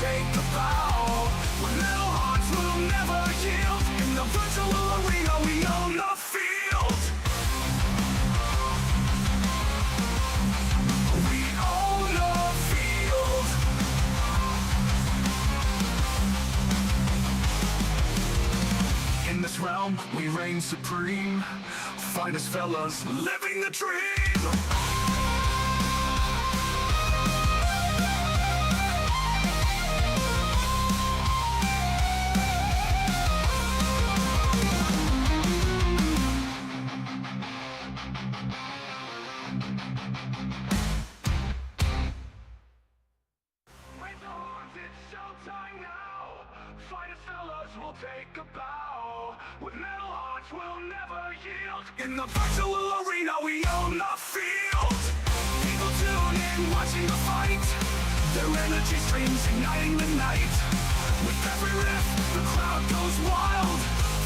take a bow. With metal hearts we'll never yield. In the virtual arena we own the field. We own the field. In this realm we reign supreme. Finest fellas living the dream. Take a bow. With metal hearts we'll never yield. In the virtual arena we own the field. People tune in watching the fight. Their energy streams igniting the night. With every riff the crowd goes wild.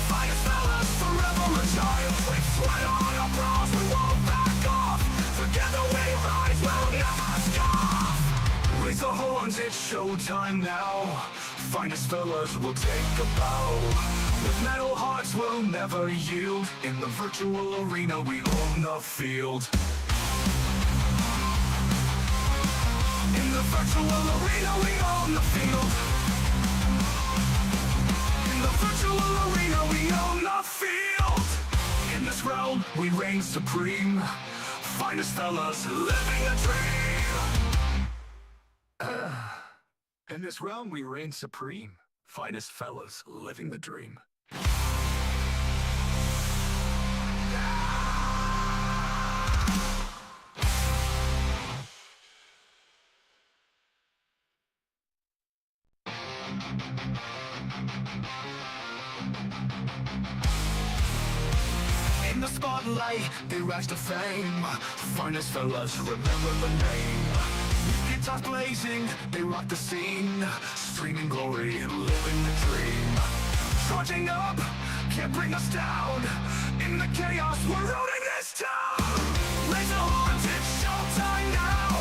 Finest fellas forever a child. With sweat on our brows we won't back off. Together we rise, we'll never scoff. Raise the horns, it's showtime now. Finest fellas will take a bow. With metal hearts we'll never yield. In the virtual arena we own the field. In the virtual arena we own the field. In the virtual arena we own the field. In this realm we reign supreme. Finest fellas living a dream. In this realm we reign supreme. Finest fellas living the dream. In the spotlight they rise to fame. Finest fellas remember the name. Guitars blazing, they rock the scene. Streaming glory and living the dream. Charging up, can't bring us down. In the chaos, we're owning this town. Raise the horns, it's showtime now.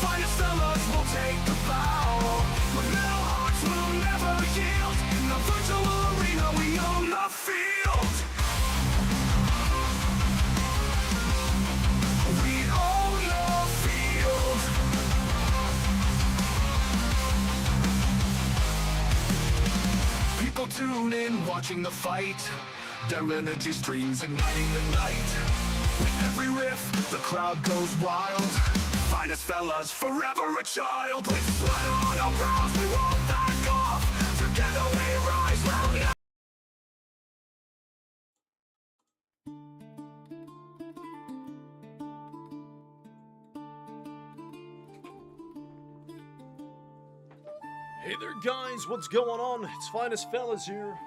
Finest fellas will take the bow. With metal hearts we'll never yield. In the virtual arena we own the field. We own the field. People tune in watching the fight. Their energy streams igniting the night. With every riff the crowd goes wild. Finest fellas forever a child. With sweat on our brows we won't back off. Together we rise, we'll never. Hey there guys, what's going on? It's Finest Fellas here.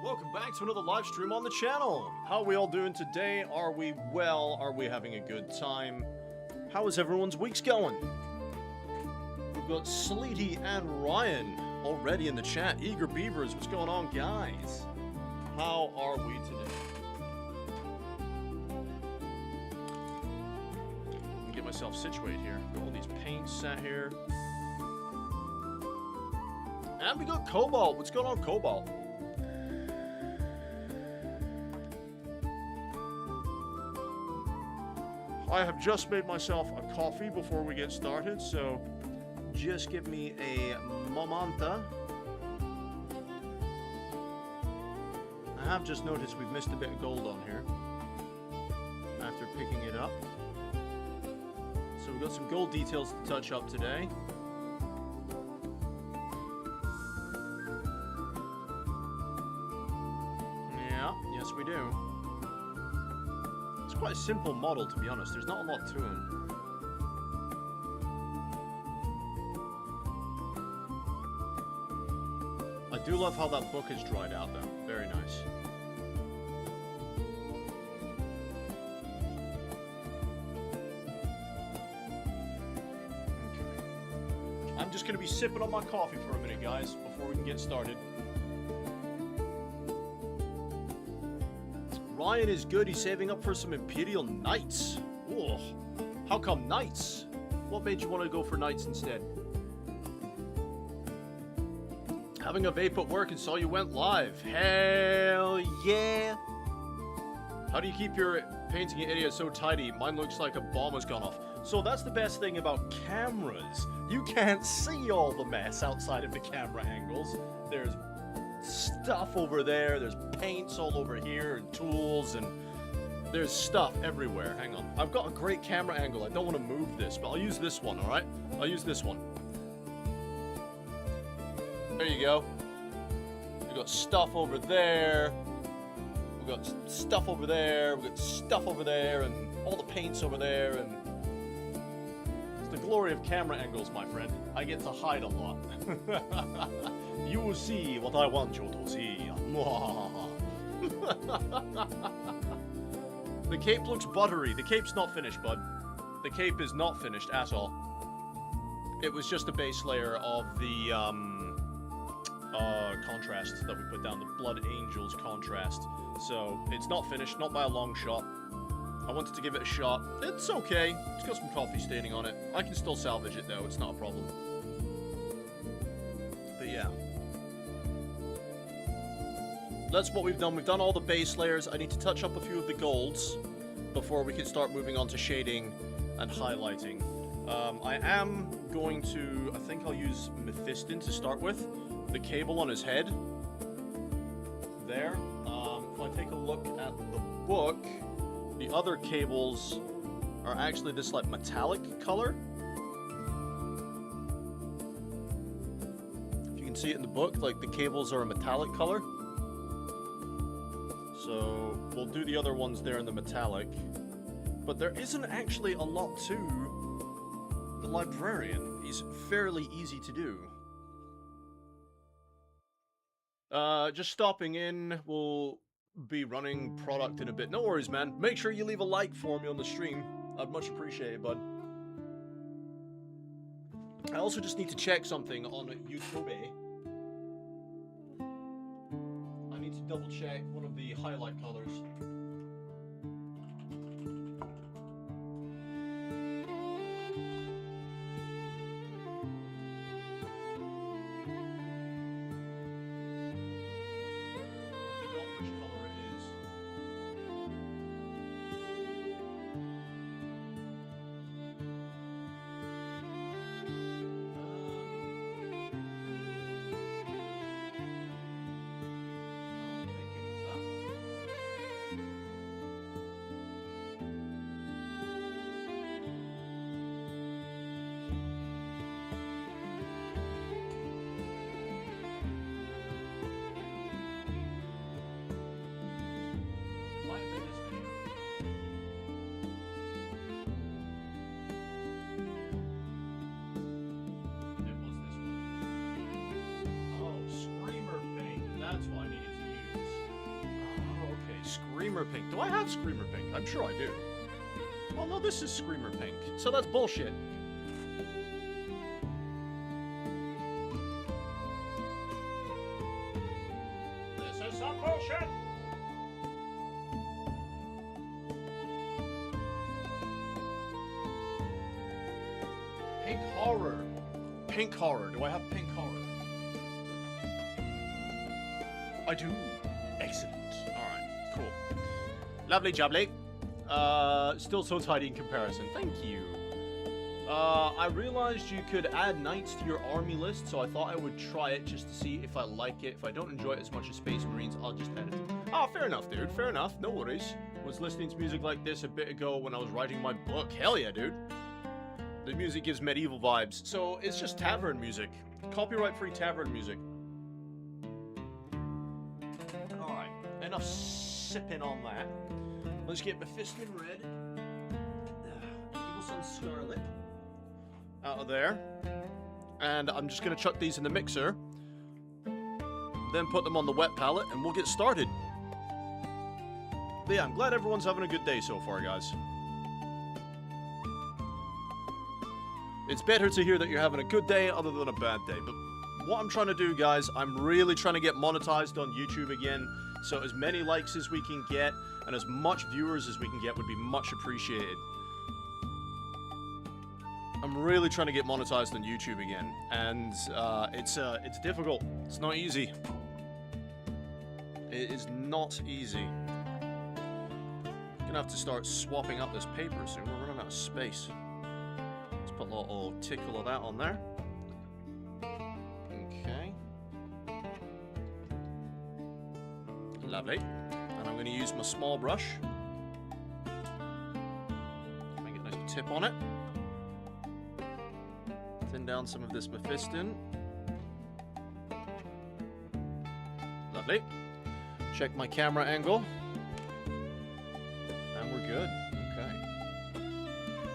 Welcome back to another live stream on the channel. How are we all doing today? Are we well? Are we having a good time? How is everyone's weeks going? We've got Sleety and Ryan already in the chat. Eager Beavers, what's going on guys? How are we today? Get myself situated here. Got all these paints sat here. And we got Cobalt. What's going on, Cobalt? I have just made myself a coffee before we get started, so just give me a momenta. I have just noticed we've missed a bit of gold on here after picking it up. So we've got some gold details to touch up today. Yeah, yes we do. It's quite a simple model, to be honest. There's not a lot to him. I do love how that book is dried out, though. Very nice. I'm just going to be sipping on my coffee for a minute, guys, before we can get started. Ryan is good. He's saving up for some Imperial Knights. Ooh. How come nights? What made you want to go for nights instead? Having a vape at work and saw you went live. Hell yeah! How do you keep your painting area so tidy? Mine looks like a bomb has gone off. So that's the best thing about cameras. You can't see all the mess outside of the camera angles. There's stuff over there, there's paints all over here, and tools, and there's stuff everywhere. Hang on. I've got a great camera angle. I don't want to move this, but I'll use this one, alright? I'll use this one. There you go. We've got stuff over there. We've got stuff over there. We've got stuff over there, and all the paints over there, and it's the glory of camera angles, my friend. I get to hide a lot. You will see what I want you to see. The cape looks buttery. The cape's not finished, bud. The cape is not finished at all. It was just a base layer of the contrast that we put down, the Blood Angels contrast. So it's not finished, not by a long shot. I wanted to give it a shot. It's okay. It's got some coffee staining on it. I can still salvage it though. It's not a problem. But yeah. That's what we've done. We've done all the base layers. I need to touch up a few of the golds before we can start moving on to shading and highlighting. I am going to... I think I'll use Mephiston to start with. The cable on his head. There. If I take a look at the book, the other cables are actually this, like, metallic color. If you can see it in the book, like, the cables are a metallic color. So, we'll do the other ones there in the metallic. But there isn't actually a lot to the librarian. He's fairly easy to do. Just stopping in. We'll be running product in a bit. No worries, man. Make sure you leave a like for me on the stream. I'd much appreciate it, bud. I also just need to check something on YouTube. I need to double check one of the highlight colors. Screamer Pink. Do I have Screamer Pink? I'm sure I do. Oh no, this is Screamer Pink. So that's bullshit. This is some bullshit! Pink Horror. Pink Horror. Do I have Pink Horror? I do. Excellent. Alright, cool. Lovely jubbly. Still so tidy in comparison. Thank you. I realized you could add knights to your army list, so I thought I would try it just to see if I like it. If I don't enjoy it as much as Space Marines, I'll just edit it. Oh, fair enough, dude. Fair enough. No worries. Was listening to music like this a bit ago when I was writing my book. Hell yeah, dude. The music gives medieval vibes. So, it's just tavern music. Copyright-free tavern music. Alright. Enough sipping on that. Let's get Mephiston Red. Evil Sun Scarlet. Out of there. And I'm just going to chuck these in the mixer. Then put them on the wet palette and we'll get started. But yeah, I'm glad everyone's having a good day so far, guys. It's better to hear that you're having a good day other than a bad day. But what I'm trying to do, guys, I'm really trying to get monetized on YouTube again. So as many likes as we can get and as much viewers as we can get would be much appreciated. I'm really trying to get monetized on YouTube again, and it's difficult. It's not easy. It is not easy. Gonna have to start swapping up this paper soon. We're running out of space. Let's put a little tickle of that on there. Okay. Lovely. And I'm going to use my small brush. Make a nice tip on it. Thin down some of this mephiston. Lovely. Check my camera angle. And we're good. Okay.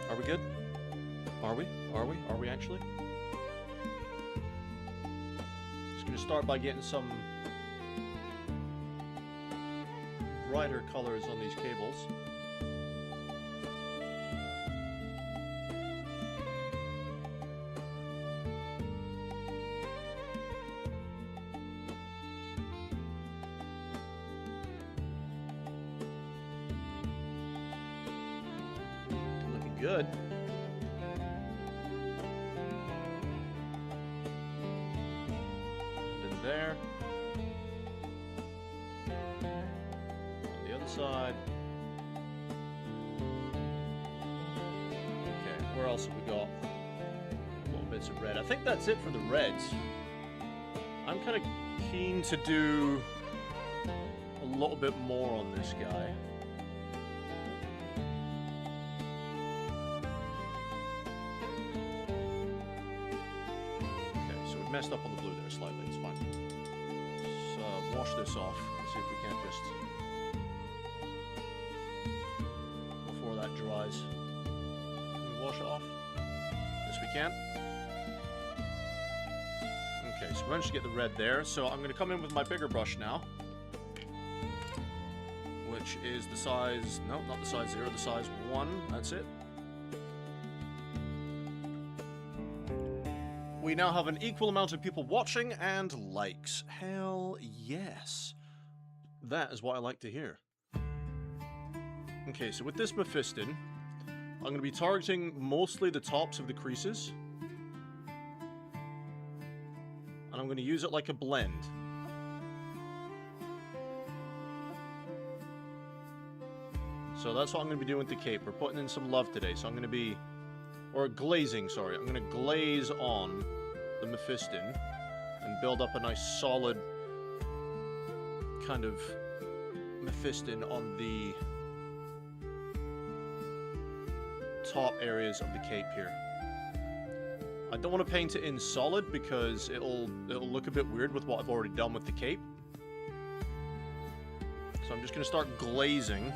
Are we good? Are we? Are we? Are we actually? Just going to start by getting some brighter colors on these cables. Looking good. And in there. Side. Okay, where else have we got? Little bits of red. I think that's it for the reds. I'm kind of keen to do a little bit more on this guy. Okay, so we messed up on the blue there slightly. It's fine. Let's wash this off and see if we can't just... that dries. Can we wash it off? Yes, we can. Okay, so we managed to get the red there. So I'm going to come in with my bigger brush now, which is the size... No, not the size 0, the size 1. That's it. We now have an equal amount of people watching and likes. Hell yes. That is what I like to hear. Okay, so with this mephiston, I'm going to be targeting mostly the tops of the creases. And I'm going to use it like a blend. So that's what I'm going to be doing with the cape. We're putting in some love today, so I'm going to be... Or glazing, sorry. I'm going to glaze on the mephiston and build up a nice solid kind of mephiston on the top areas of the cape here. I don't want to paint it in solid because it'll look a bit weird with what I've already done with the cape. So I'm just going to start glazing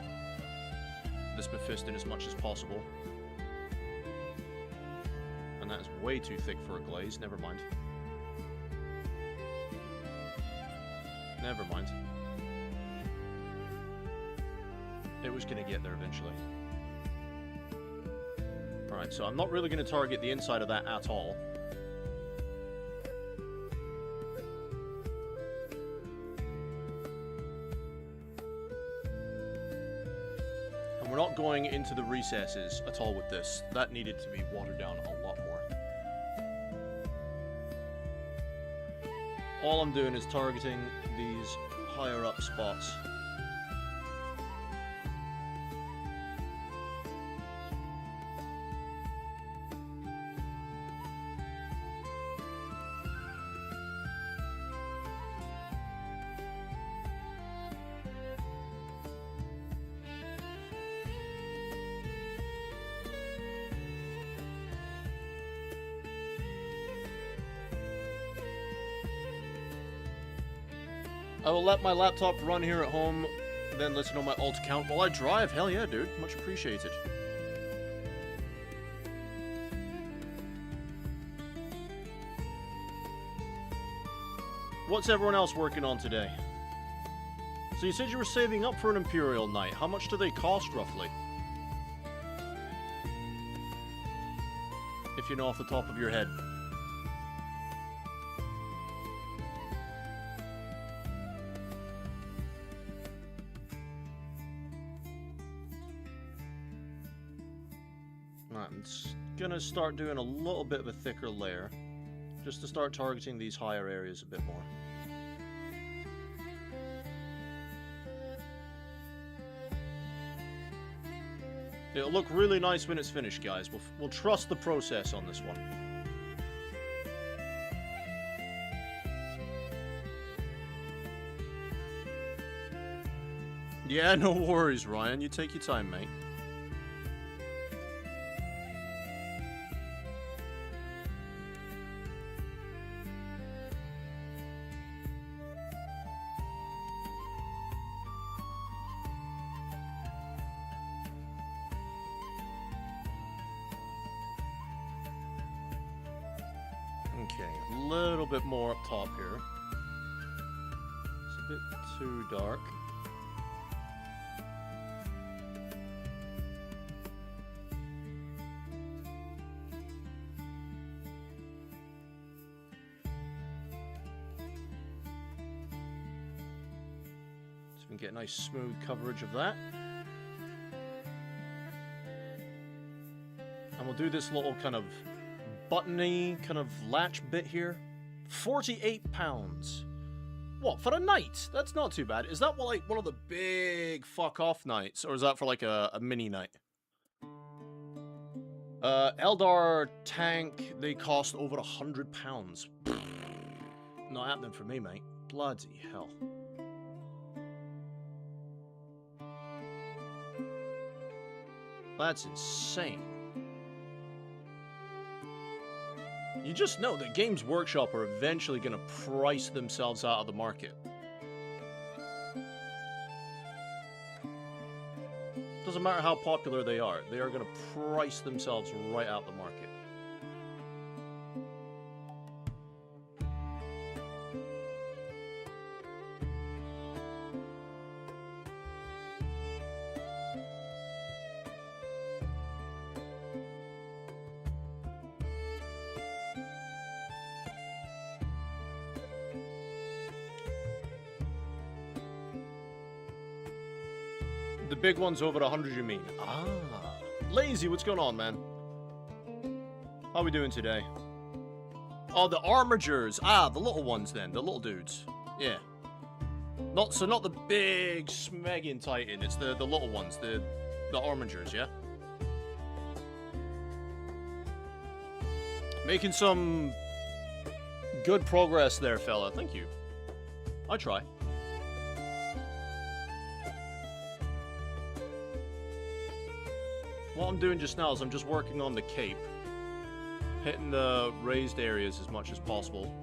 this mephiston as much as possible. And that is way too thick for a glaze. Never mind. Never mind. It was going to get there eventually. Alright, so I'm not really going to target the inside of that at all. And we're not going into the recesses at all with this. That needed to be watered down a lot more. All I'm doing is targeting these higher up spots. I will let my laptop run here at home, then listen on my alt account while I drive. Hell yeah, dude. Much appreciated. What's everyone else working on today? So you said you were saving up for an Imperial Knight. How much do they cost, roughly? If you know off the top of your head. I'm just gonna start doing a little bit of a thicker layer, just to start targeting these higher areas a bit more. It'll look really nice when it's finished, guys. We'll trust the process on this one. Yeah, no worries, Ryan. You take your time, mate. Okay, a little bit more up top here. It's a bit too dark. So we can get nice smooth coverage of that. And we'll do this little kind of buttony kind of latch bit here. 48 pounds. What, for a night? That's not too bad. Is that like one of the big fuck off nights, or is that for like a mini night? Eldar tank, they cost over 100 pounds. Not happening for me, mate. Bloody hell. That's insane. You just know that Games Workshop are eventually going to price themselves out of the market. Doesn't matter how popular they are going to price themselves right out the market. The big one's over 100, you mean? Ah. Lazy, what's going on, man? How we doing today? Oh, the Armagers. Ah, the little ones then. The little dudes. Yeah. Not the big smegging Titan. It's the little ones. The Armagers, yeah? Making some good progress there, fella. Thank you. I try. What I'm doing just now is I'm just working on the cape, hitting the raised areas as much as possible,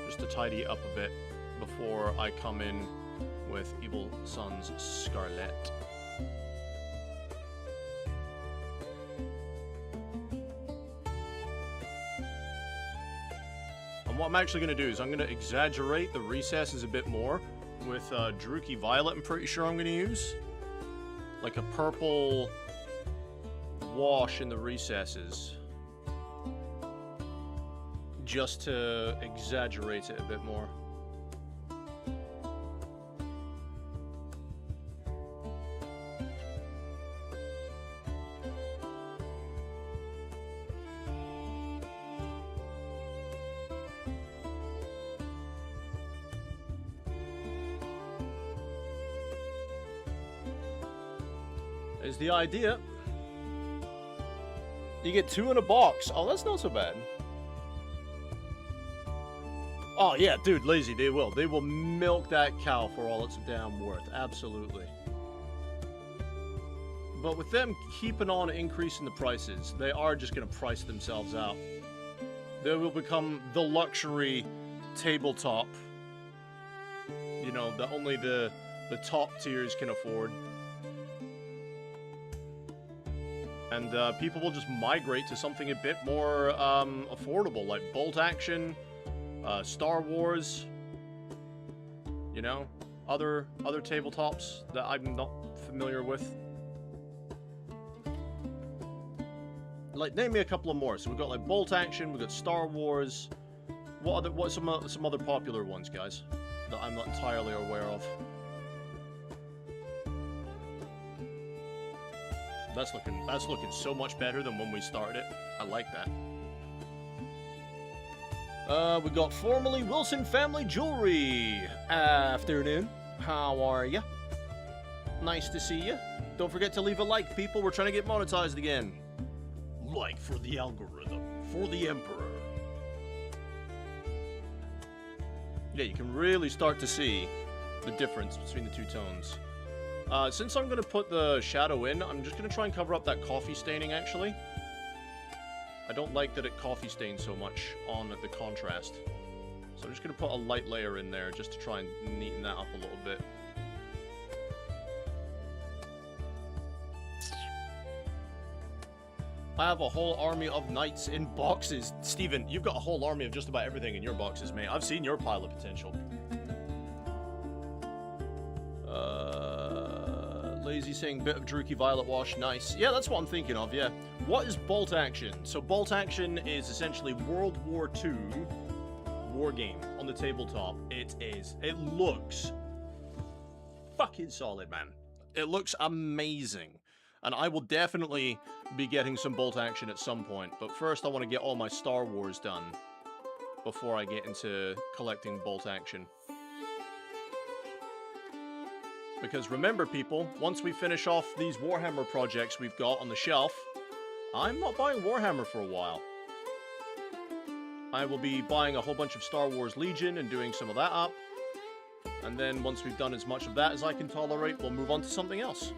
just to tidy it up a bit before I come in with Evil Sun's Scarlet. And what I'm actually going to do is I'm going to exaggerate the recesses a bit more with Druchii Violet. I'm pretty sure I'm going to use like a purple wash in the recesses, just to exaggerate it a bit more. Is the idea. You get 2 in a box. Oh, that's not so bad. Oh, yeah, dude, Lazy, they will. They will milk that cow for all it's damn worth. Absolutely. But with them keeping on increasing the prices, they are just going to price themselves out. They will become the luxury tabletop, you know, that only the top tiers can afford. And people will just migrate to something a bit more affordable, like Bolt Action, Star Wars, you know, other tabletops that I'm not familiar with. Like, name me a couple of more. So we've got like Bolt Action, we've got Star Wars. What some other popular ones, guys, that I'm not entirely aware of. that's looking so much better than when we started it. I like that. We got formerly Wilson Family Jewelry. Afternoon. How are ya? Nice to see ya. Don't forget to leave a like, people. We're trying to get monetized again. Like for the algorithm, for the Emperor. Yeah, you can really start to see the difference between the two tones. Since I'm going to put the shadow in, I'm just going to try and cover up that coffee staining, actually. I don't like that it coffee stains so much on the contrast. So I'm just going to put a light layer in there just to try and neaten that up a little bit. I have a whole army of knights in boxes. Steven, you've got a whole army of just about everything in your boxes, mate. I've seen your pile of potential. Lazy saying bit of Druki Violet Wash. Nice. Yeah, that's what I'm thinking of, yeah. What is Bolt Action? So Bolt Action is essentially World War II war game on the tabletop. It is. It looks fucking solid, man. It looks amazing. And I will definitely be getting some Bolt Action at some point. But first I want to get all my Star Wars done before I get into collecting Bolt Action. Because remember, people, once we finish off these Warhammer projects we've got on the shelf, I'm not buying Warhammer for a while. I will be buying a whole bunch of Star Wars Legion and doing some of that up. And then once we've done as much of that as I can tolerate, we'll move on to something else.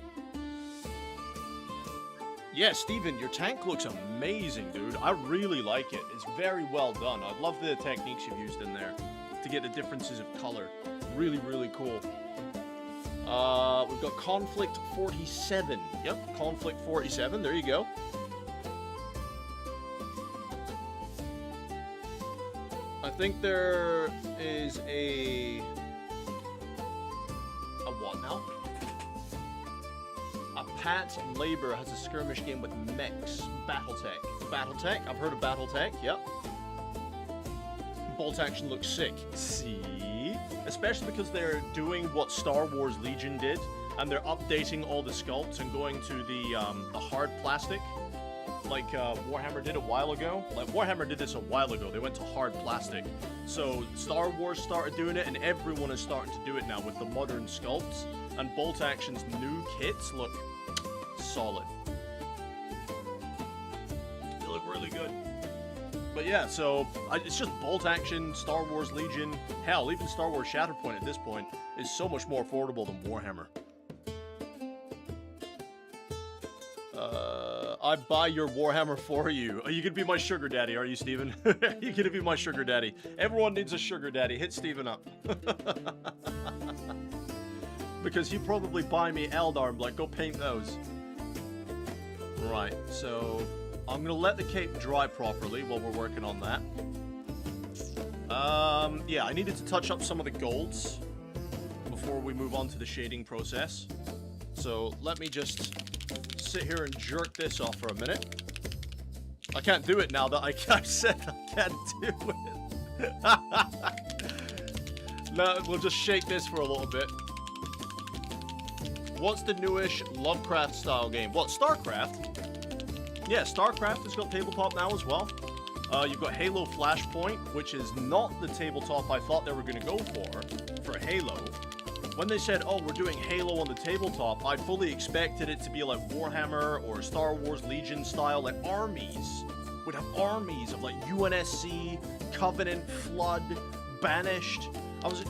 Yeah, Steven, your tank looks amazing, dude. I really like it. It's very well done. I love the techniques you've used in there to get the differences of color. Really, really cool. We've got Conflict 47. Yep, Conflict 47. There you go. I think there is a what now? A Pat Labor has a skirmish game with mechs. Battletech. Battletech? I've heard of Battletech, yep. Bolt Action looks sick. See? Especially because they're doing what Star Wars Legion did, and they're updating all the sculpts and going to the hard plastic, like Warhammer did a while ago. Like, Warhammer did this a while ago. They went to hard plastic. So Star Wars started doing it, and everyone is starting to do it now with the modern sculpts. And Bolt Action's new kits look solid. They look really good. But yeah, so it's just Bolt Action, Star Wars Legion, hell, even Star Wars Shatterpoint at this point is so much more affordable than Warhammer. I buy your Warhammer for you. Are you gonna be my sugar daddy, are you, Steven? You're gonna be my sugar daddy. Everyone needs a sugar daddy. Hit Steven up. Because he'd probably buy me Eldar, like, go paint those. Right, so I'm gonna let the cape dry properly while we're working on that. Yeah, I needed to touch up some of the golds before we move on to the shading process. So let me just sit here and jerk this off for a minute. I can't do it now that I said I can't do it. No, we'll just shake this for a little bit. What's the newish Lovecraft style game? What, StarCraft? Yeah, StarCraft has got tabletop now as well. You've got Halo Flashpoint, which is not the tabletop I thought they were going to go for Halo. When they said, oh, we're doing Halo on the tabletop, I fully expected it to be like Warhammer or Star Wars Legion style, like armies. Would have armies of like UNSC, Covenant, Flood, Banished,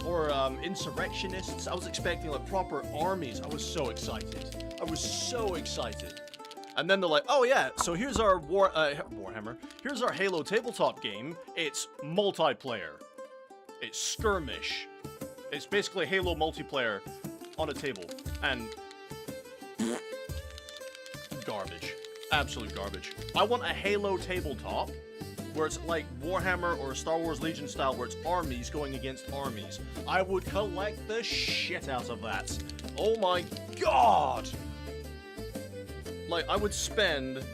or Insurrectionists. I was expecting like proper armies. I was so excited. I was so excited. And then they're like, oh yeah, so here's our Warhammer. Here's our Halo tabletop game. It's multiplayer. It's skirmish. It's basically Halo multiplayer on a table. And garbage. Absolute garbage. I want a Halo tabletop where it's like Warhammer or Star Wars Legion style, where it's armies going against armies. I would collect the shit out of that. Oh my god! Like, I would spend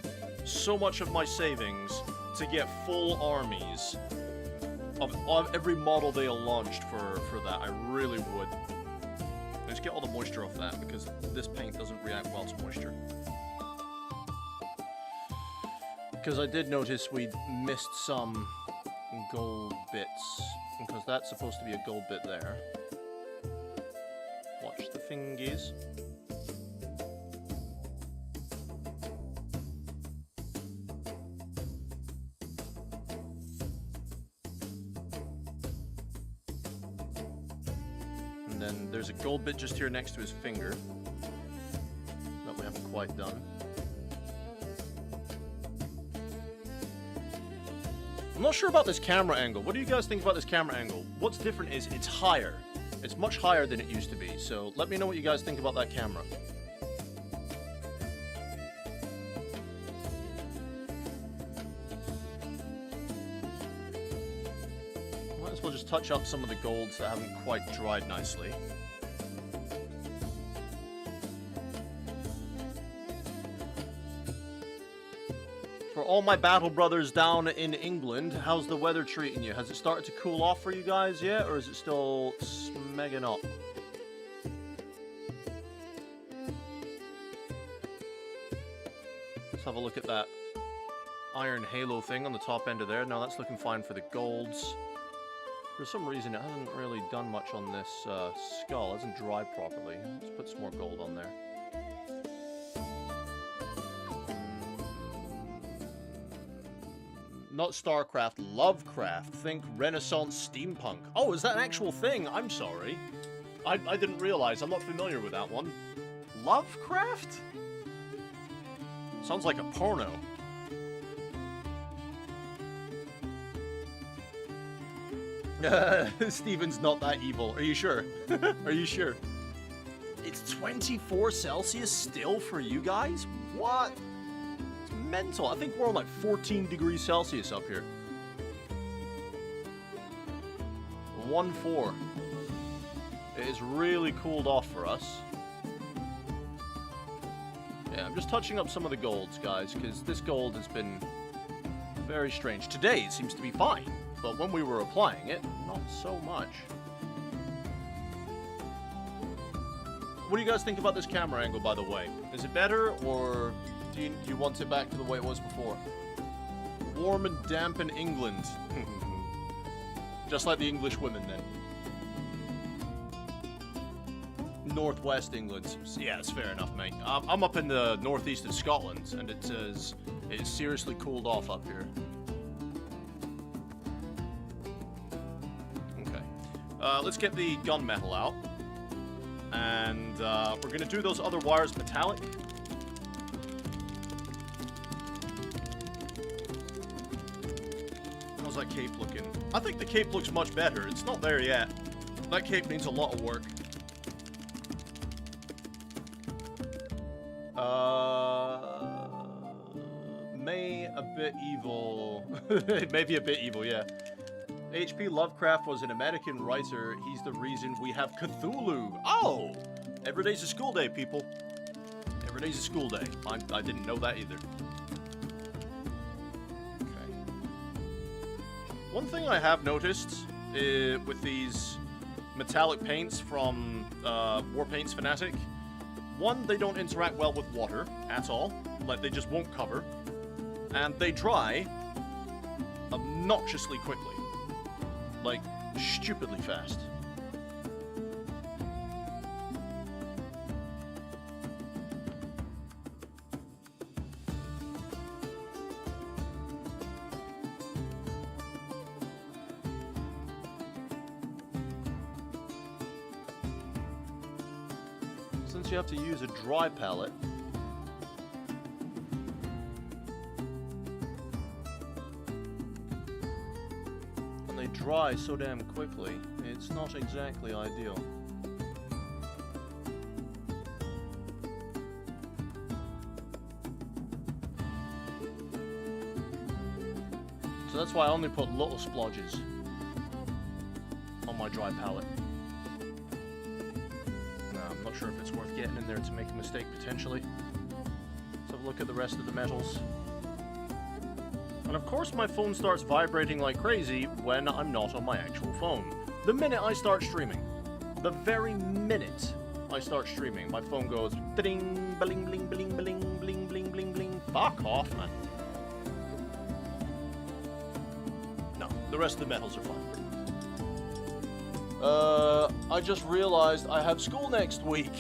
so much of my savings to get full armies of every model they launched for that. I really would. Let's get all the moisture off that, because this paint doesn't react well to moisture. Because I did notice we missed some gold bits. Because that's supposed to be a gold bit there. Watch the fingies. And then there's a gold bit just here next to his finger. That we haven't quite done. I'm not sure about this camera angle. What do you guys think about this camera angle? What's different is it's higher. It's much higher than it used to be. So let me know what you guys think about that camera. Might as well just touch up some of the golds that haven't quite dried nicely. For all my battle brothers down in England, how's the weather treating you? Has it started to cool off for you guys yet, or is it still smegging up? Let's have a look at that iron halo thing on the top end of there. Now that's looking fine for the golds. For some reason, it hasn't really done much on this skull. It hasn't dried properly. Let's put some more gold on there. Not StarCraft, Lovecraft. Think Renaissance steampunk. Oh, is that an actual thing? I'm sorry. I didn't realize. I'm not familiar with that one. Lovecraft? Sounds like a porno. Steven's not that evil. Are you sure? Are you sure? It's 24 Celsius still for you guys? What? Mental. I think we're on like 14 degrees Celsius up here. 1-4. It is really cooled off for us. Yeah, I'm just touching up some of the golds, guys, because this gold has been very strange. Today it seems to be fine, but when we were applying it, not so much. What do you guys think about this camera angle, by the way? Is it better, or do you want it back to the way it was before? Warm and damp in England. Just like the English women, then. Northwest England. Yeah, it's fair enough, mate. I'm up in the northeast of Scotland, and it's seriously cooled off up here. Okay. Let's get the gunmetal out. And we're going to do those other wires metallic. How's that cape looking? I think the cape looks much better. It's not there yet. That cape needs a lot of work. May a bit evil. It may be a bit evil, yeah. H.P. Lovecraft was an American writer. He's the reason we have Cthulhu. Oh! Every day's a school day, people. Every day's a school day. I didn't know that either. Okay. One thing I have noticed with these metallic paints from War Paints Fanatic, one, they don't interact well with water at all. Like, they just won't cover. And they dry obnoxiously quickly. Like, stupidly fast. Since you have to use a dry palette, dry so damn quickly, it's not exactly ideal. So that's why I only put little splodges on my dry palette. Now, I'm not sure if it's worth getting in there to make a mistake potentially. Let's have a look at the rest of the metals. And of course my phone starts vibrating like crazy when I'm not on my actual phone. The minute I start streaming, the very minute I start streaming, my phone goes ding, bling, bling, bling, bling, bling, bling, bling, bling. Fuck off, man. The rest of the metals are fine. I just realized I have school next week.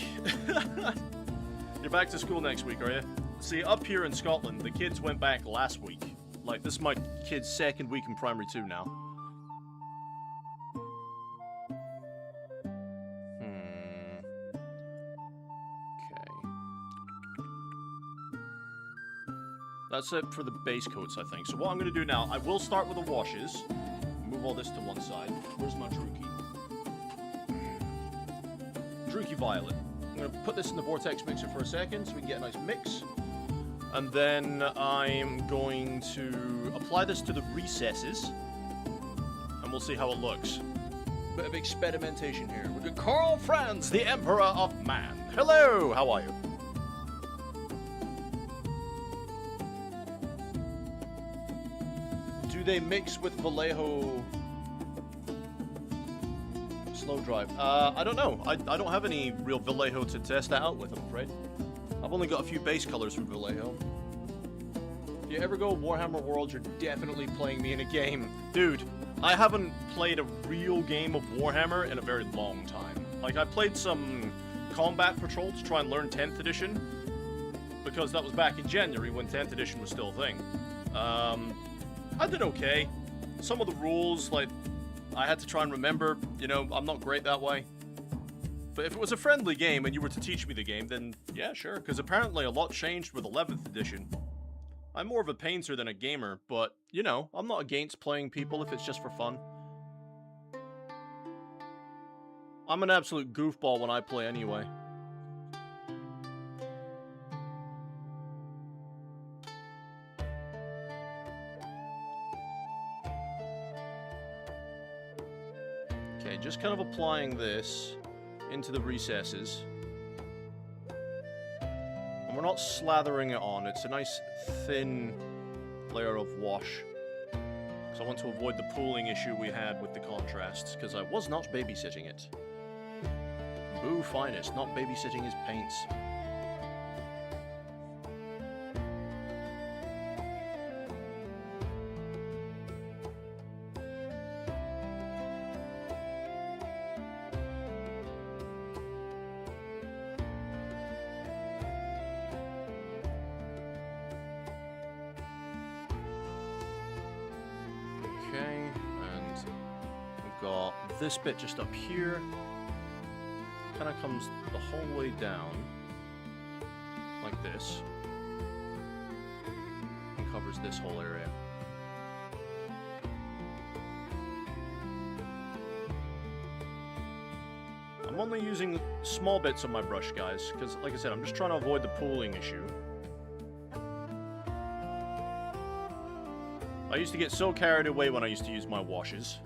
You're back to school next week, are you? See, up here in Scotland, the kids went back last week. Like, this is my kid's second week in primary 2 now. Okay. That's it for the base coats, I think. So what I'm going to do now, I will start with the washes. Move all this to one side. Where's my Druki? Druki Violet. I'm going to put this in the vortex mixer for a second so we can get a nice mix. And then I'm going to apply this to the recesses. And we'll see how it looks. Bit of experimentation here. We've got Carl Franz, the Emperor of Man. Hello, how are you? Do they mix with Vallejo slow drive? I don't know. I don't have any real Vallejo to test that out with, I'm afraid. I've only got a few base colors from Vallejo. If you ever go Warhammer World, you're definitely playing me in a game. Dude, I haven't played a real game of Warhammer in a very long time. Like, I played some Combat Patrol to try and learn 10th edition, because that was back in January when 10th edition was still a thing. I did okay. Some of the rules, like, I had to try and remember, you know, I'm not great that way. But if it was a friendly game and you were to teach me the game, then yeah, sure, because apparently a lot changed with 11th edition. I'm more of a painter than a gamer, but, you know, I'm not against playing people if it's just for fun. I'm an absolute goofball when I play anyway. Okay, just kind of applying this into the recesses. And we're not slathering it on, it's a nice thin layer of wash. Because I want to avoid the pooling issue we had with the contrasts, because I was not babysitting it. Boo finest, not babysitting his paints. Okay, and we've got this bit just up here. Kind of comes the whole way down, like this, and covers this whole area. I'm only using small bits of my brush, guys, because, like I said, I'm just trying to avoid the pooling issue. I used to get so carried away when I used to use my washes.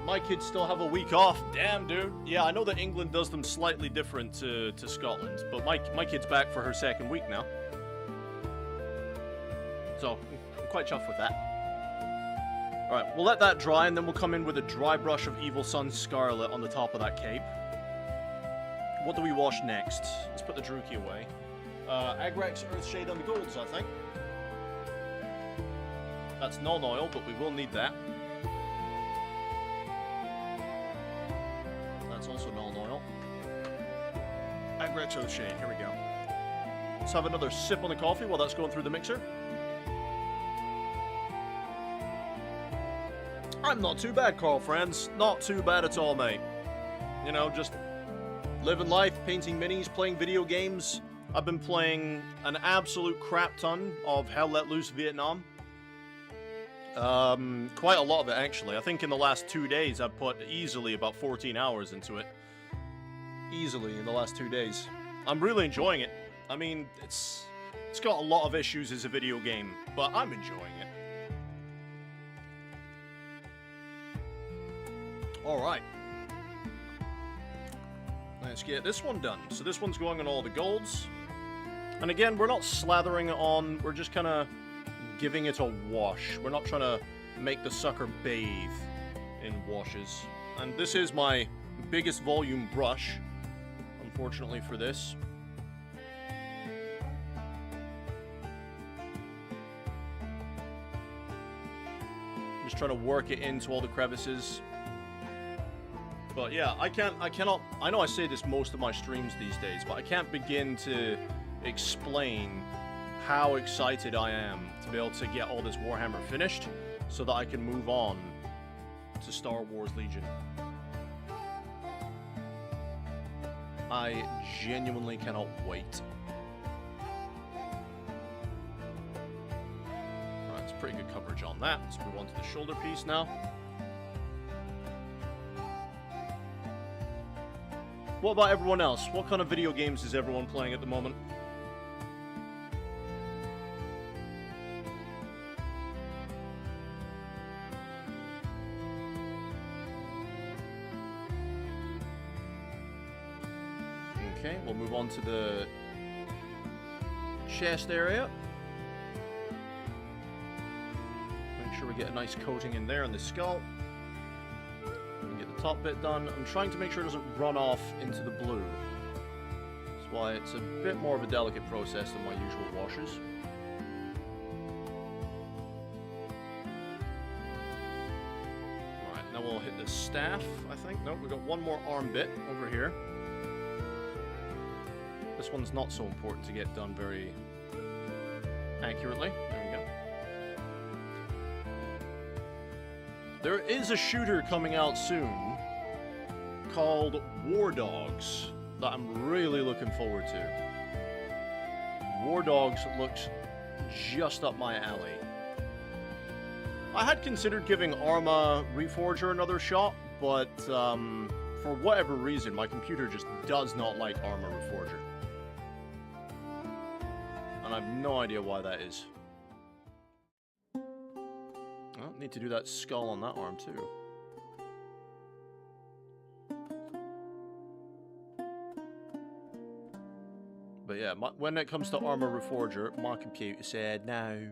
My kids still have a week off. Damn, dude. Yeah, I know that England does them slightly different to Scotland, but my kid's back for her second week now. So, I'm quite chuffed with that. Alright, we'll let that dry, and then we'll come in with a dry brush of Evil Sun Scarlet on the top of that cape. What do we wash next? Let's put the Druki away. Agrex Earthshade on the golds, I think. That's non-oil, but we will need that. That's also non-oil. Agrex Earthshade, here we go. Let's have another sip on the coffee while that's going through the mixer. I'm not too bad, Carl Franz. Not too bad at all, mate. You know, just living life, painting minis, playing video games. I've been playing an absolute crap ton of Hell Let Loose Vietnam. Quite a lot of it, actually. I think in the last 2 days, I've put easily about 14 hours into it. Easily in the last 2 days. I'm really enjoying it. I mean, it's got a lot of issues as a video game, but I'm enjoying it. Alright. Let's get this one done. So this one's going on all the golds. And again, we're not slathering it on, we're just kind of giving it a wash. We're not trying to make the sucker bathe in washes. And this is my biggest volume brush, unfortunately for this. Just trying to work it into all the crevices. But yeah, I cannot, I know I say this most of my streams these days, but I can't begin to explain how excited I am to be able to get all this Warhammer finished so that I can move on to Star Wars Legion. I genuinely cannot wait. Alright, it's pretty good coverage on that. Let's move on to the shoulder piece now. What about everyone else? What kind of video games is everyone playing at the moment? Okay, we'll move on to the chest area. Make sure we get a nice coating in there on the skull. And get the top bit done. I'm trying to make sure it doesn't run off into the blue. That's why it's a bit more of a delicate process than my usual washes. Alright, now we'll hit the staff, I think. Nope, we've got one more arm bit over here. This one's not so important to get done very accurately. There we go. There is a shooter coming out soon called War Dogs that I'm really looking forward to. War Dogs looks just up my alley. I had considered giving Arma Reforger another shot, but for whatever reason, my computer just does not like Arma Reforger. And I have no idea why that is. Well, need to do that skull on that arm too. But yeah, when it comes to Arma Reforger, my computer said no.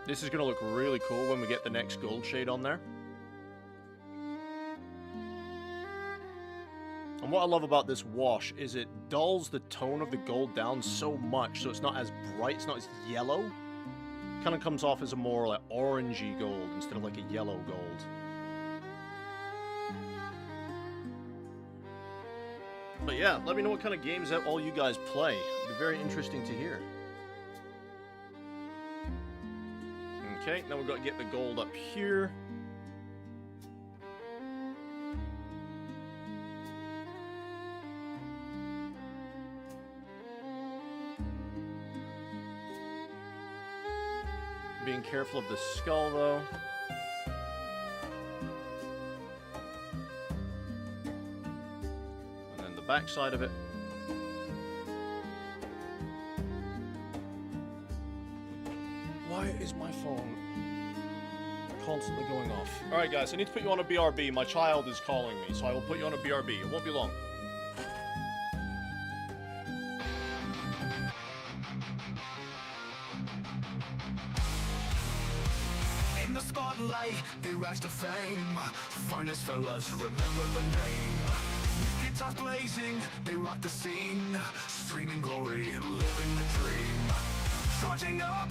This is going to look really cool when we get the next gold shade on there. And what I love about this wash is it dulls the tone of the gold down so much so it's not as bright, it's not as yellow. It kind of comes off as a more like orangey gold instead of like a yellow gold. But yeah, let me know what kind of games that all you guys play. It'd be very interesting to hear. Okay, now we've got to get the gold up here. Being careful of the skull, though. And then the back side of it. Why is my phone constantly going off? Alright guys, I need to put you on a BRB. My child is calling me, so I will put you on a BRB. It won't be long. In the spotlight, they rise to fame. Finest fellas, remember the name. Guitars blazing, they rock the scene. Streaming glory and living the dream. Charging up,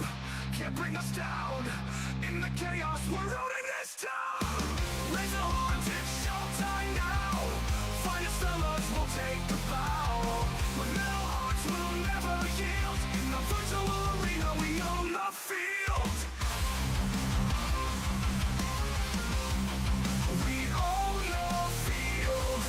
can't bring us down. In the chaos, we're ruining this town. Raise the horns, it's showtime now. Finest fellas will take the bow. But metal hearts will never yield. In the virtual arena, we own the field. We own the field.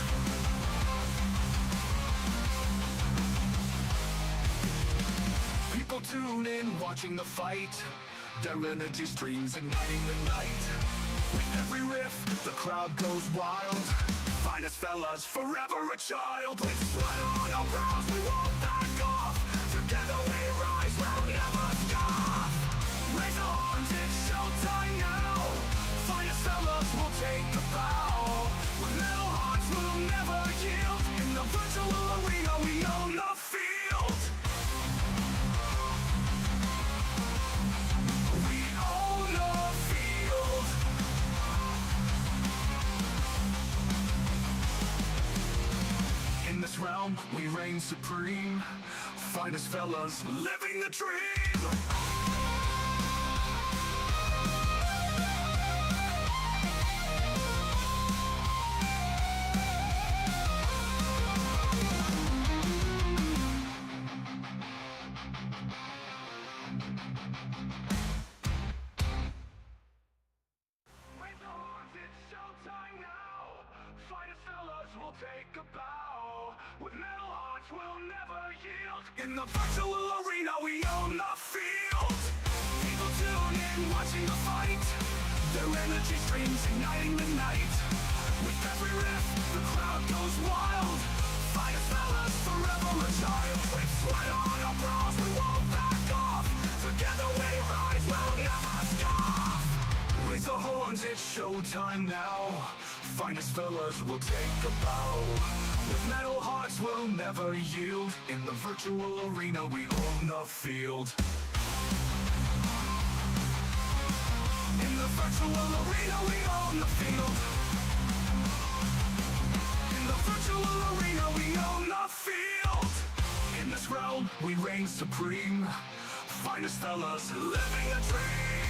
People tune in, watching the fight. Their energy streams igniting the night. With every riff, the crowd goes wild. Finest fellas, forever a child. With sweat on our brows, we won't back off. Together we rise, we'll never scoff. Raise the horns, it's showtime now. Finest fellas will take the bow. With metal hearts, we'll never yield. In the virtual arena, we own the field. We own the field. In this realm, we reign supreme. finest fellas living the dream. Raise the horns, it's showtime now. Finest fellas will take a bow. With metal hearts we'll never yield. In the virtual arena we own the field. People tune in watching the fight. Their energy streams igniting the night. With every riff the crowd goes wild. Finest fellas forever a child. With sweat on our brows we won't back off. Together we rise, we'll never stop. Raise the horns, it's showtime now. Finest fellas will take a bow. With metal hearts we'll never yield. In the virtual arena we own the field. In the virtual arena we own the field. In the virtual arena we own the field. In this realm we reign supreme. Finest fellas living a dream.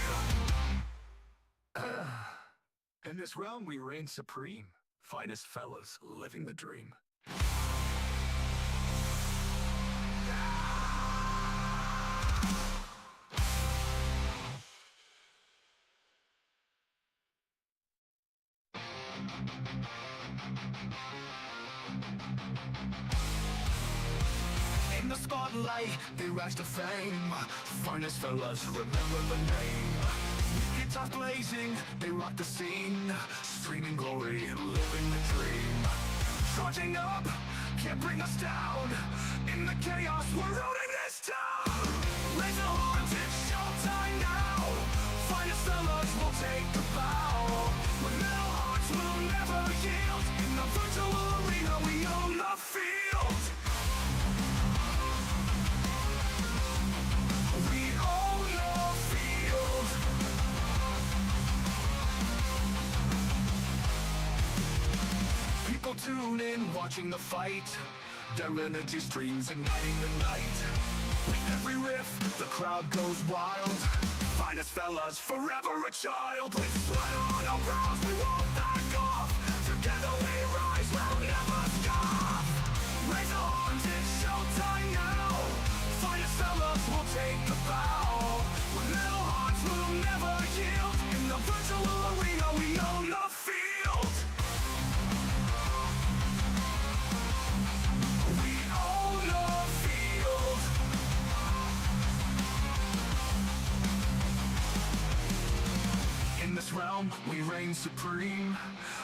In this realm we reign supreme. Finest fellas living the dream. In the spotlight, they rise to fame. Finest fellas, remember the name. With guitars blazing, they rock the scene. Streaming glory and living the dream. Charging up, can't bring us down. In the chaos, we're ruling this town. Raise the horns, it's showtime now. Finest fellas will take the bow. With metal hearts, we'll never yield. In the virtual arena, we own the field. We own the field. People tune in, watching the fight. Their energy streams igniting the night. With every riff, the crowd goes wild. Finest fellas, forever a child. With sweat on our brows, we won't back off. Together we rise, we'll never stop. Raise the horns, it's showtime now. Finest fellas will take the bow. With metal hearts, we'll never yield. In the virtual arena, we own the field. We own the field. In this realm, we reign supreme.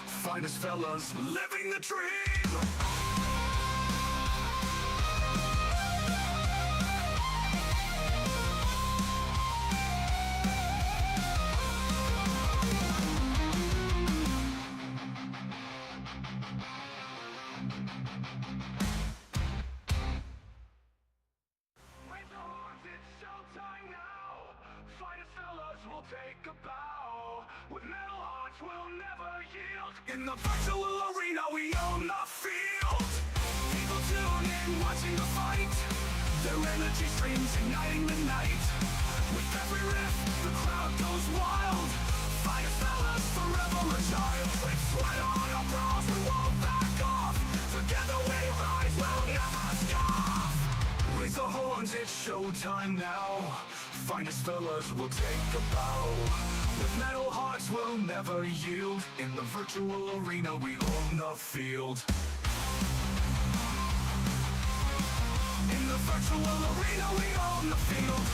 Finest fellas living the dream. Raise the horns, it's showtime now. Finest fellas will take a bow. With metal hearts we'll never yield. In the virtual arena we own the field. People tune in watching the fight. Their energy streams igniting the night. With every riff the crowd goes wild. Finest fellas forever a child. With sweat on our brows we won't back off. Together we rise, we'll never stop. Raise the horns, it's showtime now. Finest fellas will take a bow. With metal hearts we'll never yield. In the virtual arena we own the field. In the virtual arena we own the field.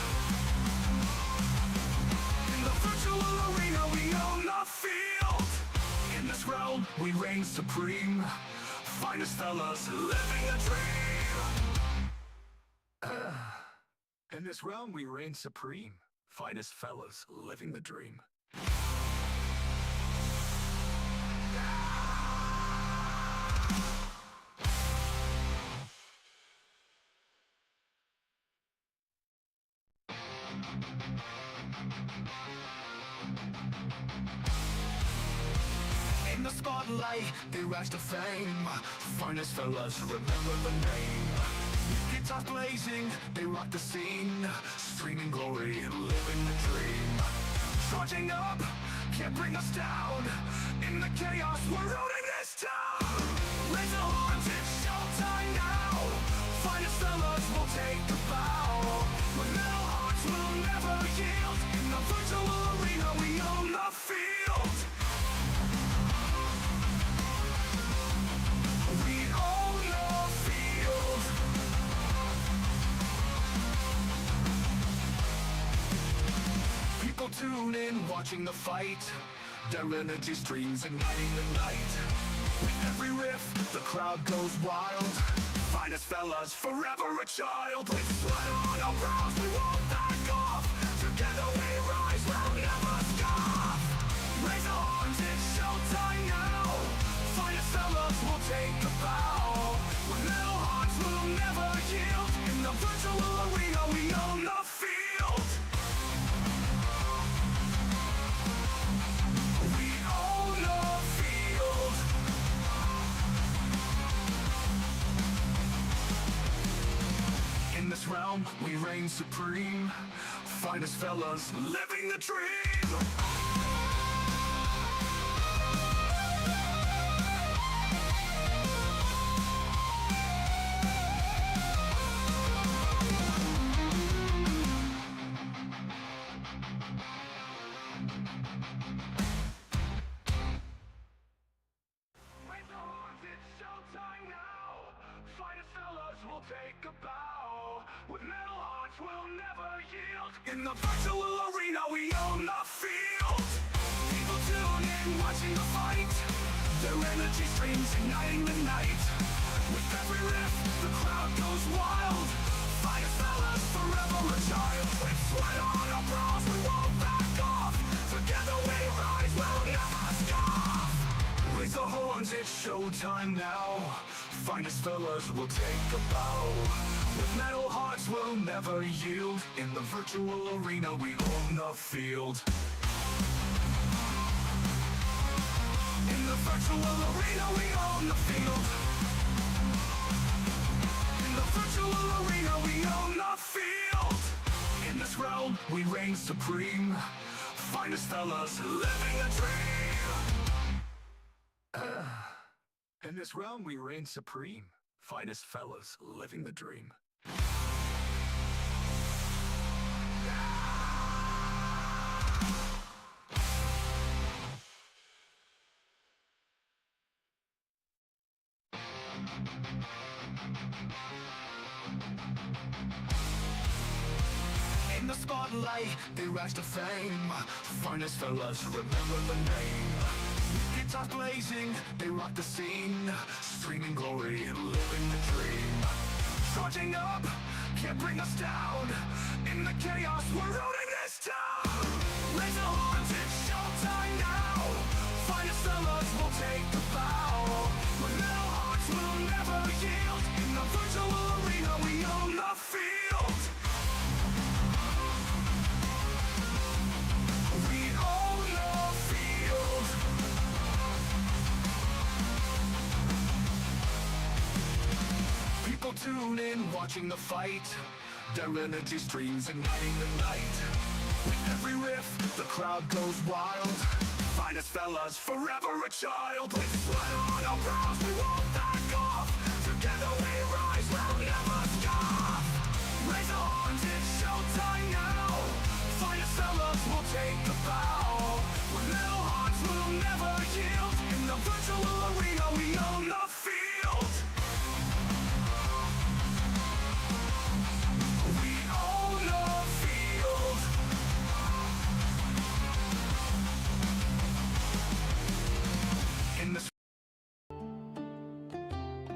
In the virtual arena we own the field. In this realm we reign supreme. Finest fellas living a dream. In this realm we reign supreme. Finest fellas living the dream. In the spotlight, they rise to fame. Finest fellas, remember the name. Guitars blazing, they rock the scene, streaming glory and living the dream. Charging up, can't bring us down. In the chaos, we're owning this town. Raise the horns, it's showtime now. Finest fellas will take the bow. But metal hearts will never yield. In the virtual arena, we own the field. We own the field. People tune in, watching the fight. Their energy streams igniting the night. With every riff, the crowd goes wild. Finest fellas, forever a child. With sweat on our brows, we won't back off. Together we rise, we'll never scoff. Raise the horns, it's showtime now. Finest fellas will take the bow. With metal hearts, we'll never yield. In the virtual arena, we own the field. We own the field. In this realm, we reign supreme. Finest fellas, living the dream. Raise the horns, it's showtime now. Finest fellas will take a bow. With metal hearts, we'll never yield. In the virtual arena, we own the field. People tune in, watching the fight. Their energy streams igniting the night. With every riff, the crowd goes wild. Finest fellas, forever a child. With sweat on our brows, we won't back off. Together we rise, we'll never scoff. Raise the horns, it's showtime now. Finest fellas will take a bow. With metal hearts, we'll never yield. In the virtual arena, we own the field. In the virtual arena, we own the field. In the virtual arena, we own the field. In this realm, we reign supreme. Finest fellas, living the dream. In this realm, we reign supreme. Finest fellas, living the dream. In the spotlight, they rise to fame. Finest fellas, remember the name. Guitars blazing, they rock the scene. Streaming glory and living the dream. Charging up, can't bring us down. In the chaos, we're owning this town. Raise the horns, it's showtime now. Finest fellas will take the bow. But metal hearts will never yield. In the virtual arena, we own the field. We own the field. People tune in, watching the fight. Their energy streams igniting the night. With every riff, the crowd goes wild. Finest fellas, forever a child. With sweat on our brows, we won't back off. Together we rise, we'll never scoff. Raise the horns, it's showtime now. Finest fellas will take the bow. With metal hearts, we'll never yield. In the virtual arena, we own the field. We own the field. In this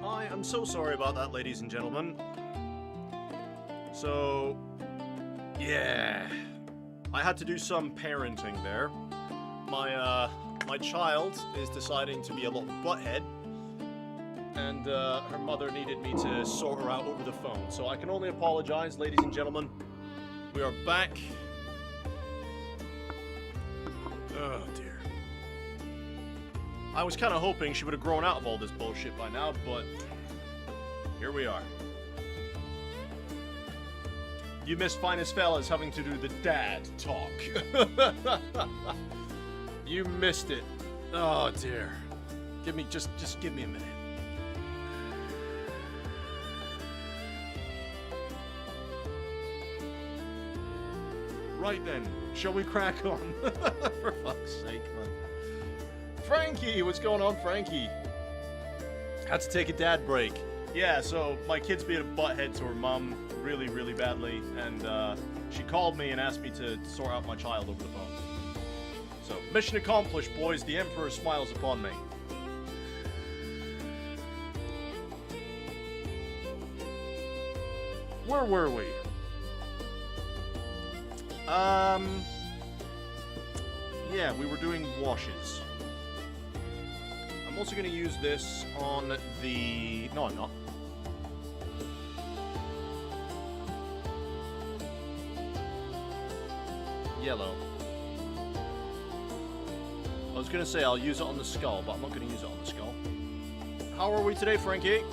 I am so sorry about that, ladies and gentlemen. So, yeah, I had to do some parenting there. My child is deciding to be a little butthead, and her mother needed me to sort her out over the phone. So I can only apologize, ladies and gentlemen. We are back. Oh dear. I was kind of hoping she would have grown out of all this bullshit by now, but here we are. You missed Finest Fellas having to do the dad talk. You missed it. Oh dear. Give me just give me a minute. Right then, shall we crack on? For fuck's sake, man. Frankie, what's going on, Frankie? Had to take a dad break. Yeah, so my kid's being a butthead to her mum really, really badly, and she called me and asked me to sort out my child over the phone. So, mission accomplished, boys. The Emperor smiles upon me. Where were we? Yeah, we were doing washes. I'm also going to use this on the... No, I'm not. Yellow. I was going to say I'll use it on the skull, but I'm not going to use it on the skull. How are we today, Frankie? You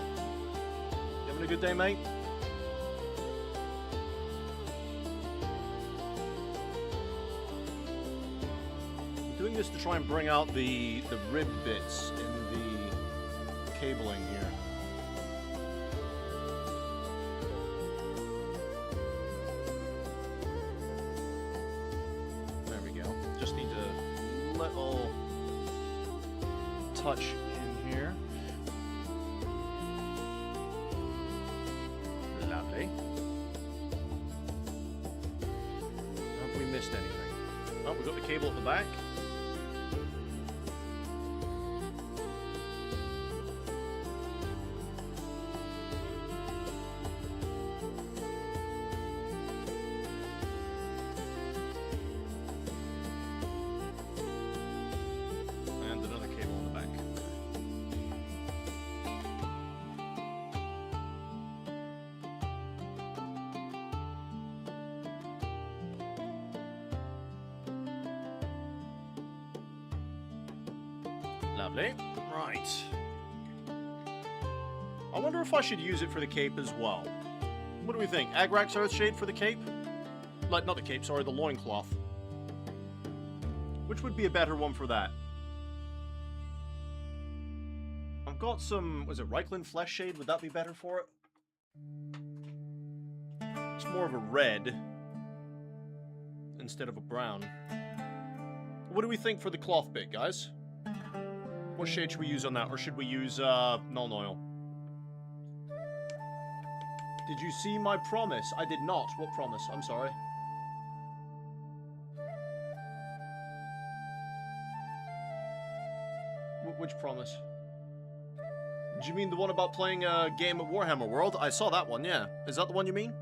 having a good day, mate? Doing this to try and bring out the rib bits in the cabling here. There we go. Just need a little touch in here. Lovely. Have we missed anything? Oh, we've got the cable at the back. Lovely. Right. I wonder if I should use it for the cape as well. What do we think? Agrax Earthshade for the cape? Like, not the cape, sorry, the loincloth. Which would be a better one for that? I've got some... Was it Reichland Flesh Shade? Would that be better for it? It's more of a red instead of a brown. What do we think for the cloth bit, guys? What shade should we use on that? Or should we use Nuln Oil? Did you see my promise? I did not. What promise? I'm sorry. Which promise? Do you mean the one about playing a game at Warhammer World? I saw that one, yeah. Is that the one you mean?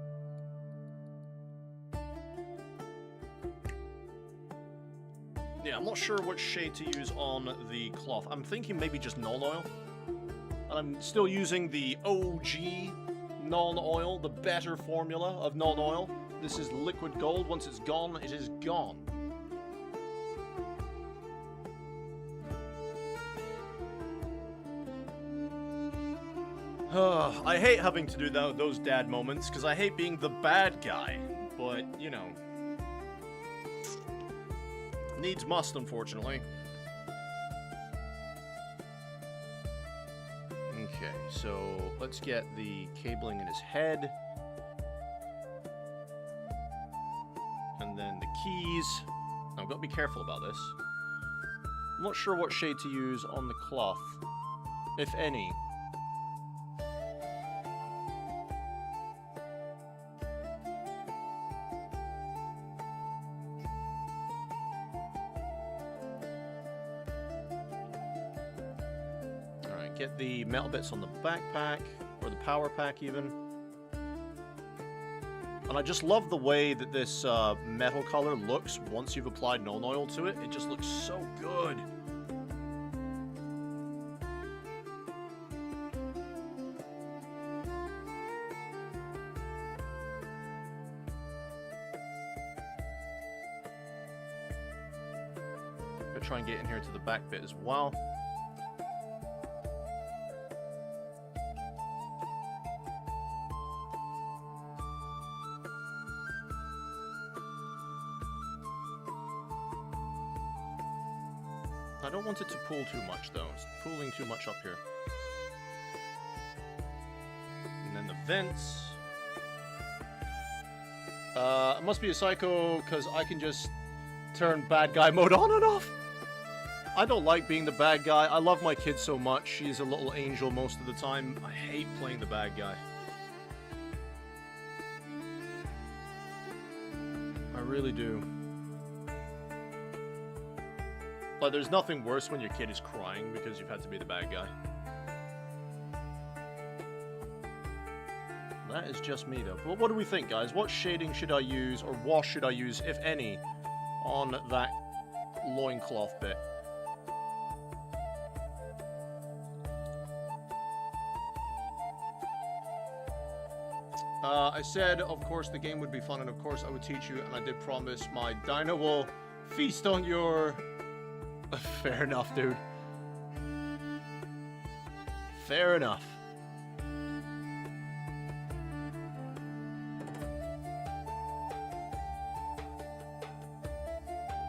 Yeah, I'm not sure what shade to use on the cloth. I'm thinking maybe just Nuln Oil. And I'm still using the OG Nuln Oil, the better formula of Nuln Oil. This is liquid gold. Once it's gone, it is gone. I hate having to do those dad moments, because I hate being the bad guy. But, you know... Needs must, unfortunately. Okay, so let's get the cabling in his head. And then the keys. Now, I've got to be careful about this. I'm not sure what shade to use on the cloth, if any. Get the metal bits on the backpack, or the power pack even. And I just love the way that this metal color looks once you've applied Nuln Oil to it. It just looks so good. Gonna try and get in here to the back bit as well. I don't want it to pull too much, though. It's pulling too much up here. And then the vents. It must be a psycho, because I can just turn bad guy mode on and off. I don't like being the bad guy. I love my kid so much. She's a little angel most of the time. I hate playing the bad guy. I really do. Like, there's nothing worse when your kid is crying because you've had to be the bad guy. That is just me, though. But what do we think, guys? What shading should I use, or wash should I use, if any, on that loincloth bit? I said, of course, the game would be fun, and of course I would teach you, and I did promise my dino will feast on your... Fair enough, dude. Fair enough.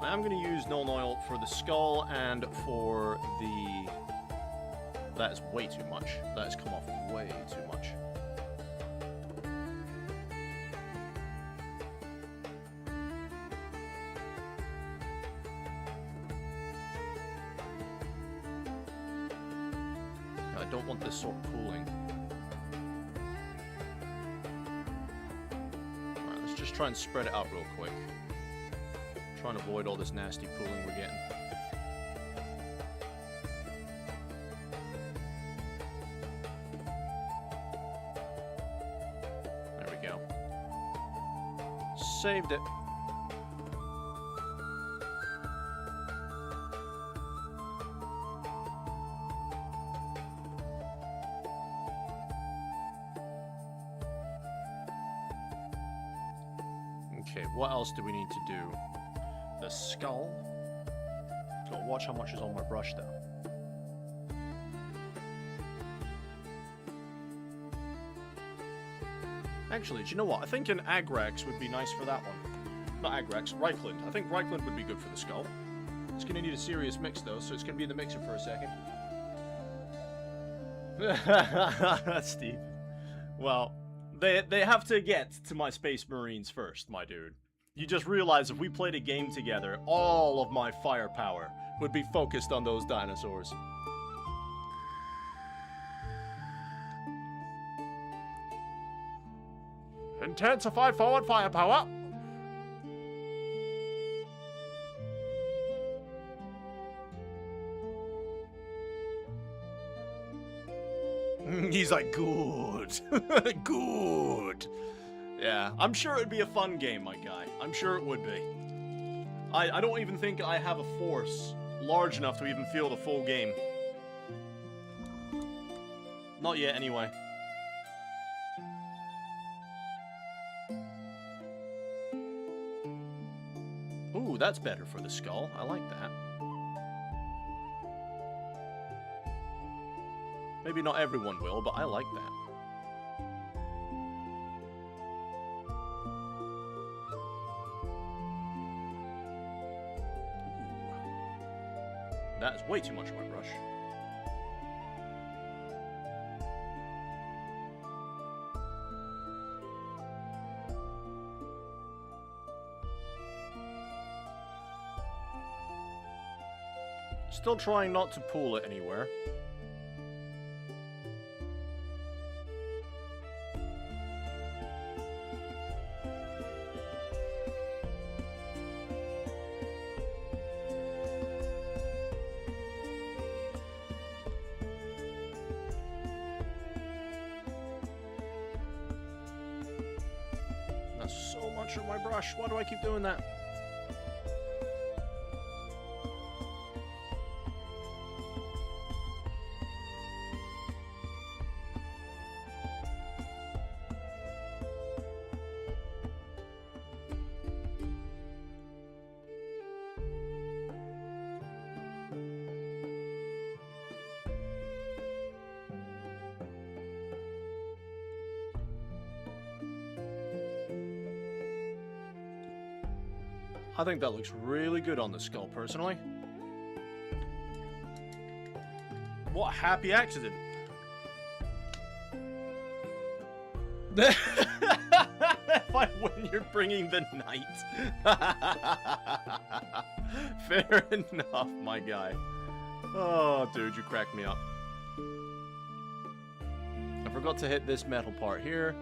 I am going to use Null Oil for the skull and for the... That is way too much. That has come off way too much. I don't want this sort of pooling. Alright, let's just try and spread it out real quick. Trying to avoid all this nasty pooling we're getting. There we go. Saved it. Okay, what else do we need to do? The skull. Gotta watch how much is on my brush, though. Actually, do you know what? I think an Agrax would be nice for that one. Not Agrax, Reichland. I think Reichland would be good for the skull. It's gonna need a serious mix, though, so it's gonna be in the mixer for a second. Steve. Well, they have to get to my Space Marines first, my dude. You just realize if we played a game together, all of my firepower would be focused on those dinosaurs. Intensify forward firepower! He's like, good. Good. Yeah, I'm sure it'd be a fun game, my guy. I'm sure it would be. I don't even think I have a force large enough to even feel the full game. Not yet, anyway. Ooh, that's better for the skull. I like that. Maybe not everyone will, but I like that. That's way too much of my brush. Still trying not to pull it anywhere. That's so much of my brush. Why do I keep doing that? I think that looks really good on the skull, personally. What a happy accident. If I win, you're bringing the knight. Fair enough, my guy. Oh, dude, you cracked me up. I forgot to hit this metal part here.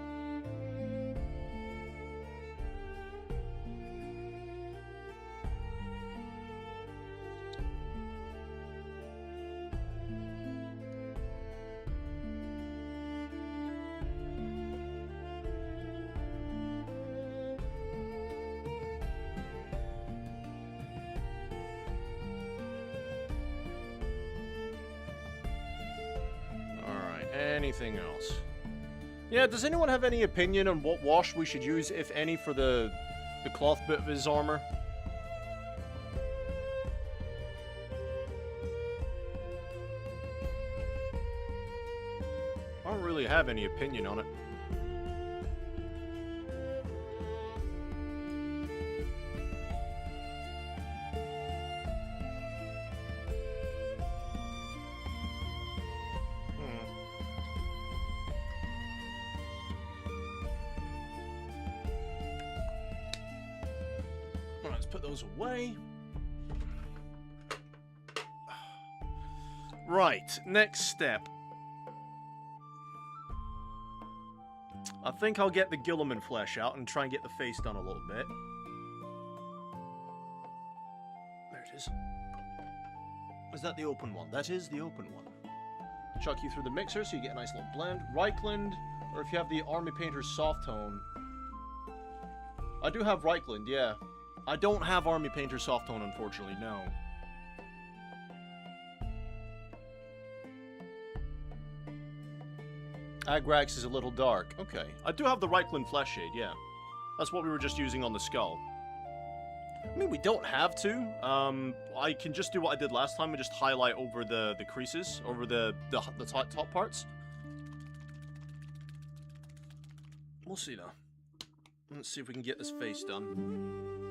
Anything else? Yeah, does anyone have any opinion on what wash we should use, if any, for the cloth bit of his armor? I don't really have any opinion on it. Put those away. Right, next step. I think I'll get the Gilliman flesh out and try and get the face done a little bit. There it is. Is that the open one? That is the open one. Chuck you through the mixer so you get a nice little blend. Reichland, or if you have the Army Painter's soft tone. I do have Reichland, yeah. I don't have Army Painter soft tone, unfortunately, no. Agrax is a little dark. Okay. I do have the Reichland Flesh Shade, yeah. That's what we were just using on the skull. I mean, we don't have to. I can just do what I did last time and just highlight over the creases, over the top parts. We'll see, though. Let's see if we can get this face done.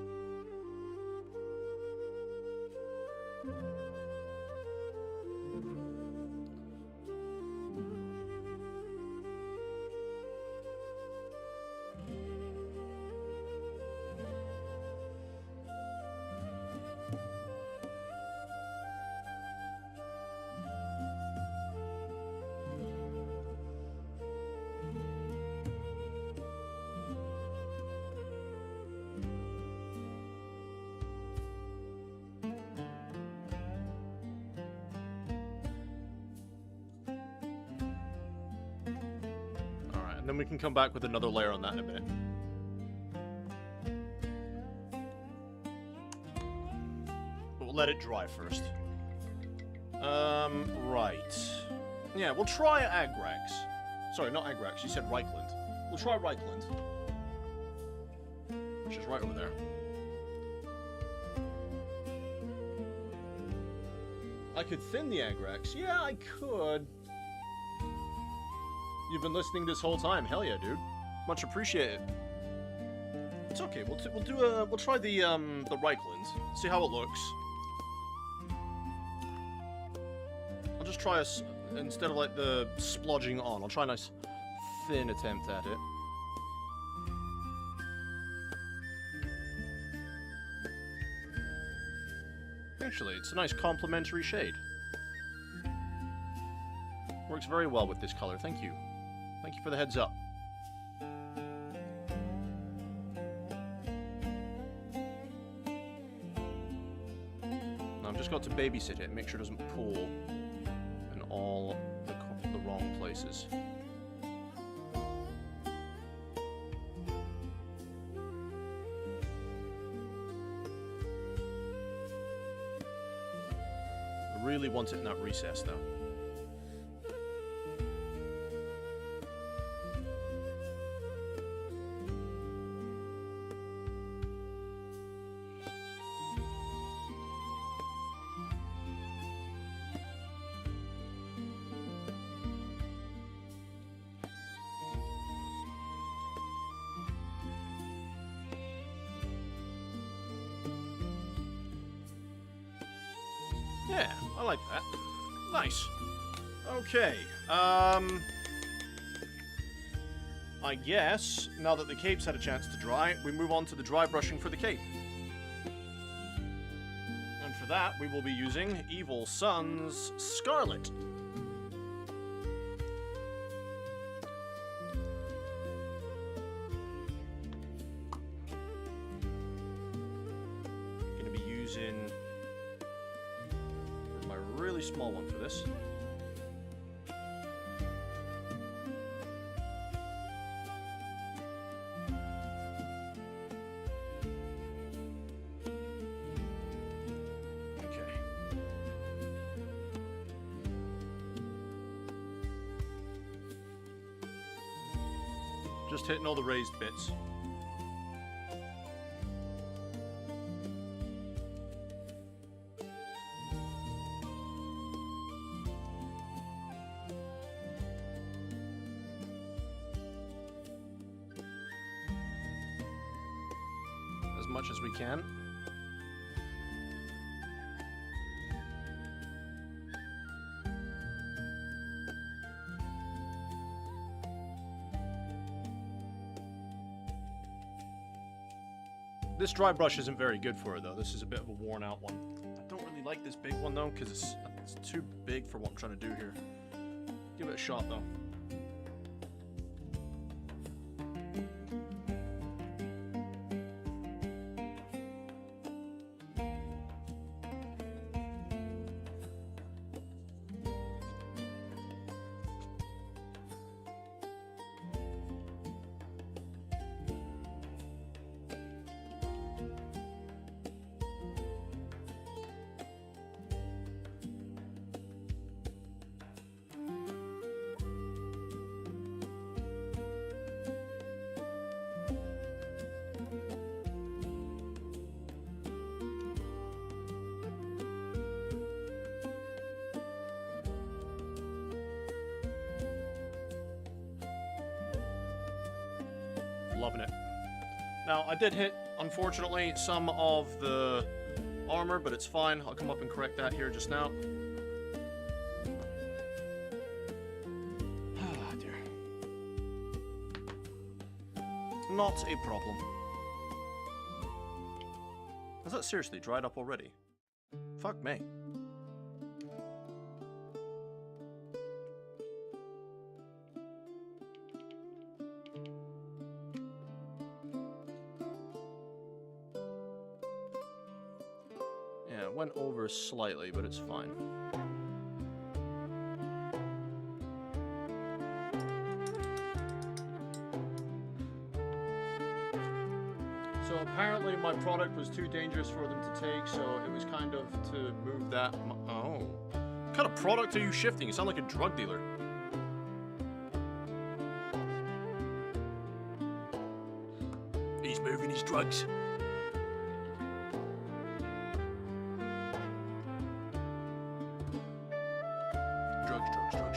Then we can come back with another layer on that in a minute. But we'll let it dry first. Right. Yeah, we'll try Agrax. Sorry, not Agrax, you said Reichland. We'll try Reichland. Which is right over there. I could thin the Agrax. Yeah, I could. You've been listening this whole time. Hell yeah, dude. Much appreciated. It's okay. We'll try the Reichland. See how it looks. I'll just try instead of like the splodging on. I'll try a nice thin attempt at it. Actually, it's a nice complementary shade. Works very well with this color. Thank you. Thank you for the heads up. Now I've just got to babysit it, make sure it doesn't pool in all the wrong places. I really want it in that recess, though. Yeah, I like that. Nice. Okay. I guess, now that the cape's had a chance to dry, we move on to the dry brushing for the cape. And for that, we will be using Evil Sun's Scarlet. Gonna be using my really small one for this. Just hitting all the raised bits. As much as we can. This dry brush isn't very good for it, though. This is a bit of a worn out one. I don't really like this big one, though, because it's too big for what I'm trying to do here. Give it a shot, though. Loving it. Now, I did hit, unfortunately, some of the armor, but it's fine. I'll come up and correct that here just now. Ah, dear. Not a problem. Has that seriously dried up already? Fuck me. Went over slightly, but it's fine. So apparently my product was too dangerous for them to take, so it was kind of to move that. Oh. What kind of product are you shifting? You sound like a drug dealer. He's moving his drugs.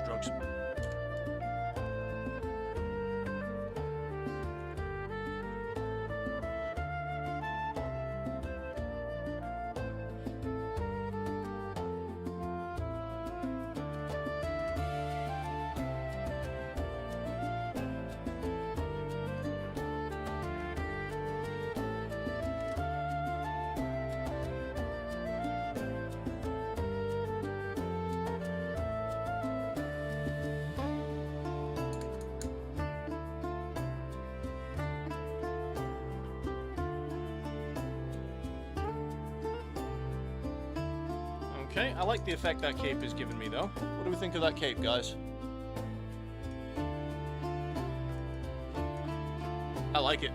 Drugs. Okay, I like the effect that cape is giving me, though. What do we think of that cape, guys? I like it.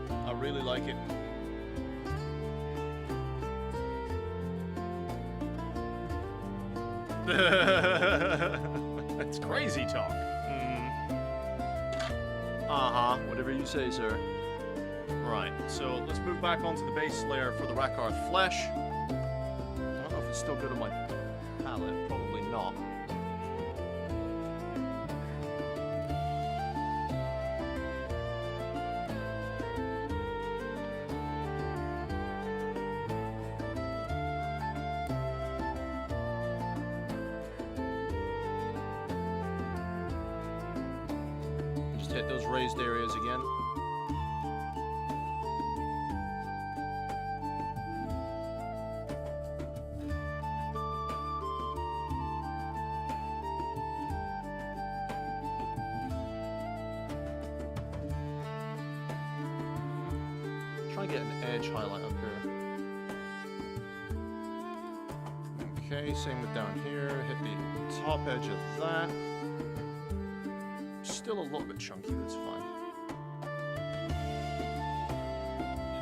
I really like it. That's crazy talk. Uh-huh, whatever you say, sir. Right, so let's move back onto the base layer for the Rakarth flesh. I don't know if it's still good on my palette. Probably not. hit those raised areas again. Try and get an edge highlight up here. Okay, same with down here. Hit the top edge of that. Still a little bit chunky, that's fine.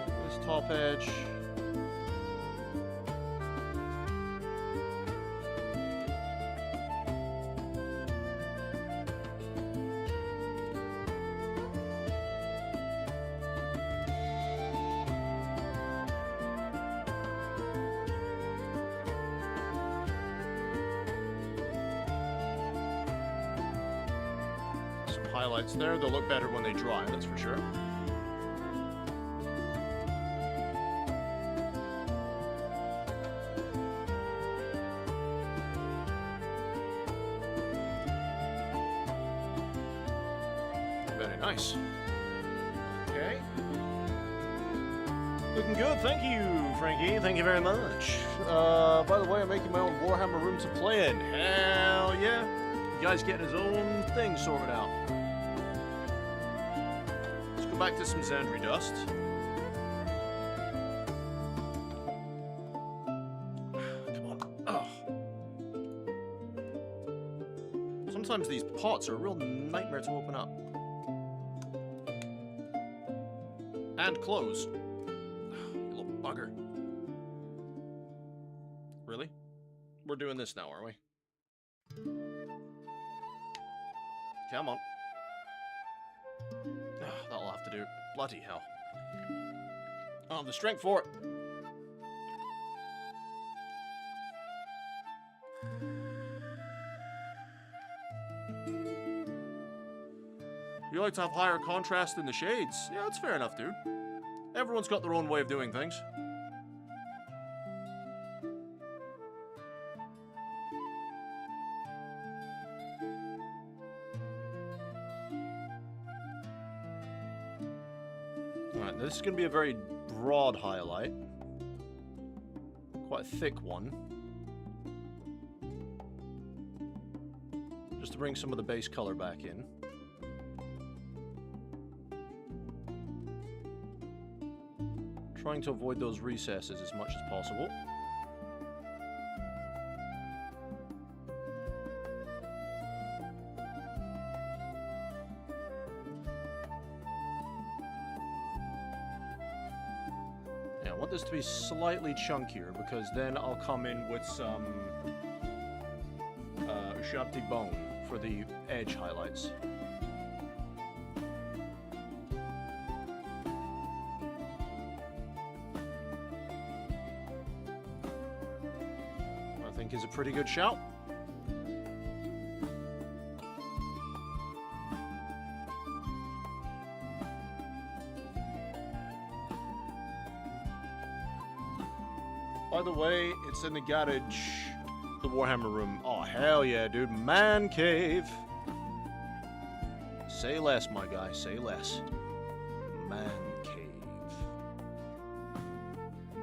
Hit this top edge. Highlights there. They'll look better when they dry, that's for sure. Very nice. Okay. Looking good. Thank you, Frankie. Thank you very much. By the way, I'm making my own Warhammer room to play in. Hell yeah. The guy's getting his own thing sorted out. Back to some Xandri dust. Come on. Oh. Sometimes these pots are a real nightmare to open up. And close. You little bugger. Really? We're doing this now, are we? Come on. That'll have to do. Bloody hell. I don't have the strength for it. You like to have higher contrast in the shades. Yeah, that's fair enough, dude. Everyone's got their own way of doing things. Alright, this is going to be a very broad highlight. Quite a thick one. Just to bring some of the base color back in. Trying to avoid those recesses as much as possible. Yeah, I want this to be slightly chunkier because then I'll come in with some Shabti bone for the edge highlights. I think is a pretty good shout. By the way, it's in the garage, the Warhammer room. Oh, hell yeah, dude. Man cave. Say less, my guy. Say less. Man cave.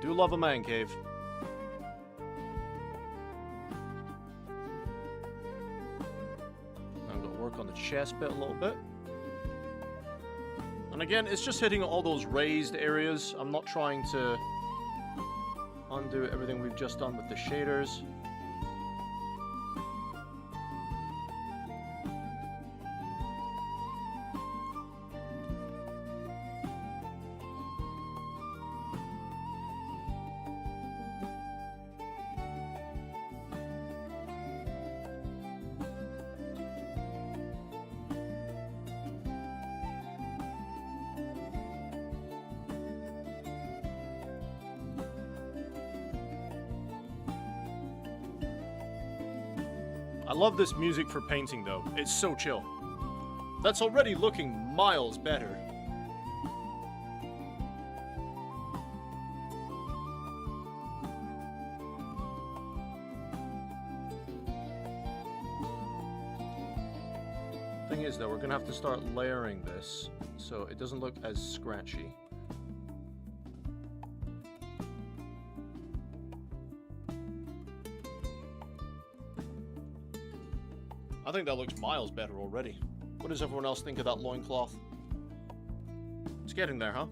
Do love a man cave. I'm going to work on the chest bit a little bit. And again, it's just hitting all those raised areas. I'm not trying to undo everything we've just done with the shaders. I love this music for painting, though. It's so chill. That's already looking miles better. Thing is, though, we're gonna have to start layering this so it doesn't look as scratchy. I think that looks miles better already. What does everyone else think of that loincloth? It's getting there, huh?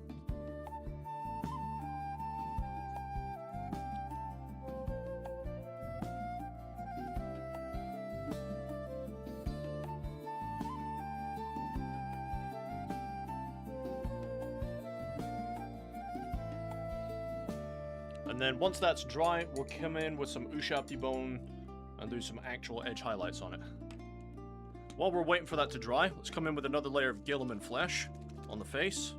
And then once that's dry, we'll come in with some Ushabti bone and do some actual edge highlights on it. While we're waiting for that to dry, let's come in with another layer of Gilliman flesh on the face.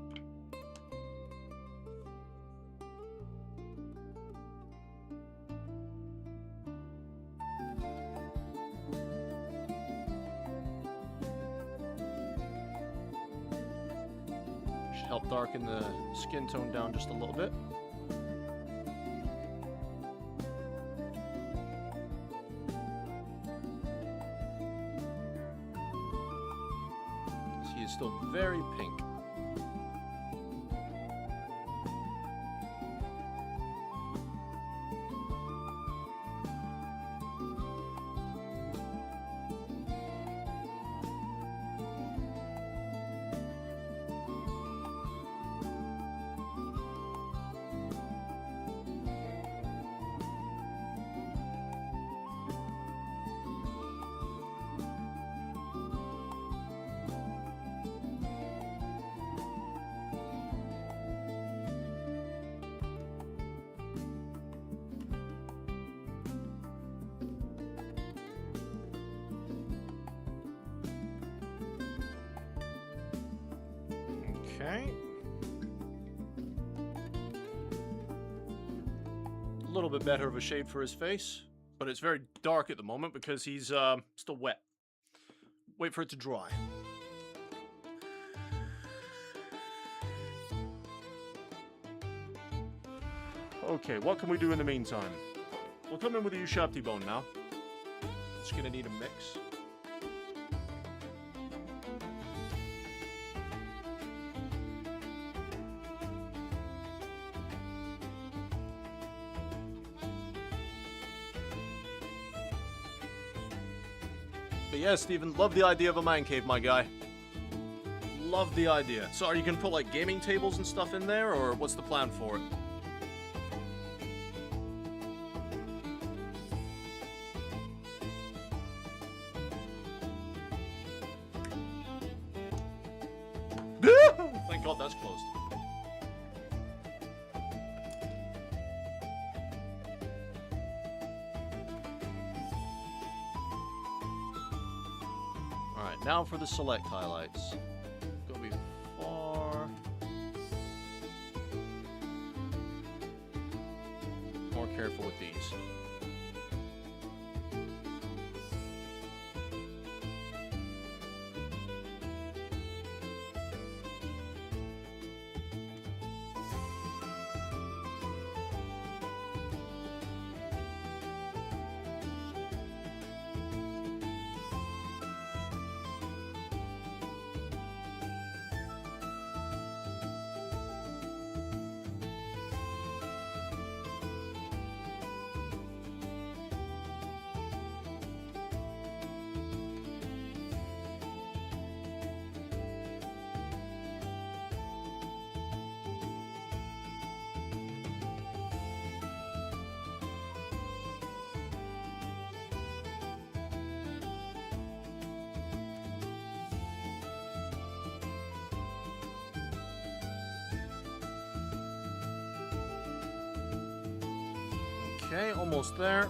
Should help darken the skin tone down just a little bit. Still very pink. Okay. A little bit better of a shade for his face, but it's very dark at the moment because he's still wet. Wait for it to dry. Okay, what can we do in the meantime? We'll come in with the Ushabti bone now. It's gonna need a mix. But yeah, Steven, love the idea of a man cave, my guy. Love the idea. So are you gonna put like gaming tables and stuff in there, or what's the plan for it? Thank God that's closed. Alright, now for the select highlights. Gotta be far more careful with these. Okay, almost there.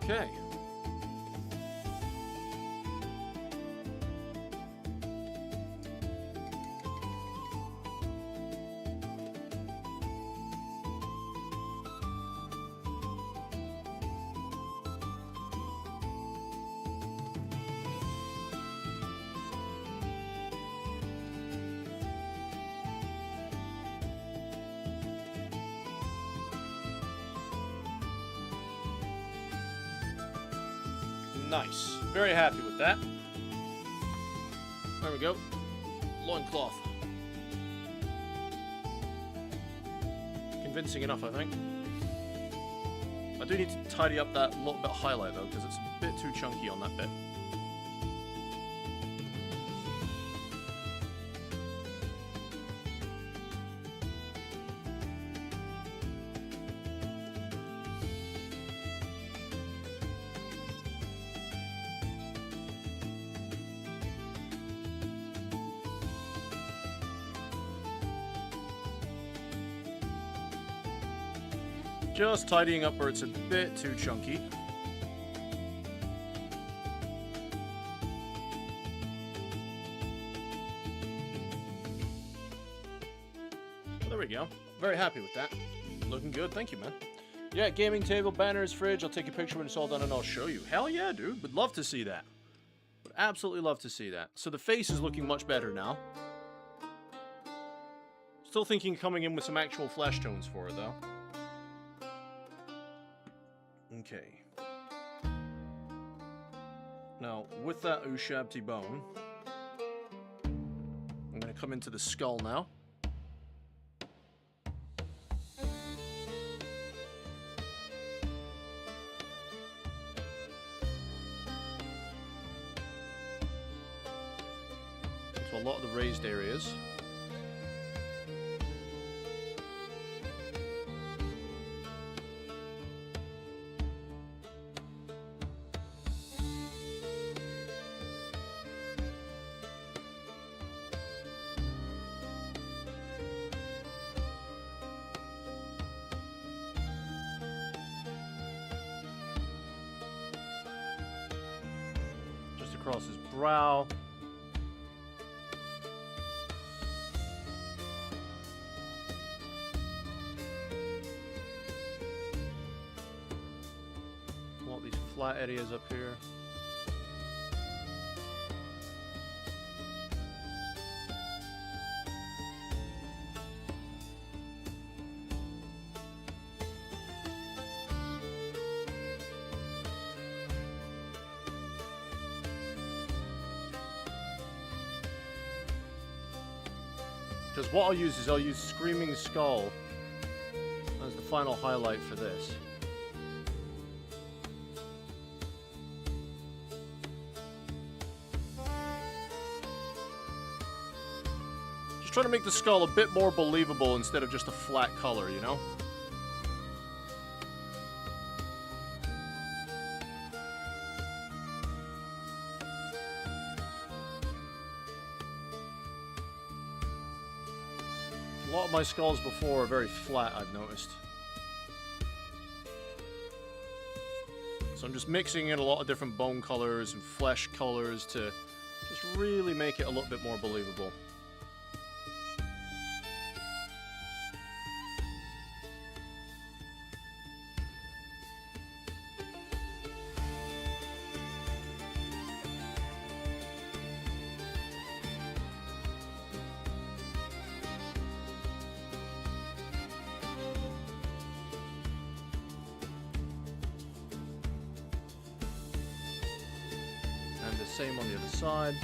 Okay. Nice. Very happy with that. There we go. Loincloth. Convincing enough, I think. I do need to tidy up that little bit of highlight, though, because it's a bit too chunky on that bit. Just tidying up where it's a bit too chunky. Well, there we go. Very happy with that. Looking good. Thank you, man. Yeah, gaming table, banners, fridge. I'll take a picture when it's all done and I'll show you. Hell yeah, dude. Would love to see that. Would absolutely love to see that. So the face is looking much better now. Still thinking coming in with some actual flesh tones for it, though. Okay. Now, with that Ushabti bone, I'm going to come into the skull now. To a lot of the raised areas. Across his brow. A lot of these flat areas up here. Because what I'll use Screaming Skull as the final highlight for this. Just trying to make the skull a bit more believable instead of just a flat color, you know? A lot of my skulls before are very flat, I've noticed. So I'm just mixing in a lot of different bone colors and flesh colors to just really make it a little bit more believable. Same on the other side.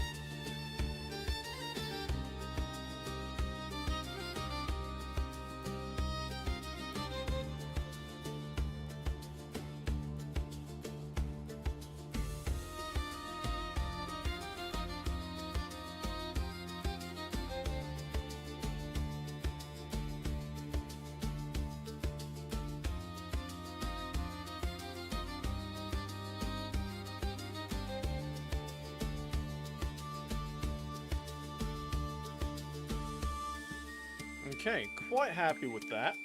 Okay, quite happy with that.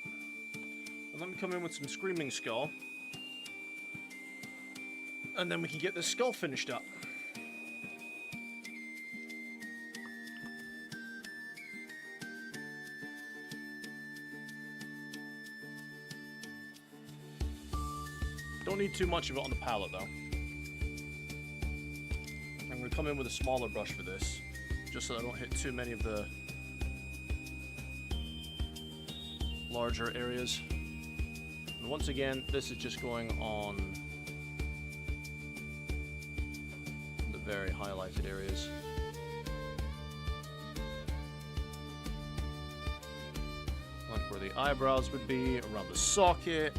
And let me come in with some Screaming Skull. And then we can get this skull finished up. Don't need too much of it on the palette, though. I'm going to come in with a smaller brush for this, just so I don't hit too many of the larger areas. And once again, this is just going on the very highlighted areas. Like where the eyebrows would be, around the socket.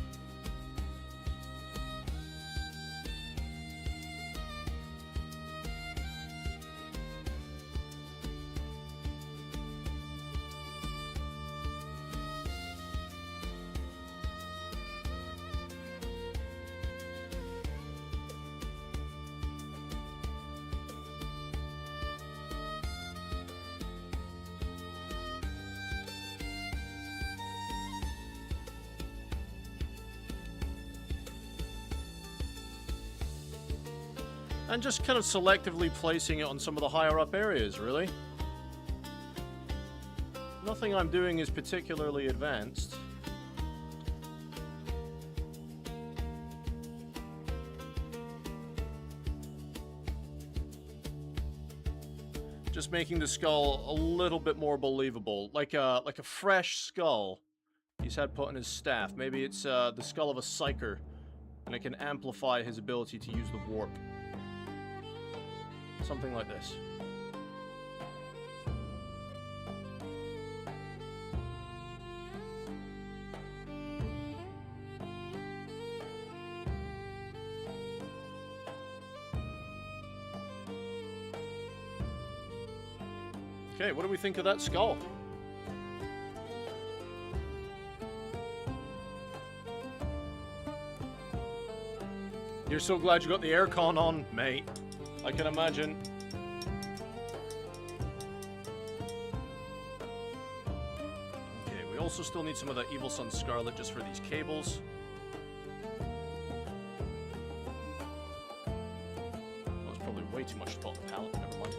And just kind of selectively placing it on some of the higher up areas, really. Nothing I'm doing is particularly advanced. Just making the skull a little bit more believable, like a fresh skull he's had put on his staff. Maybe it's the skull of a psyker, and it can amplify his ability to use the warp. Something like this. Okay, what do we think of that skull? You're so glad you got the aircon on, mate. I can imagine. Okay, we also still need some of the Evil Sun Scarlet just for these cables. That was probably way too much to put on the palette, never mind.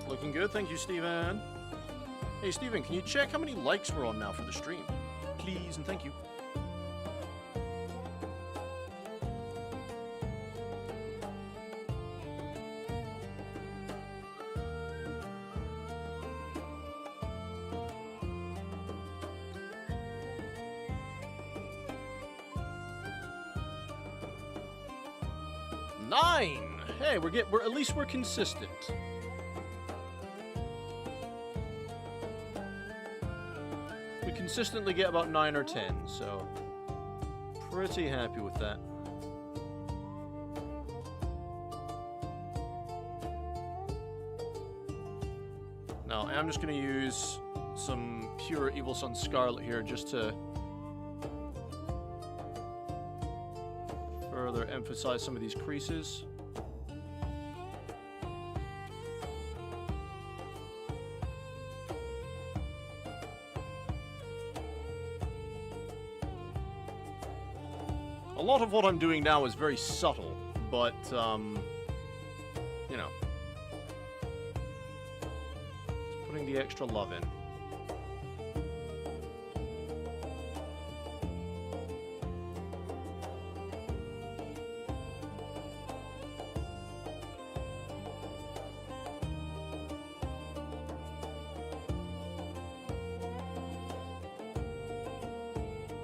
Looking good, thank you, Steven. Hey, Steven, can you check how many likes we're on now for the stream? Please, and thank you. Hey, we're at least we're consistent. We consistently get about 9 or 10, so pretty happy with that. Now, I'm just going to use some pure Evil Sun Scarlet here just to further emphasize some of these creases. A lot of what I'm doing now is very subtle, but, you know, just putting the extra love in.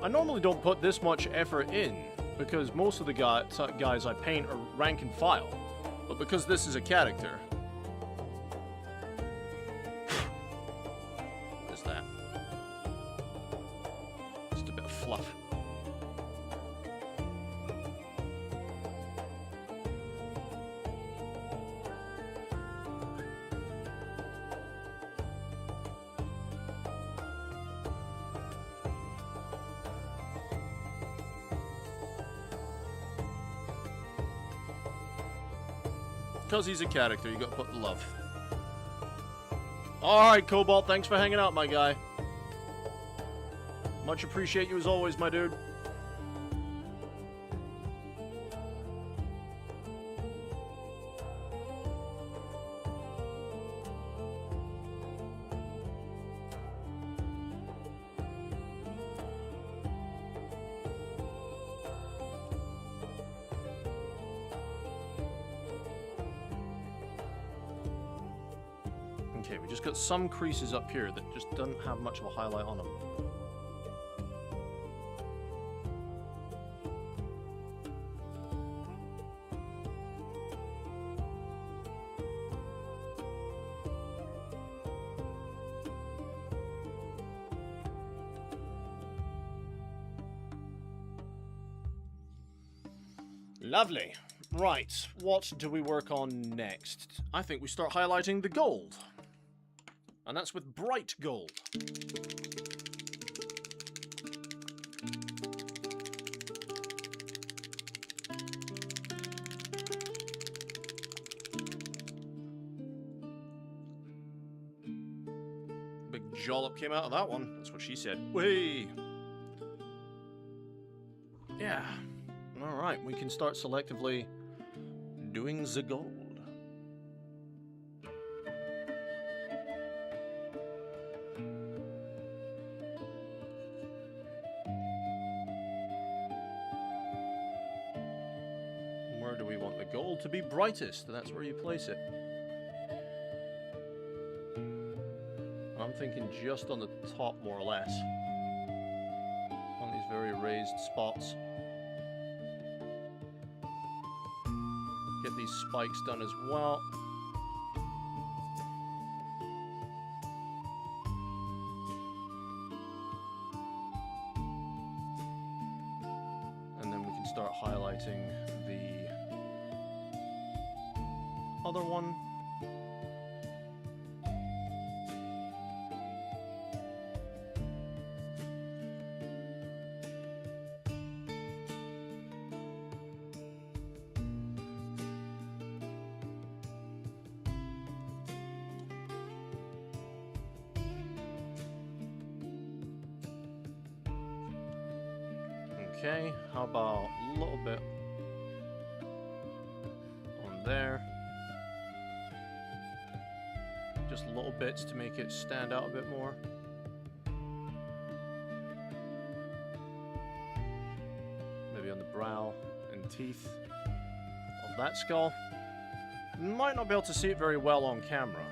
I normally don't put this much effort in, because most of the guys I paint are rank and file. But because this is a character... What is that? Just a bit of fluff. Because he's a character, you gotta put love. Alright, Cobalt, thanks for hanging out, my guy. Much appreciate you as always, my dude. Okay, we just got some creases up here that just don't have much of a highlight on them. Lovely. Right, what do we work on next? I think we start highlighting the gold. And that's with bright gold. Big jollop came out of that one. That's what she said. Whee! Yeah. Alright, we can start selectively doing the gold. Where do we want the gold to be brightest? That's where you place it. I'm thinking just on the top, more or less. On these very raised spots. Get these spikes done as well. And then we can start highlighting the other one. Okay, how about a little bit on there? Just little bits to make it stand out a bit more. Maybe on the brow and teeth of that skull. Might not be able to see it very well on camera,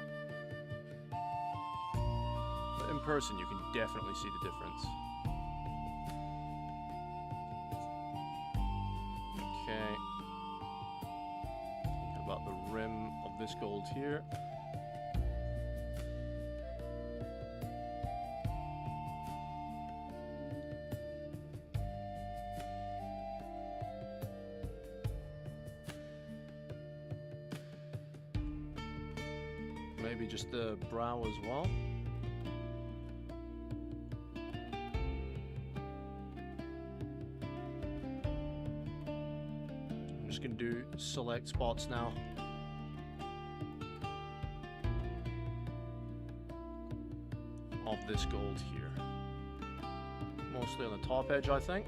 but in person you can definitely see the difference. Okay, thinking about the rim of this gold here. Maybe just the brow as well. I'm just going to do select spots now. Of this gold here. Mostly on the top edge, I think.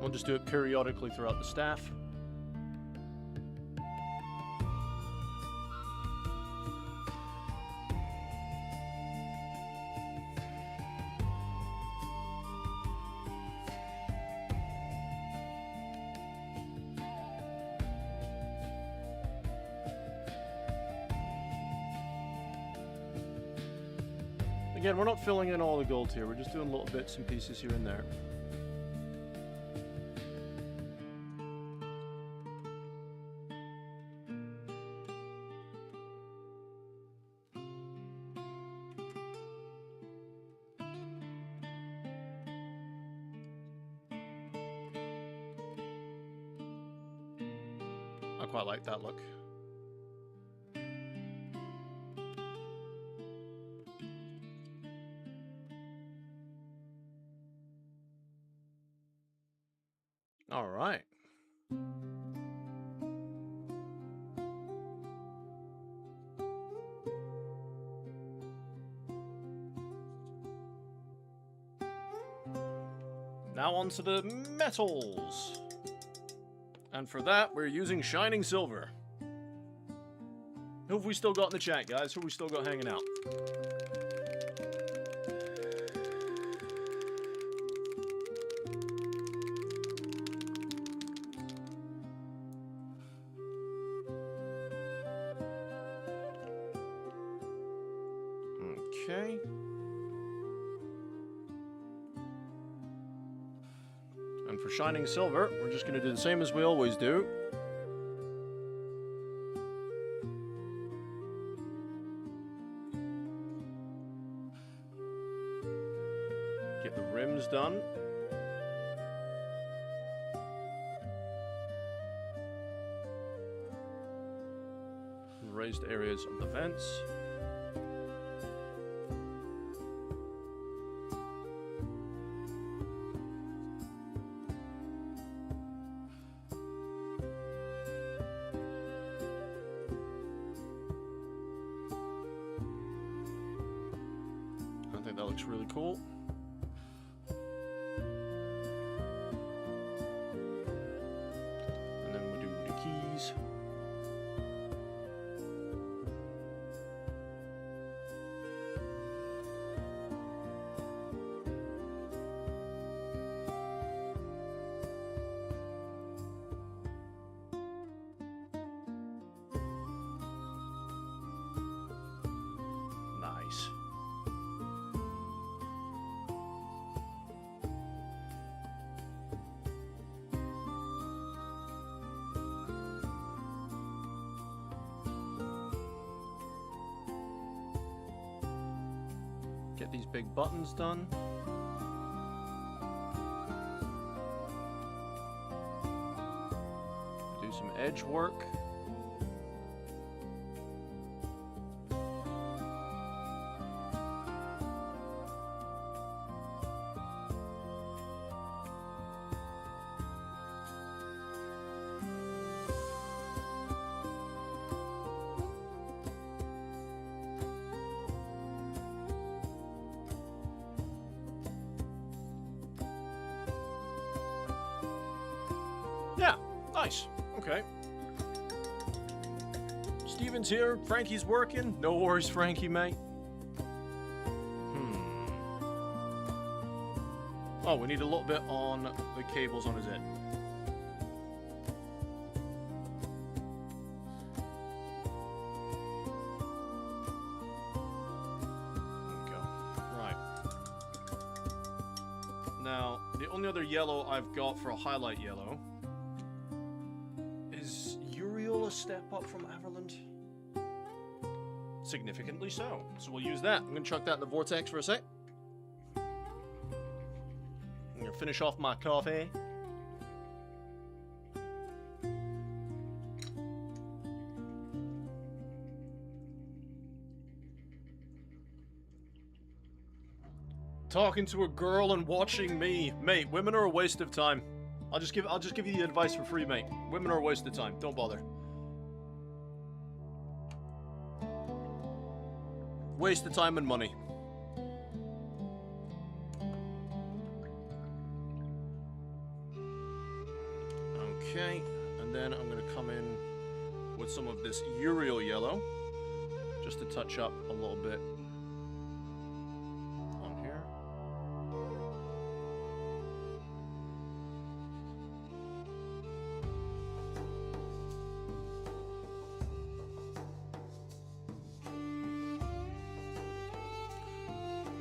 We'll just do it periodically throughout the staff. Again, we're not filling in all the gold here, we're just doing little bits and pieces here and there. I quite like that look. All right. Now on to the metals. And for that, we're using shining silver. Who have we still got in the chat, guys? Who have we still got hanging out? Okay. And for shining silver, we're just going to do the same as we always do. Get the rims done. Raised areas of the vents. I think that looks really cool. And then we'll do the keys. Nice. Get these big buttons done. Do some edge work. Yeah, nice. Okay. Steven's here. Frankie's working. No worries, Frankie, mate. Oh, we need a little bit on the cables on his head. There we go. Right. Now, the only other yellow I've got for a highlight yellow is Uriel a step up from Everland? Significantly so. So we'll use that. I'm going to chuck that in the vortex for a sec. I'm going to finish off my coffee. Talking to a girl and watching me. Mate, women are a waste of time. I'll just give you the advice for free, mate. Women are a waste of time. Don't bother. Waste of time and money. Okay, and then I'm going to come in with some of this Uriel yellow, just to touch up a little bit on here.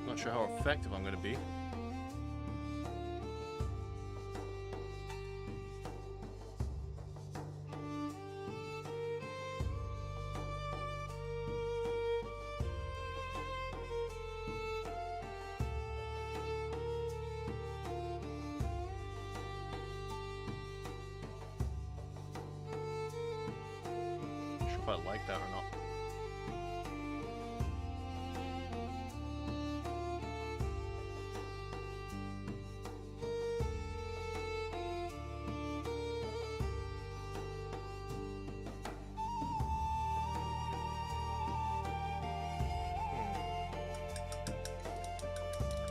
Not sure how effective I'm going to be. If I like that or not.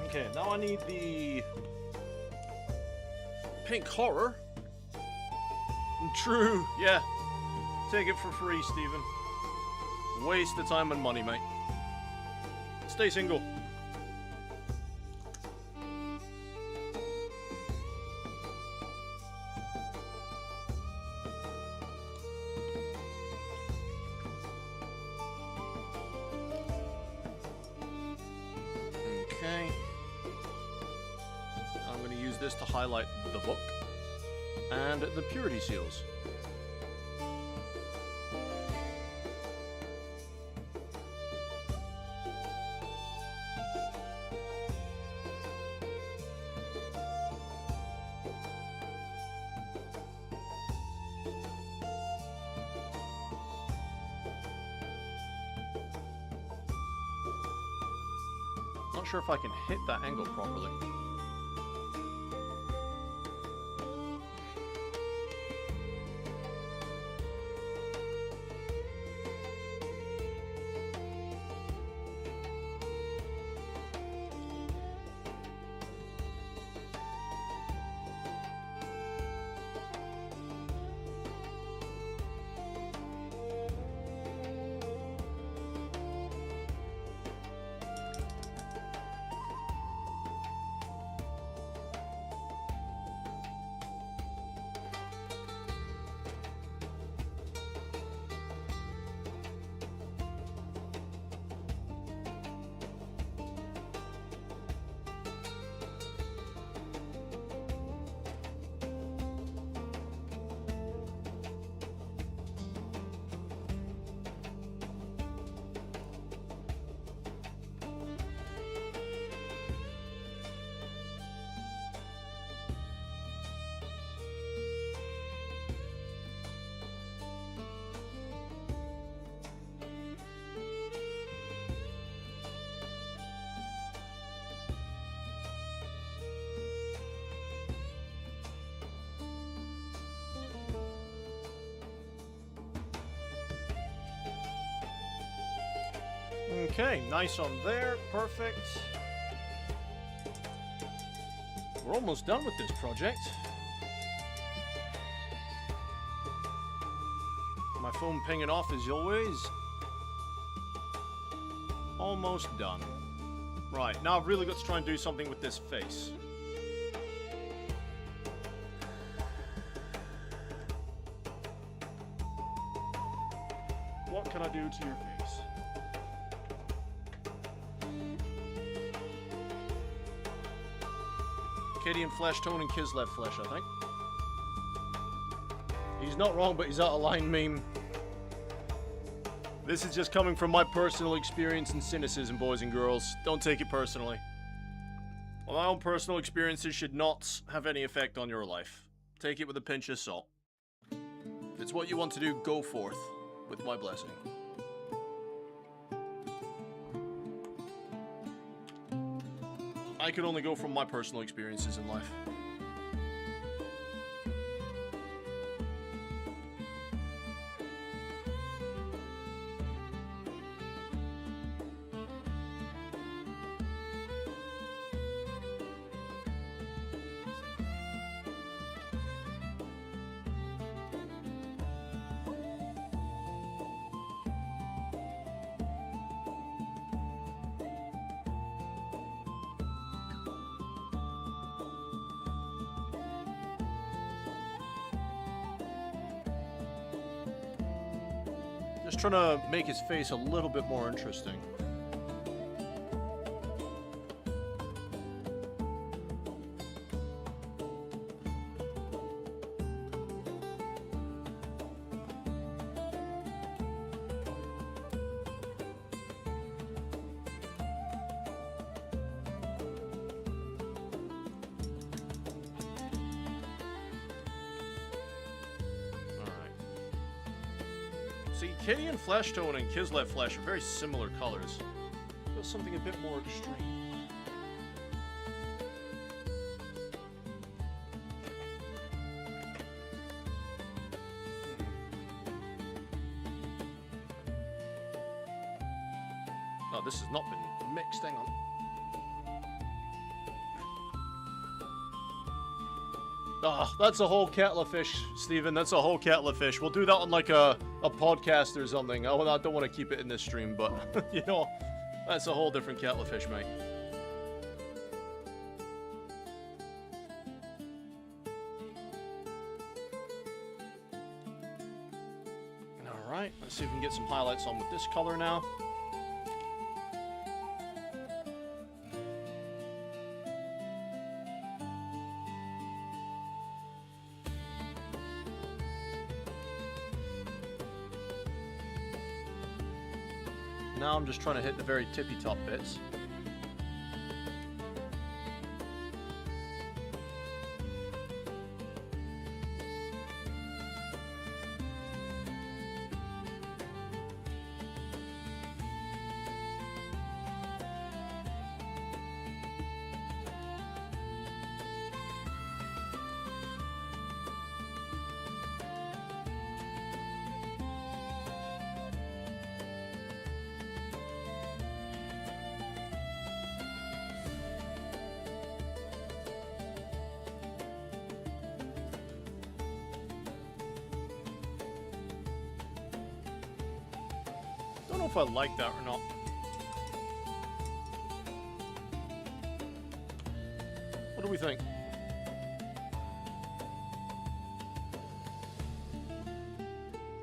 Okay, now I need the pink horror. True, yeah. Take it for free, Steven. Waste of time and money, mate. Stay single. Okay. I'm going to use this to highlight the book and the purity seals. Not sure if I can hit that angle properly. Okay, nice on there. Perfect. We're almost done with this project. My phone pinging off as always. Almost done. Right, now I've really got to try and do something with this face. What can I do to your face? Kadian flesh tone and Kislev flesh, I think. He's not wrong, but he's out of line meme. This is just coming from my personal experience and cynicism, boys and girls. Don't take it personally. Well, my own personal experiences should not have any effect on your life. Take it with a pinch of salt. If it's what you want to do, go forth, with my blessing. I can only go from my personal experiences in life. Just trying to make his face a little bit more interesting. See, Kadian flesh tone and Kislev flesh are very similar colors. But something a bit more extreme. Oh, this has not been mixed, hang on. Oh, that's a whole kettle of fish, Steven. That's a whole kettle of fish. We'll do that on like a podcast or something. I don't want to keep it in this stream, but, you know, that's a whole different kettle of fish, mate. Alright, let's see if we can get some highlights on with this color now. Now I'm just trying to hit the very tippy top bits. I don't know if I like that or not. What do we think?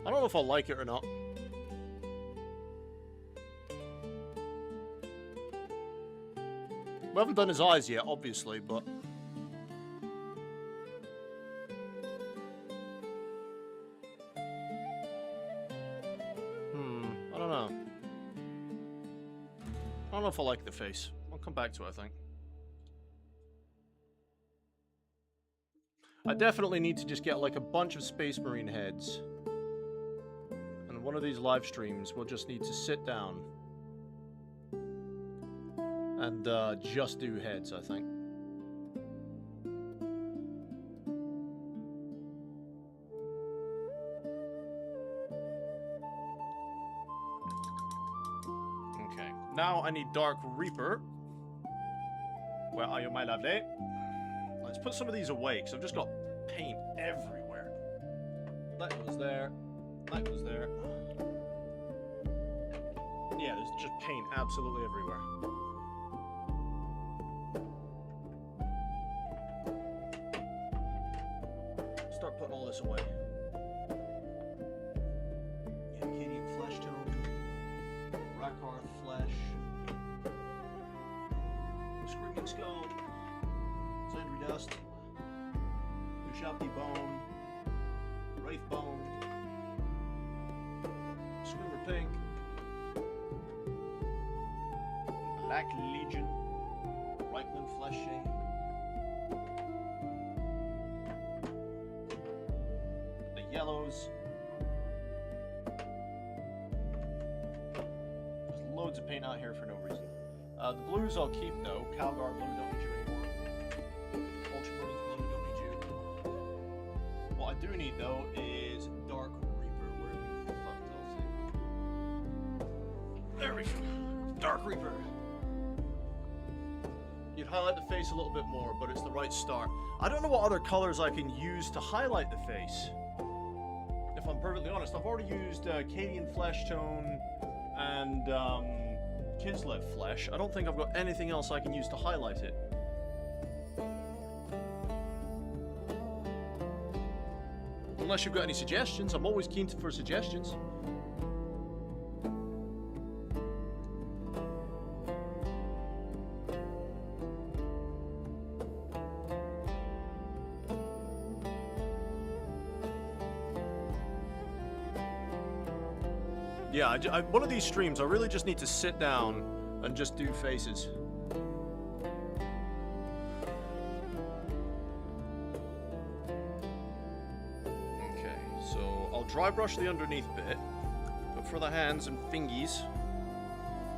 I don't know if I like it or not. We haven't done his eyes yet, obviously, but... I don't know. I don't know if I like the face. I'll come back to it, I think. I definitely need to just get like a bunch of Space Marine heads. And one of these live streams, we'll just need to sit down and just do heads, I think. Okay, now I need Dark Reaper. Where are you, my lovely? Let's put some of these away, because I've just got paint everywhere. That goes there. That goes there. Yeah, there's just paint absolutely everywhere. Start putting all this away. Yeah, Acadian flesh tone. Rakarth flesh. Screaming skull. Sandry dust. Ushabti bone. Wraith bone. Screamer pink. Black Legion. Reichland flesh shade. The yellows. There's loads of paint out here for no reason. The blues I'll keep though. Calgar blue, don't need you anymore. Ultramarines blue, don't need you. What I do need though is Dark Reaper. Where the fuck does it? There we go. Dark Reaper. You'd highlight the face a little bit more, but it's the right start. I don't know what other colors I can use to highlight the face. If I'm perfectly honest, I've already used Acadian flesh tone and Kislev flesh. I don't think I've got anything else I can use to highlight it. Unless you've got any suggestions, I'm always keen for suggestions. Yeah, one of these streams, I really just need to sit down and just do faces. Okay, so I'll dry brush the underneath bit, but for the hands and fingies,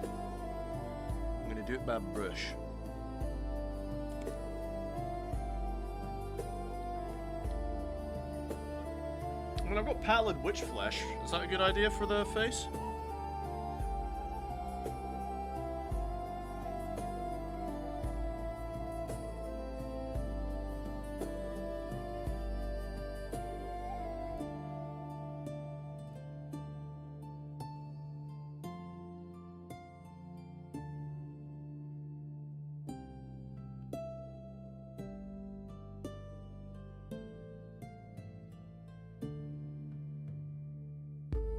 I'm going to do it by brush. I mean, I've got pallid witch flesh. Is that a good idea for the face?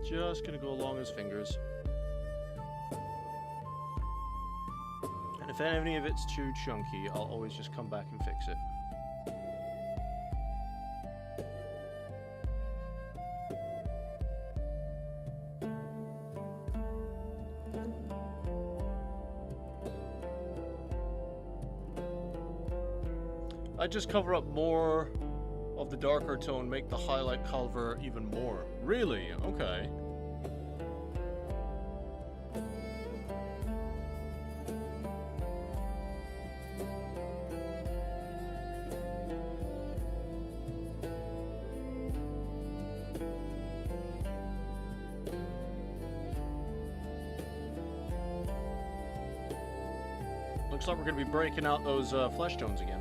Just gonna go along his fingers. And if any of it's too chunky, I'll always just come back and fix it. I just cover up more of the darker tone, make the highlight color even more. Really? Okay. Looks like we're going to be breaking out those flesh tones again.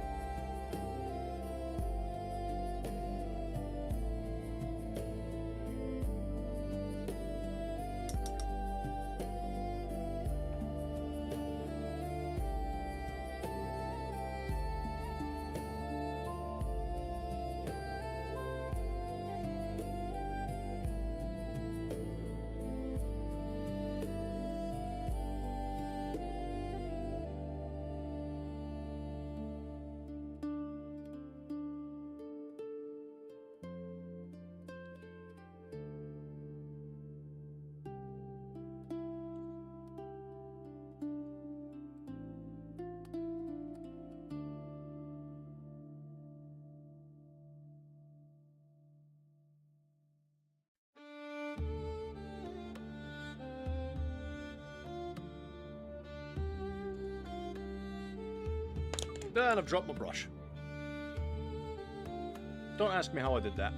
And I've dropped my brush. Don't ask me how I did that.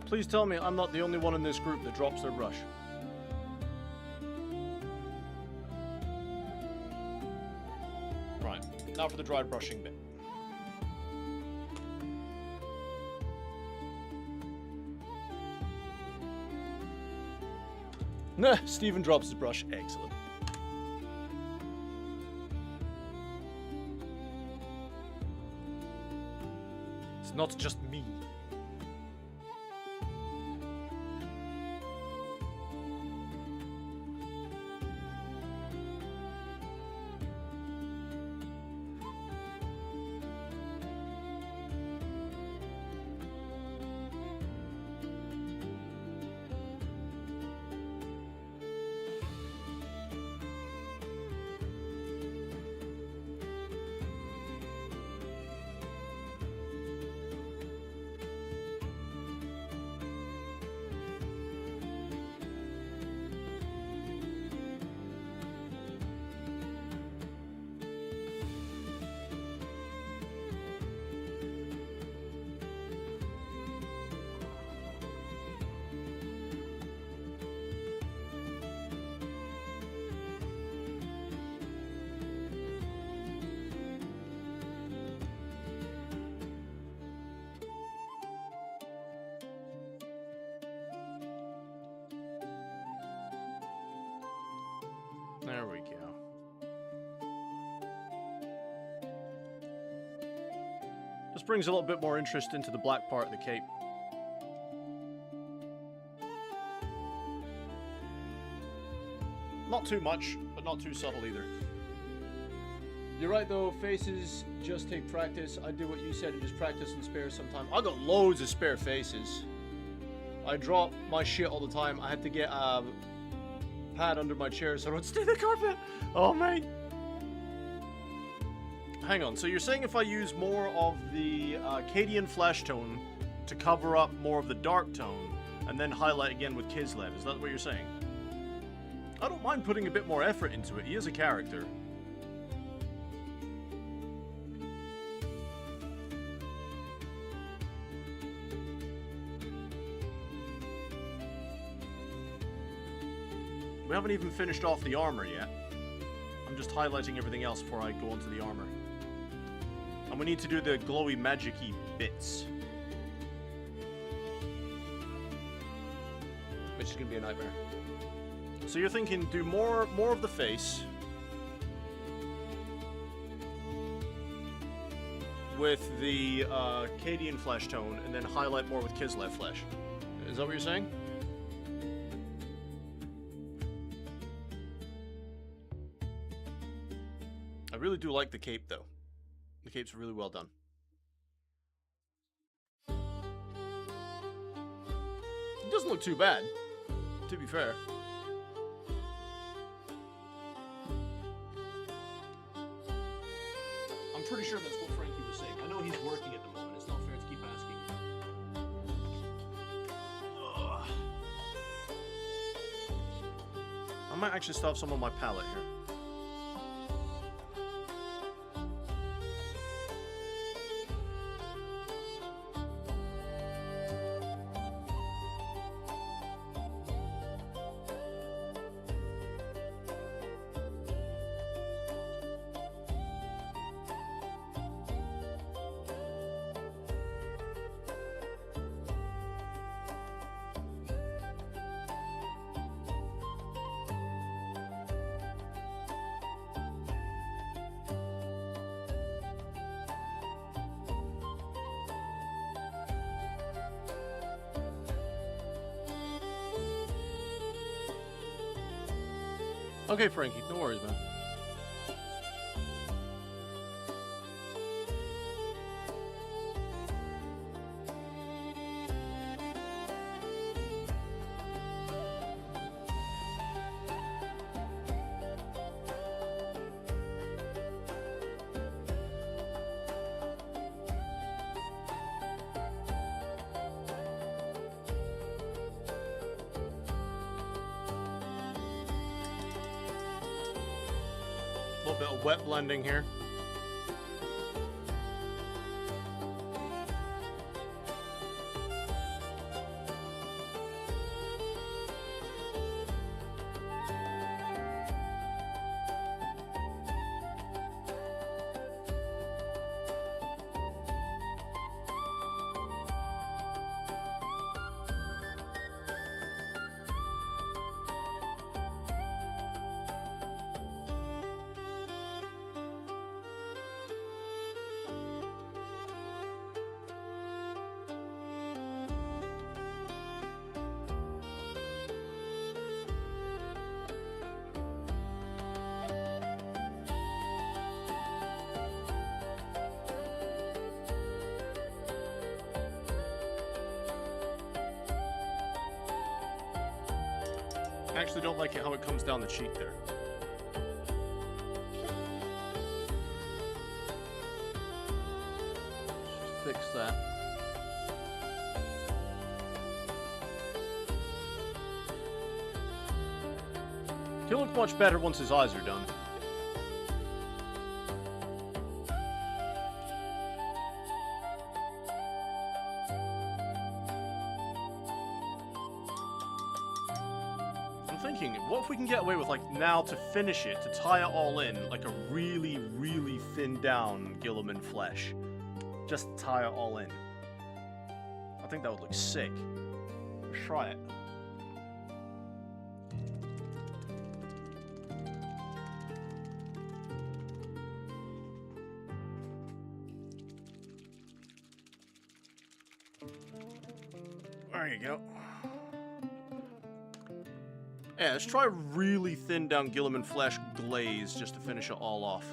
Please tell me I'm not the only one in this group that drops their brush. Right, now for the dry brushing bit. Nah, Steven drops his brush. Excellent. It's not just me. There we go. This brings a little bit more interest into the black part of the cape. Not too much, but not too subtle either. You're right though, faces just take practice. I do what you said and just practice and spare some time. I got loads of spare faces. I drop my shit all the time. I had to get a pad under my chair so I don't stain the carpet. Oh mate. Hang on, so you're saying if I use more of the Cadian flesh tone to cover up more of the dark tone and then highlight again with Kislev, is that what you're saying? I don't mind putting a bit more effort into it. He is a character. We haven't even finished off the armor yet. I'm just highlighting everything else before I go onto the armor. And we need to do the glowy magic-y bits. Which is going to be a nightmare. So you're thinking do more of the face with the Cadian flesh tone, and then highlight more with Kislev flesh. Is that what you're saying? I really do like the cape, though. The cape's really well done. It doesn't look too bad, to be fair. I'm pretty sure that's what Frankie was saying. I know he's working at the moment. It's not fair to keep asking. Ugh. I might actually still have some on my palette here. Okay, Frankie, no worries, man. A little bit of wet blending here. I actually don't like it how it comes down the cheek there. Fix that. He'll look much better once his eyes are done. What if we can get away with, like, now to finish it, to tie it all in, like a really, really thinned down Gilliman flesh. Just tie it all in. I think that would look sick. Let's try it. There you go. Yeah, let's try really thin down Gilliman flesh glaze just to finish it all off.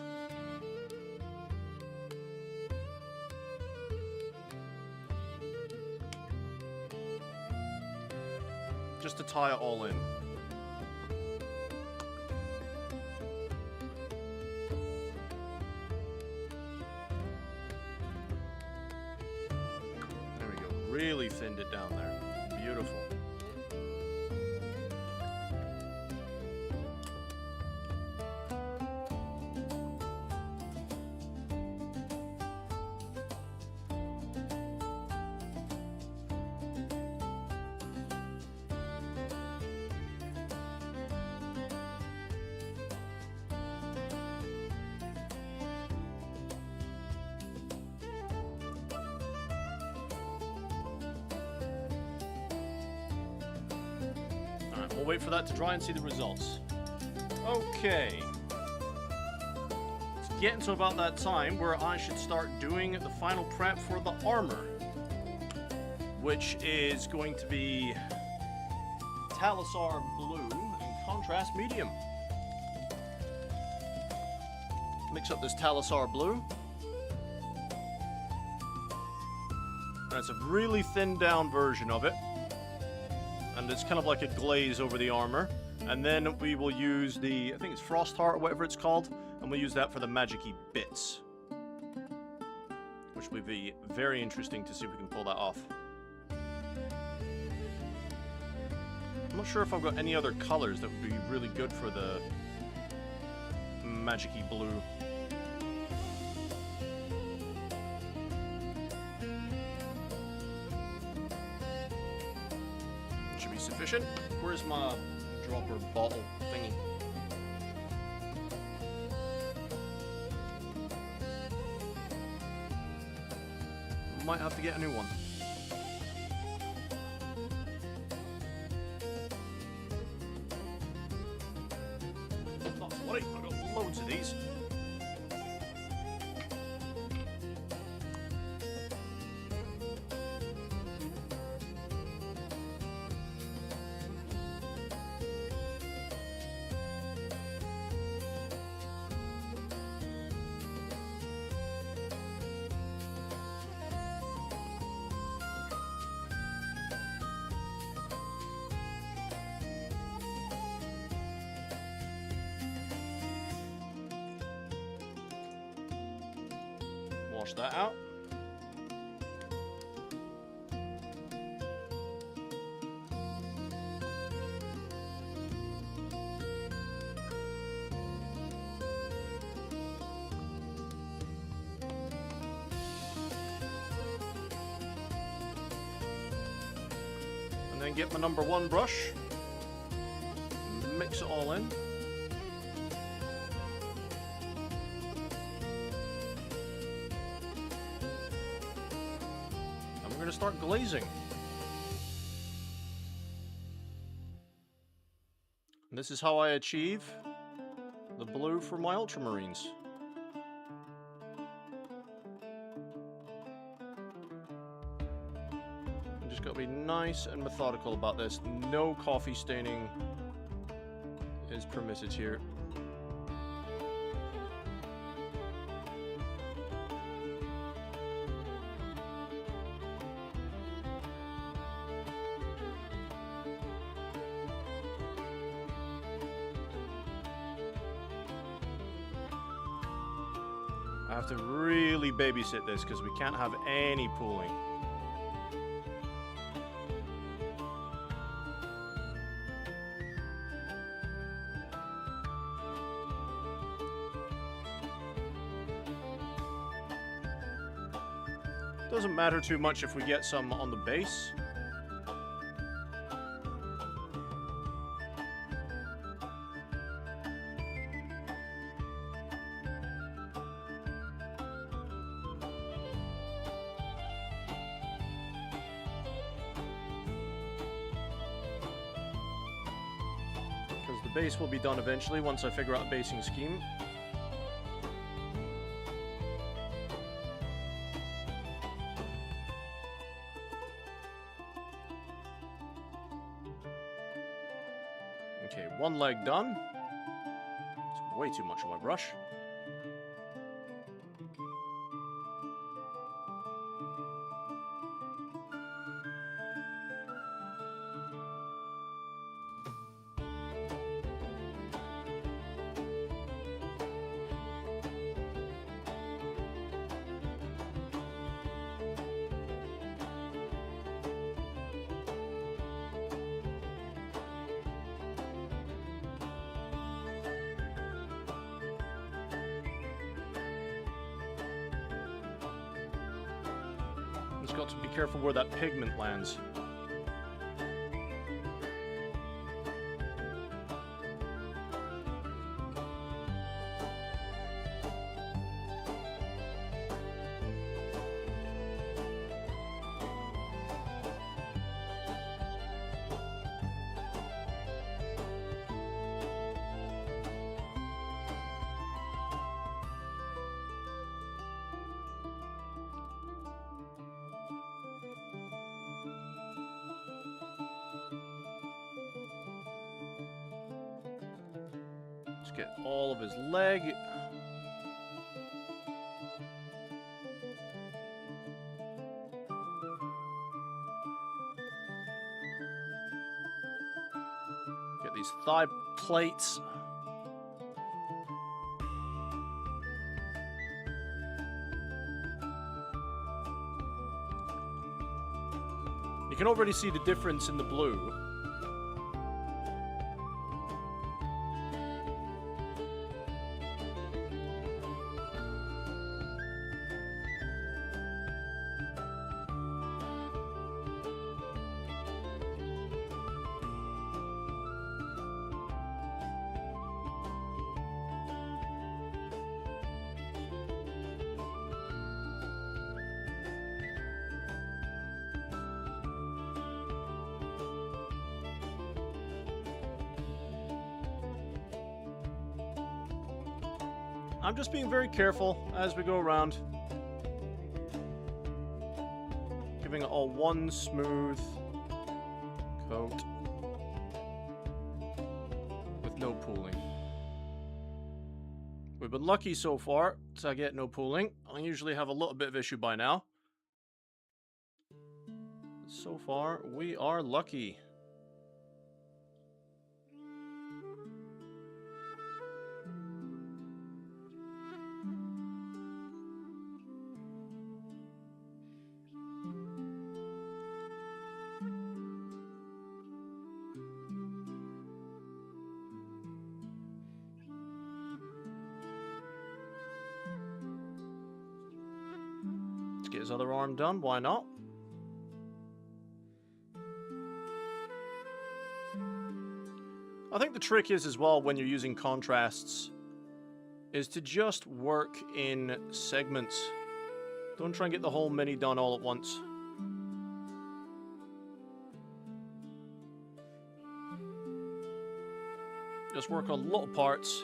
Just to tie it all in. There we go. Really thinned it down there. Beautiful. we'll wait for that to dry and see the results. Okay. It's getting to about that time where I should start doing the final prep for the armor, which is going to be Talisar Blue and Contrast Medium. Mix up this Talisar Blue. That's a really thinned down version of it. And it's kind of like a glaze over the armor. And then we will use the, I think it's Frost Heart or whatever it's called. And we'll use that for the magic-y bits. Which will be very interesting to see if we can pull that off. I'm not sure if I've got any other colors that would be really good for the magic-y blue. Should be sufficient. Where's my dropper bottle thingy? Might have to get a new one. That's funny, I've got loads of these. Wash that out. And then get my number 1 brush, mix it all in. We're going to start glazing. And this is how I achieve the blue for my ultramarines. You just got to be nice and methodical about this. No coffee staining is permitted here. I have to really babysit this because we can't have any pooling. Doesn't matter too much if we get some on the base. The base will be done eventually once I figure out a basing scheme. Okay, 1 leg done. It's way too much on my brush. Just got to be careful where that pigment lands. Let's get all of his leg. Get these thigh plates. You can already see the difference in the blue. I'm just being very careful as we go around. Giving it all one smooth coat with no pooling. We've been lucky so far to get no pooling. I usually have a little bit of issue by now. So far, we are lucky. Get his other arm done, why not? I think the trick is as well when you're using contrasts is to just work in segments. Don't try and get the whole mini done all at once. Just work on little parts,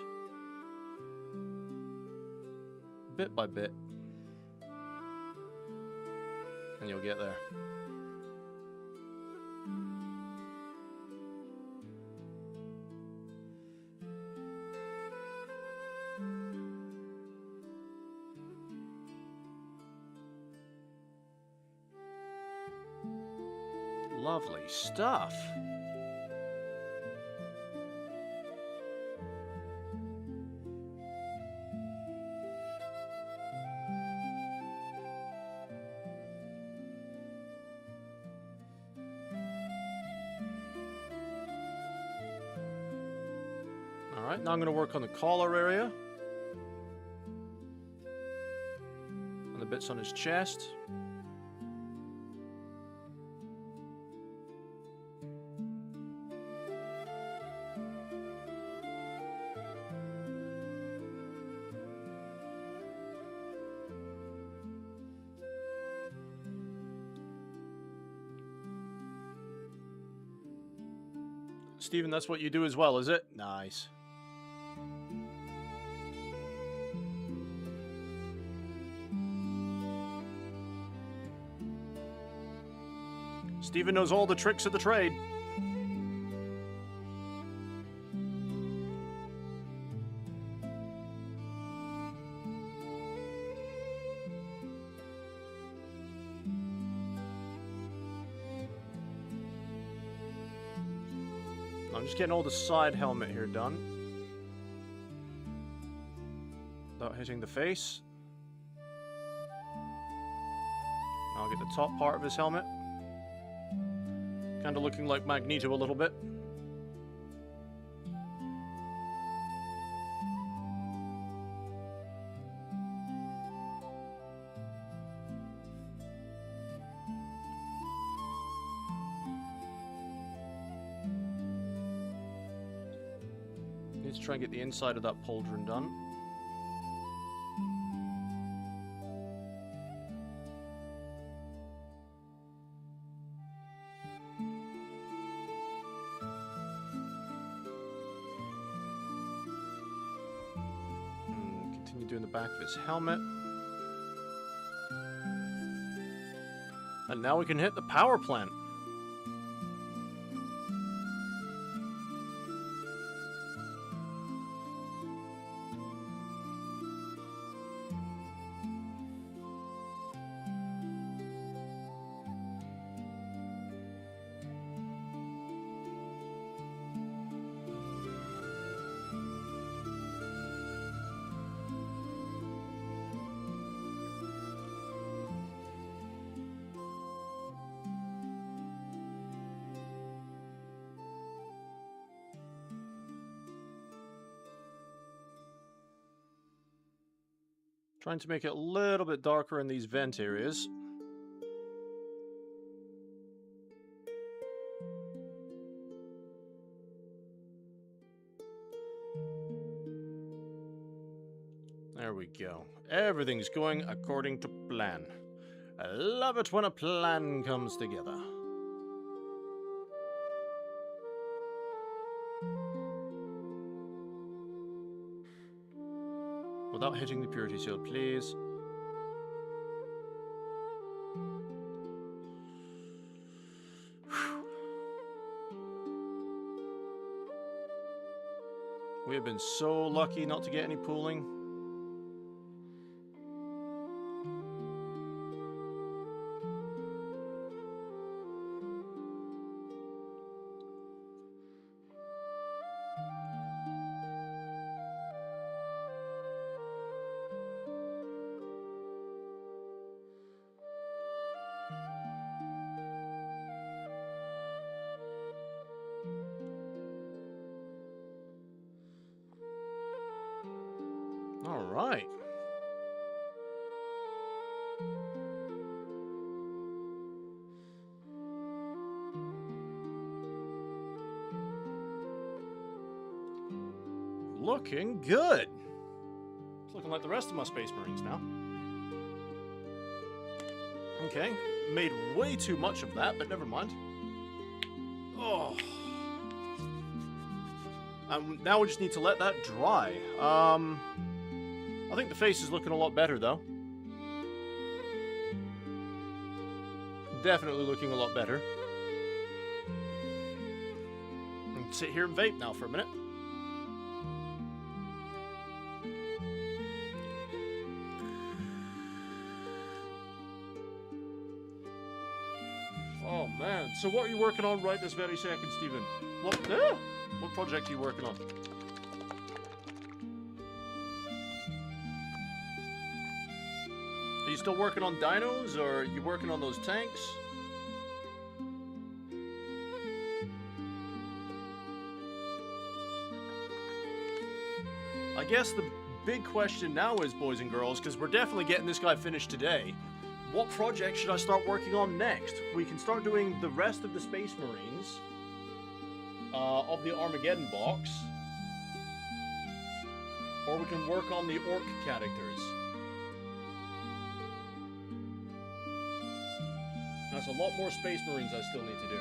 bit by bit. And you'll get there. Lovely stuff. Alright, now I'm going to work on the collar area. And the bits on his chest. Steven, that's what you do as well, is it? Nice. Steven knows all the tricks of the trade. I'm just getting all the side helmet here done. Without hitting the face. I'll get the top part of his helmet. Kind of looking like Magneto a little bit. Need to try and get the inside of that pauldron done. Doing the back of his helmet. And now we can hit the power plant. Trying to make it a little bit darker in these vent areas. There we go. Everything's going according to plan. I love it when a plan comes together. Without hitting the purity shield, please. We have been so lucky not to get any pooling. All right. Looking good. It's looking like the rest of my Space Marines now. Okay, made way too much of that, but never mind. Oh. Now we just need to let that dry. I think the face is looking a lot better, though. Definitely looking a lot better. I can sit here and vape now for a minute. Oh, man. So what are you working on right this very second, Stephen? What project are you working on? Are you still working on dinos, or are you working on those tanks? I guess the big question now is, boys and girls, because we're definitely getting this guy finished today, what project should I start working on next? We can start doing the rest of the Space Marines of the Armageddon box, or we can work on the orc characters. That's a lot more Space Marines I still need to do.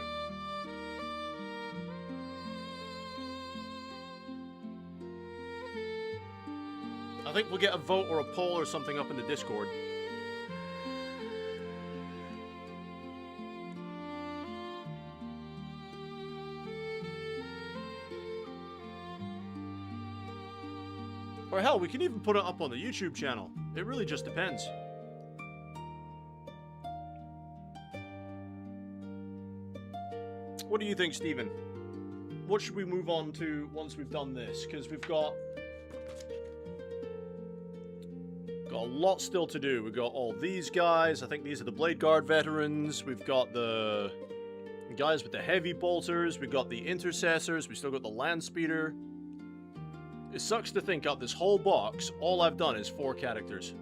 I think we'll get a vote or a poll or something up in the Discord. Or hell, we can even put it up on the YouTube channel. It really just depends. What do you think, Stephen? What should we move on to once we've done this? Because we've got a lot still to do. We've got all these guys. I think these are the Blade Guard veterans. We've got the guys with the heavy bolters. We've got the intercessors. We still got the land speeder. It sucks to think out this whole box, all I've done is 4 characters.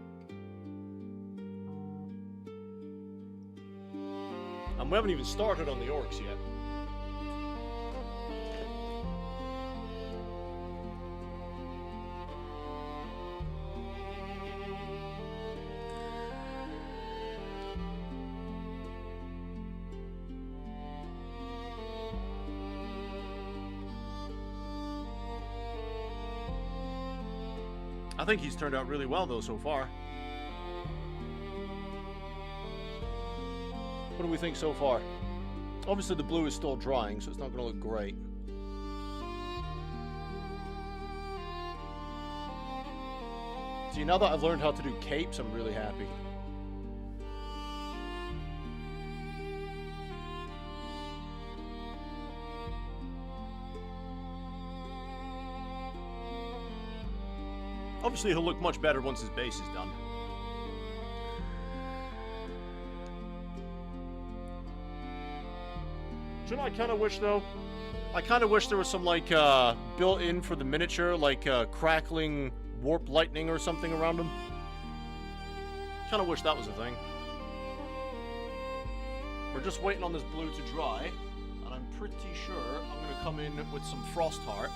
And we haven't even started on the orcs yet. I think he's turned out really well, though, so far. What do we think so far? Obviously, the blue is still drying, so it's not going to look great. See, now that I've learned how to do capes, I'm really happy. Obviously, he'll look much better once his base is done. Do you know what I kind of wish, though? I kind of wish there was some, like, built-in for the miniature, like, crackling warp lightning or something around him. Kind of wish that was a thing. We're just waiting on this blue to dry, and I'm pretty sure I'm going to come in with some frost heart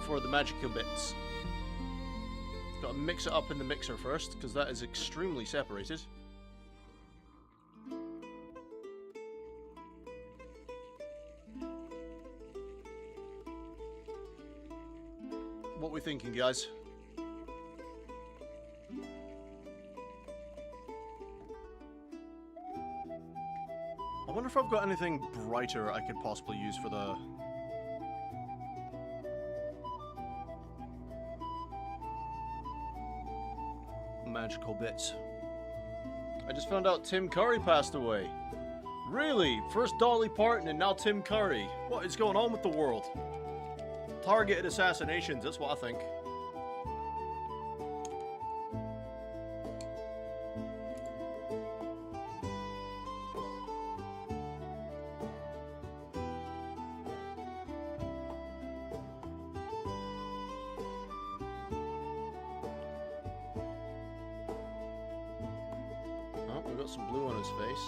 for the magical bits. Got to mix it up in the mixer first, because that is extremely separated. What we thinking, guys? I wonder if I've got anything brighter I could possibly use for the... magical bits. I just found out Tim Curry passed away. Really? First Dolly Parton and now Tim Curry. What is going on with the world? Targeted assassinations, that's what I think. Oh, we got some blue on his face.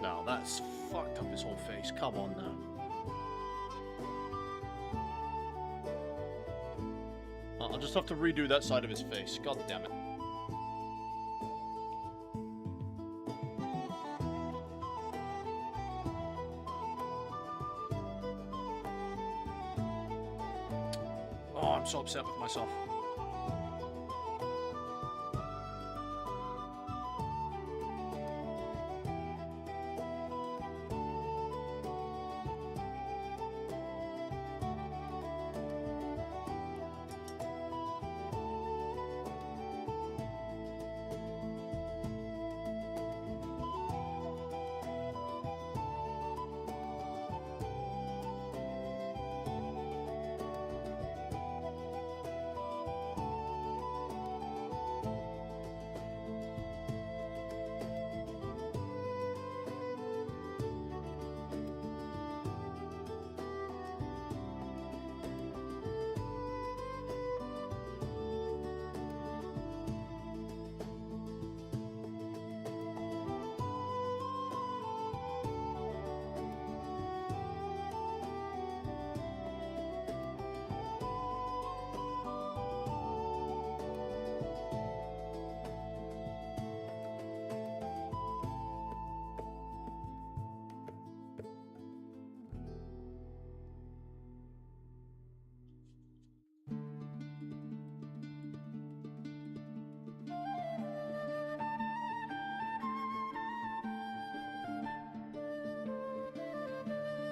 No, that's fucked up his whole face. Come on now. I'll just have to redo that side of his face. God damn it. Oh, I'm so upset with myself.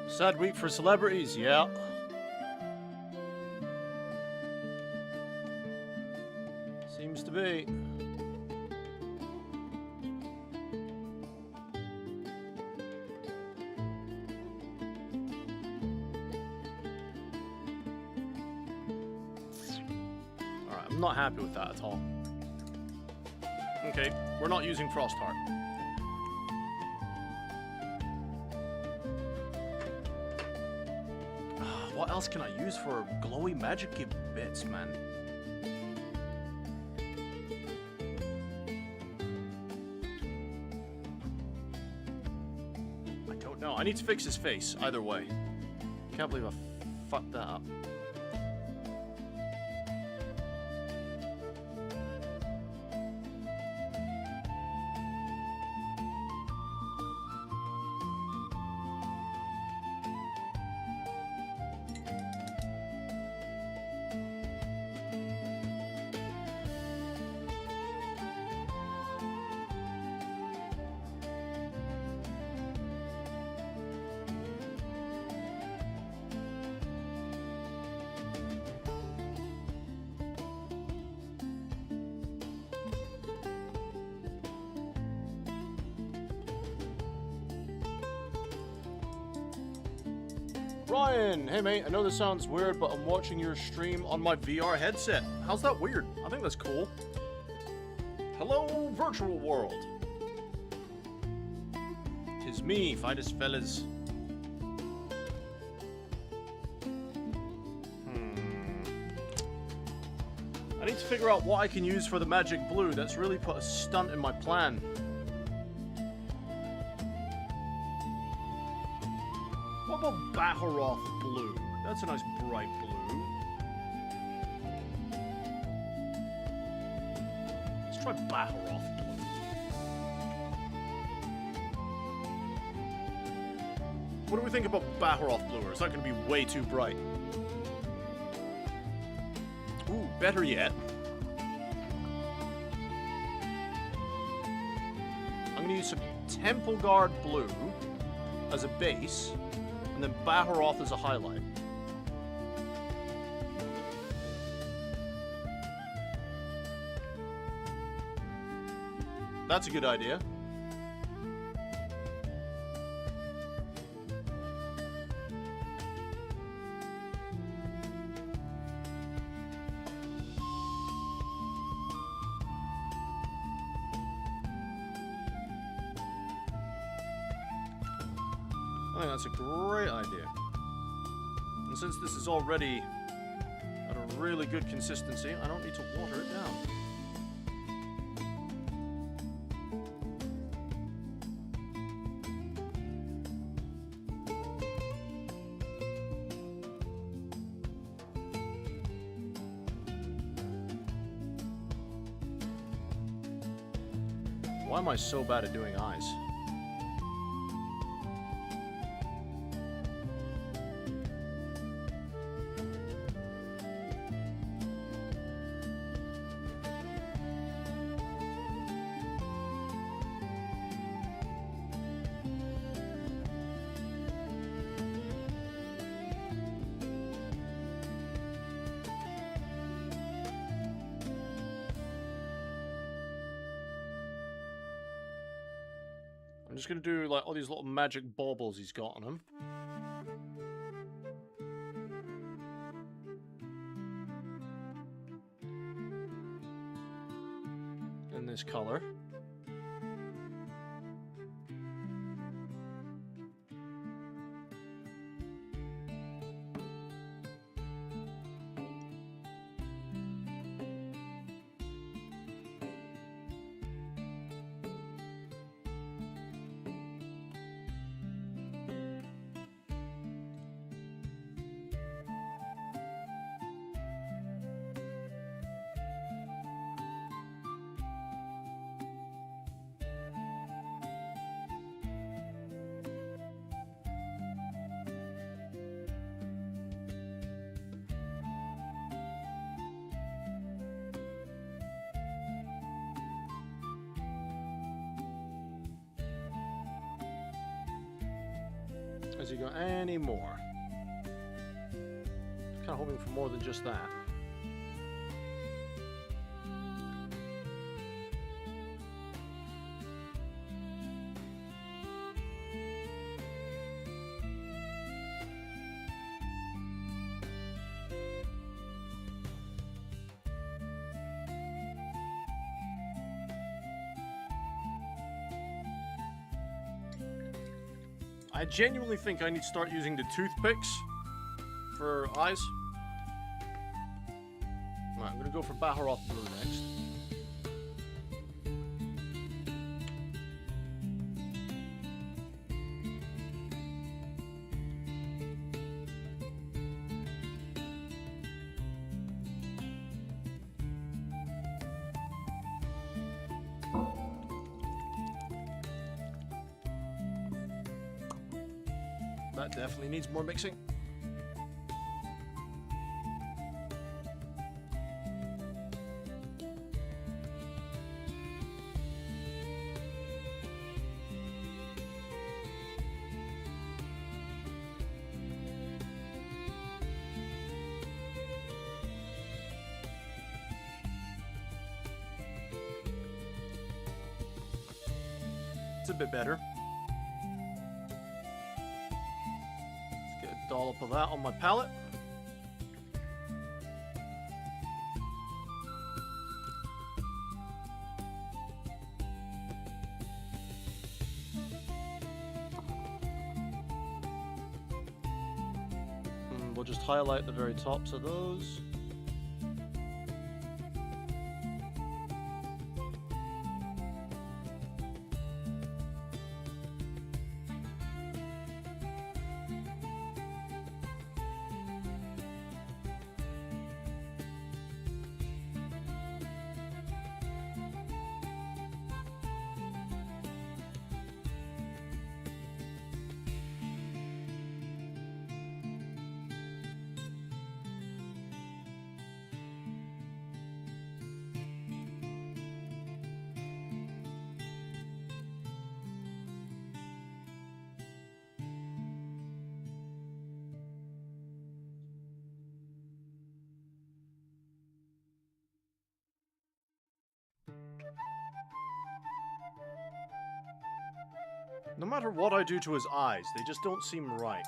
Sad week for celebrities, yeah. Seems to be. Alright, I'm not happy with that at all. Okay, we're not using Frost Heart. What else can I use for glowy magic bits, man? I don't know. I need to fix his face, either way. Can't believe I fucked that up. Ryan! Hey mate, I know this sounds weird, but I'm watching your stream on my VR headset. How's that weird? I think that's cool. Hello, virtual world. 'Tis me, finest fellas. I need to figure out what I can use for the magic blue. That's really put a stunt in my plan. What about Baharoth blue? That's a nice bright blue. Let's try Baharoth blue. What do we think about Baharoth blue? Or is that going to be way too bright? Ooh, better yet. I'm going to use some Temple Guard blue as a base, and then Baharoth as a highlight. That's a good idea. I think that's a great idea. And since this is already at a really good consistency, I don't need to water it down. Why am I so bad at doing eyes? I'm just going to do like all these little magic baubles he's got on him. In this color. Has he got any more? Kind of hoping for more than just that. I genuinely think I need to start using the toothpicks for eyes. Alright, I'm going to go for Baharoth blue next. That definitely needs more mixing. It's a bit better. Dollop of that on my palette. And we'll just highlight the very tops of those. No matter what I do to his eyes, they just don't seem right.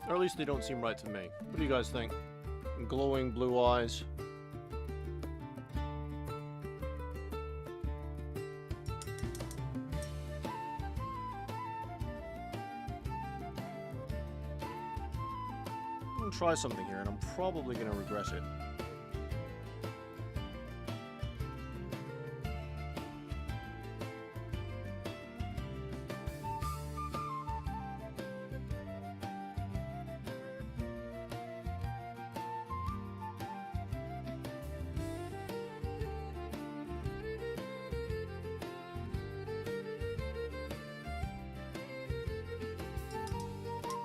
Or at least they don't seem right to me. What do you guys think? Glowing blue eyes. I'm gonna try something here, and I'm probably gonna regret it.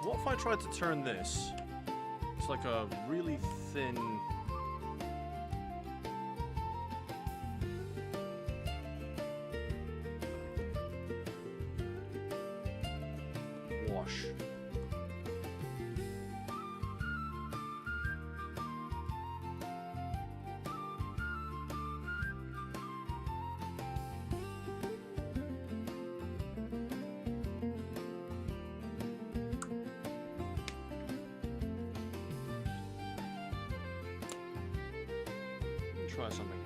What if I tried to turn this? It's like a really thin... wash. Try something here.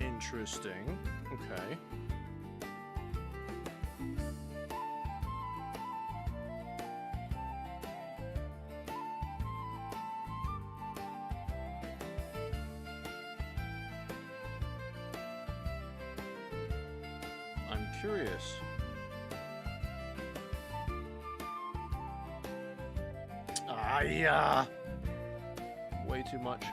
Interesting. Okay. I'm curious. Yeah. Way too much.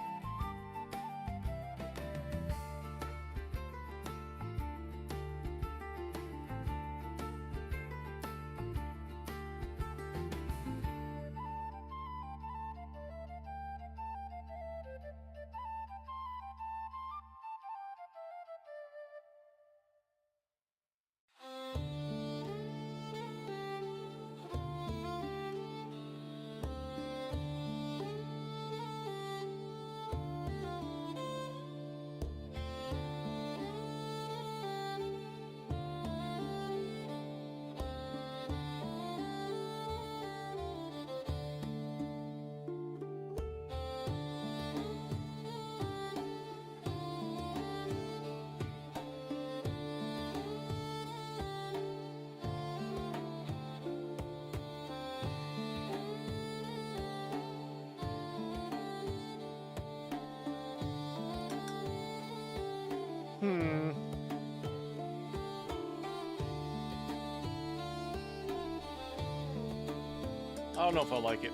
I don't know if I like it.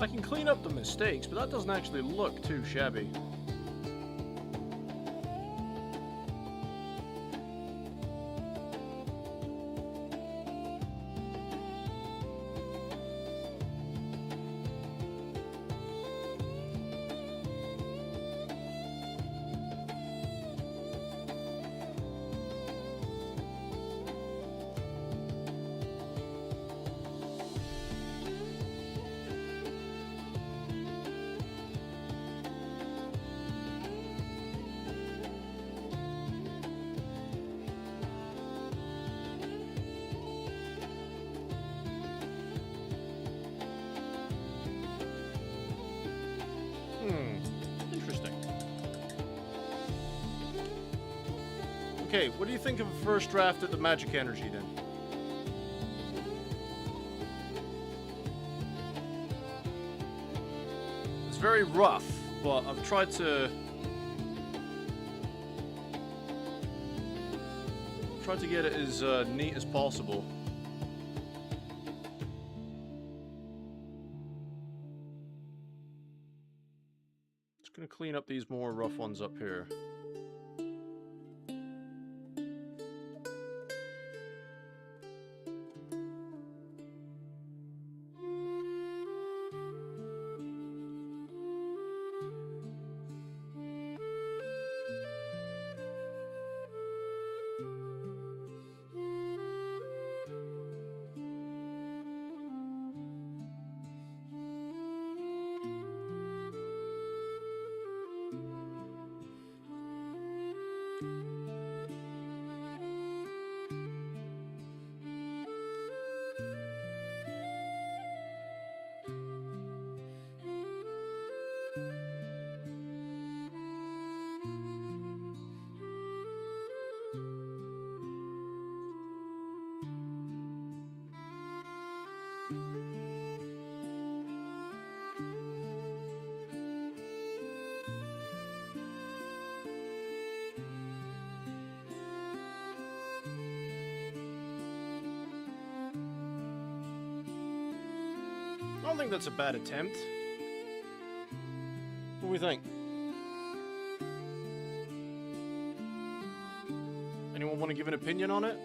I can clean up the mistakes, but that doesn't actually look too shabby. Interesting. Okay, what do you think of a first draft at the magic energy then? It's very rough, but I've tried to get it as neat as possible. Just gonna clean up these more rough ones up here. I don't think that's a bad attempt. What do we think? Anyone want to give an opinion on it?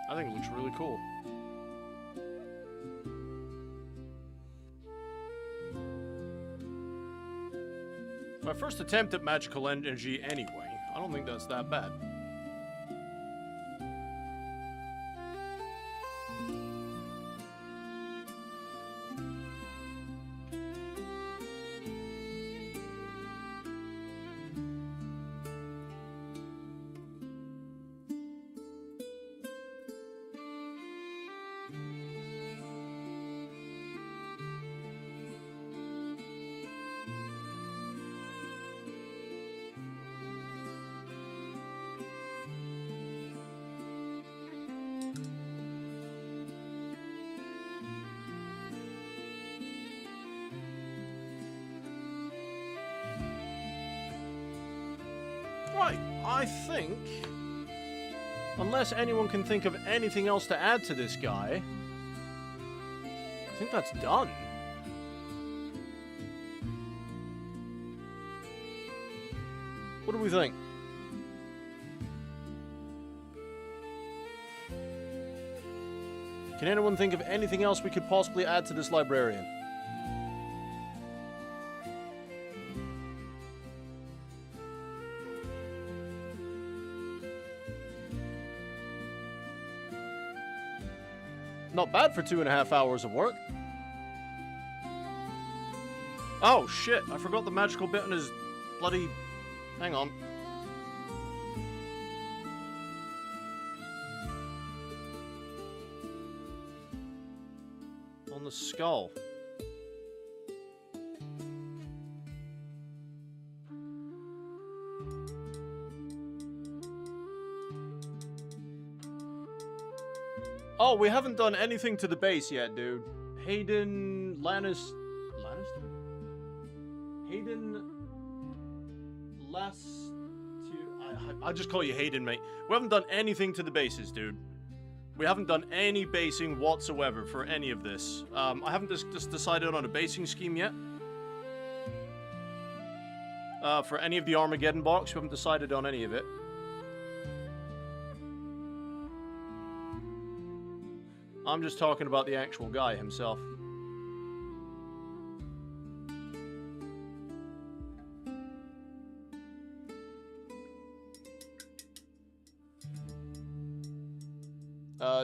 I think it looks really cool. My first attempt at magical energy anyway. I don't think that's that bad. Right, I think, unless anyone can think of anything else to add to this guy, I think that's done. What do we think? Can anyone think of anything else we could possibly add to this librarian? Not bad for 2.5 hours of work. Oh shit, I forgot the magical bit on his bloody... Hang on. On the skull. Oh, we haven't done anything to the base yet, dude. Hayden Lannister? Hayden I'll just call you Hayden, mate. We haven't done anything to the bases, dude. We haven't done any basing whatsoever for any of this. I haven't just decided on a basing scheme yet. For any of the Armageddon box, we haven't decided on any of it. I'm just talking about the actual guy himself.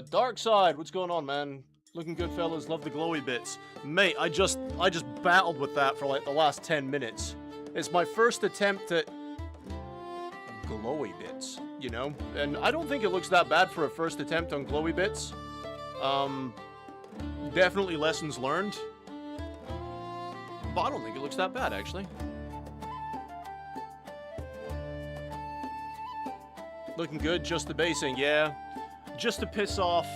Dark Side, what's going on, man? Looking good, fellas. Love the glowy bits. Mate, I just battled with that for like the last 10 minutes. It's my first attempt at glowy bits, you know? And I don't think it looks that bad for a first attempt on glowy bits. Definitely lessons learned. But I don't think it looks that bad, actually. Looking good, just the basing, yeah. Just to piss off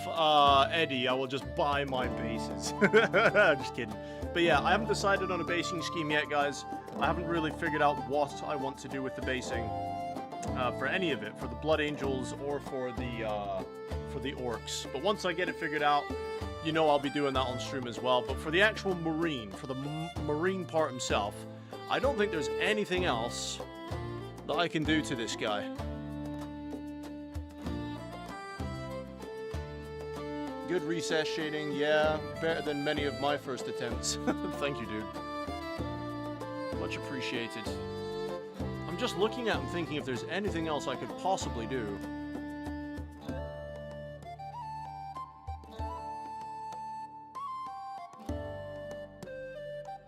Eddie, I will just buy my bases. Just kidding. But yeah, I haven't decided on a basing scheme yet, guys. I haven't really figured out what I want to do with the basing for any of it, for the Blood Angels or for the Orcs. But once I get it figured out, you know I'll be doing that on stream as well. But for the actual Marine, for the Marine part himself, I don't think there's anything else that I can do to this guy. Good recess shading, yeah. Better than many of my first attempts. Thank you, dude. Much appreciated. I'm just looking at and thinking if there's anything else I could possibly do.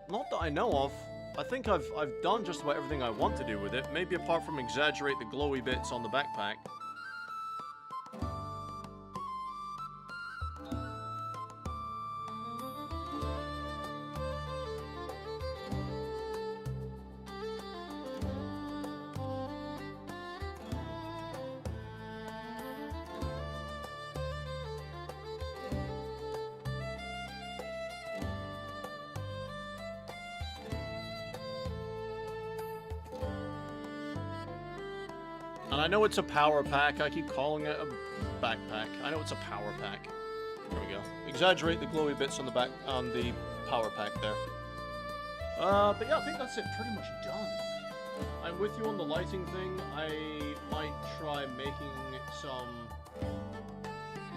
Not that I know of. I think I've done just about everything I want to do with it. Maybe apart from exaggerate the glowy bits on the backpack. And I know it's a power pack. I keep calling it a backpack. I know it's a power pack. There we go. Exaggerate the glowy bits on the back on the power pack there. But yeah, I think that's it. Pretty much done. I'm with you on the lighting thing. I might try making some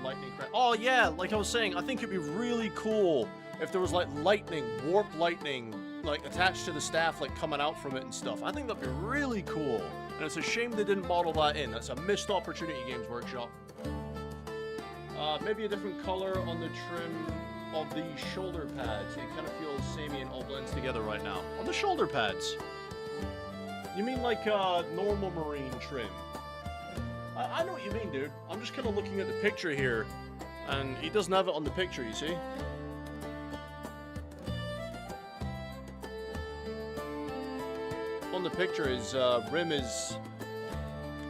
lightning crack. Oh yeah, like I was saying, I think it'd be really cool if there was like lightning, warp lightning, like attached to the staff, like coming out from it and stuff. I think that'd be really cool. And it's a shame they didn't model that in. That's a missed opportunity, Games Workshop. Maybe a different color on the trim of the shoulder pads. It kind of feels samey and all blends together right now. On the shoulder pads. You mean like normal Marine trim? I know what you mean, dude. I'm just kind of looking at the picture here. And he doesn't have it on the picture, you see? On the picture, his rim is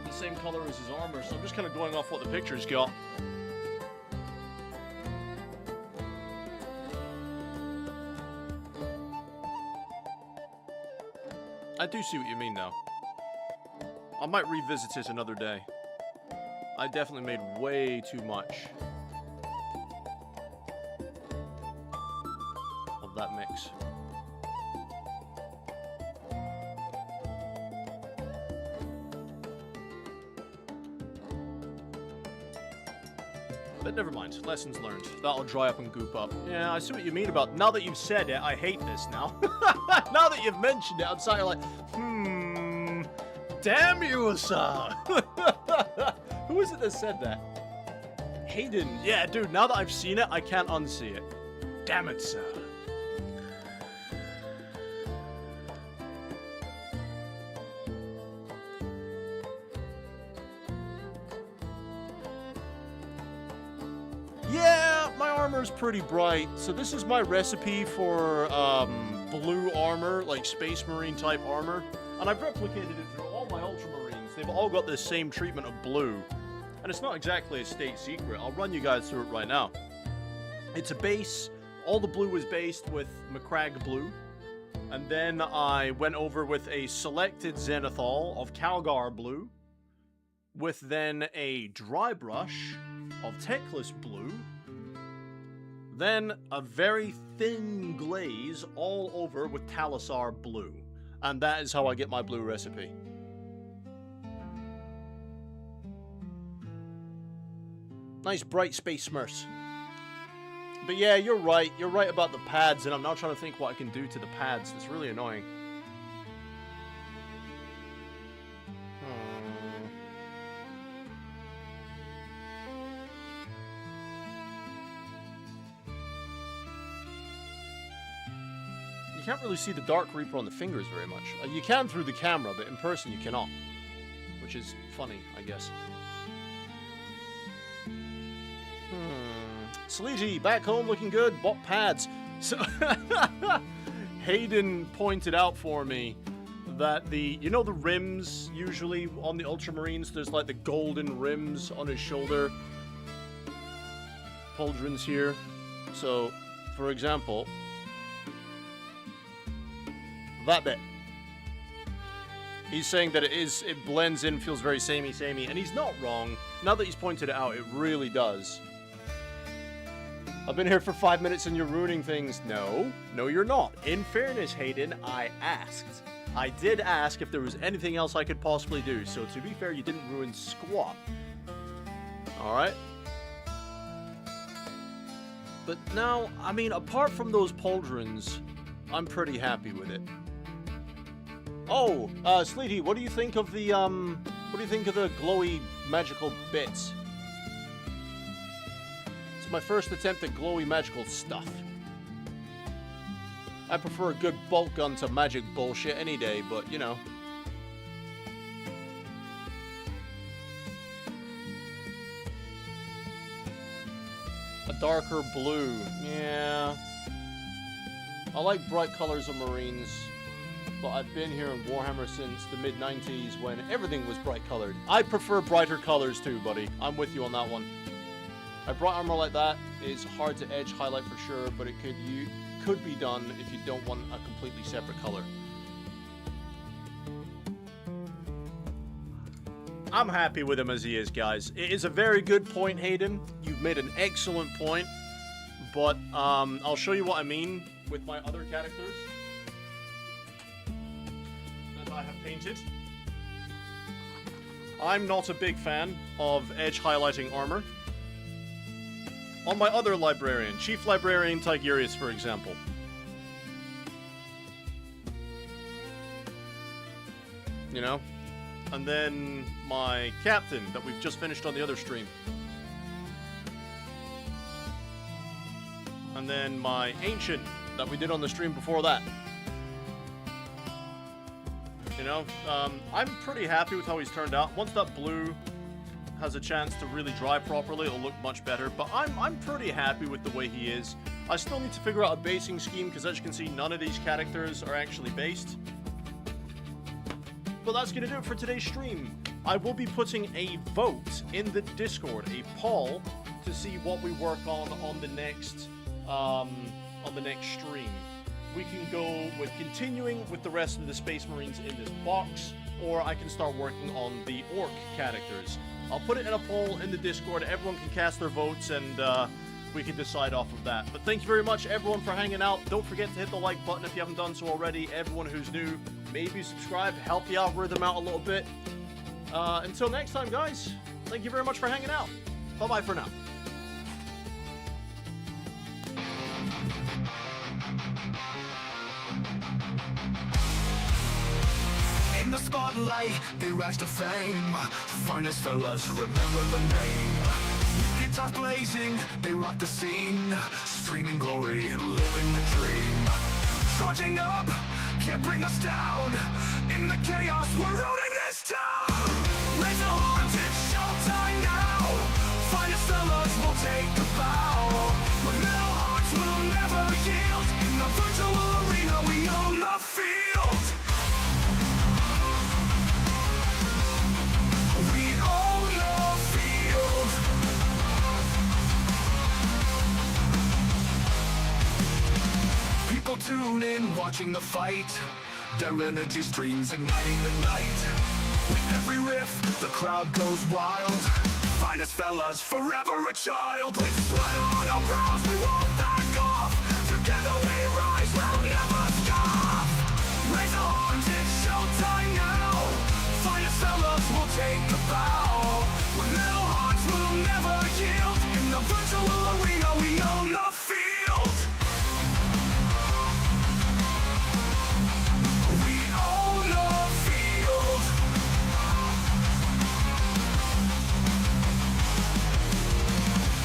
the same color as his armor, so I'm just kind of going off what the picture's got. I do see what you mean, though. I might revisit it another day. I definitely made way too much of that mix. But never mind, lessons learned. That'll dry up and goop up. Yeah, I see what you mean about, now that you've said it, I hate this now. Now that you've mentioned it, I'm sort of like, damn you, sir. Who is it that said that? Hayden. Yeah, dude, now that I've seen it, I can't unsee it. Damn it, sir. Yeah, my armor's pretty bright. So this is my recipe for blue armor, like Space Marine type armor. And I've replicated it through all my Ultramarines. They've all got this same treatment of blue. And it's not exactly a state secret. I'll run you guys through it right now. It's a base. All the blue is based with Macragge blue. And then I went over with a selected Zenithal of Calgar blue. With then a dry brush of Teclis blue. Then a very thin glaze all over with Talisar blue. And that is how I get my blue recipe. Nice bright space smurfs. But yeah, you're right. You're right about the pads, and I'm now trying to think what I can do to the pads. It's really annoying. You can't really see the Dark Reaper on the fingers very much. You can through the camera, but in person you cannot. Which is funny, I guess. Sleety, back home looking good. Bought pads. So Hayden pointed out for me that you know the rims usually on the Ultramarines, there's like the golden rims on his shoulder. Pauldrons here. So, for example, that bit. He's saying that it blends in, feels very samey, and he's not wrong. Now that he's pointed it out, it really does. I've been here for 5 minutes and you're ruining things. No, you're not. In fairness, Hayden, I asked. I did ask if there was anything else I could possibly do, so to be fair, you didn't ruin squat. Alright? But now, I mean, apart from those pauldrons, I'm pretty happy with it. Oh, Sleety, what do you think of the glowy magical bits? It's my first attempt at glowy magical stuff. I prefer a good bolt gun to magic bullshit any day, but, you know. A darker blue, yeah. I like bright colors of Marines. But I've been here in Warhammer since the mid-90s when everything was bright colored. I prefer brighter colors too, buddy. I'm with you on that one. A bright armor like that is hard to edge highlight for sure, but it could be done if you don't want a completely separate color. I'm happy with him as he is, guys. It is a very good point, Hayden. You've made an excellent point, but I'll show you what I mean with my other characters. I have painted. I'm not a big fan of edge highlighting armor. On my other librarian, Chief Librarian Tigurius, for example. You know? And then my captain that we've just finished on the other stream. And then my ancient that we did on the stream before that. You know, I'm pretty happy with how he's turned out. Once that blue has a chance to really dry properly, it'll look much better. But I'm pretty happy with the way he is. I still need to figure out a basing scheme, because as you can see, none of these characters are actually based. But that's going to do it for today's stream. I will be putting a vote in the Discord, a poll, to see what we work on the next stream. We can go with continuing with the rest of the Space Marines in this box, or I can start working on the Orc characters. I'll put it in a poll in the Discord. Everyone can cast their votes, and we can decide off of that. But thank you very much, everyone, for hanging out. Don't forget to hit the like button if you haven't done so already. Everyone who's new, maybe subscribe, help the algorithm out a little bit. Until next time, guys, thank you very much for hanging out. Bye-bye for now. In the spotlight, they rise to fame. Finest fellas, remember the name. Guitars blazing, they rock the scene. Streaming glory, living the dream. Charging up, can't bring us down. In the chaos, we're ruling this town. Raise the horns, it's showtime now. Finest fellas will take a bow. But metal hearts will never yield. In the virtual arena, we own the field. We own the field. watching the fight, their energy streams igniting the night. With every riff, the crowd goes wild. Finest fellas, forever a child. With sweat on our brows, we won't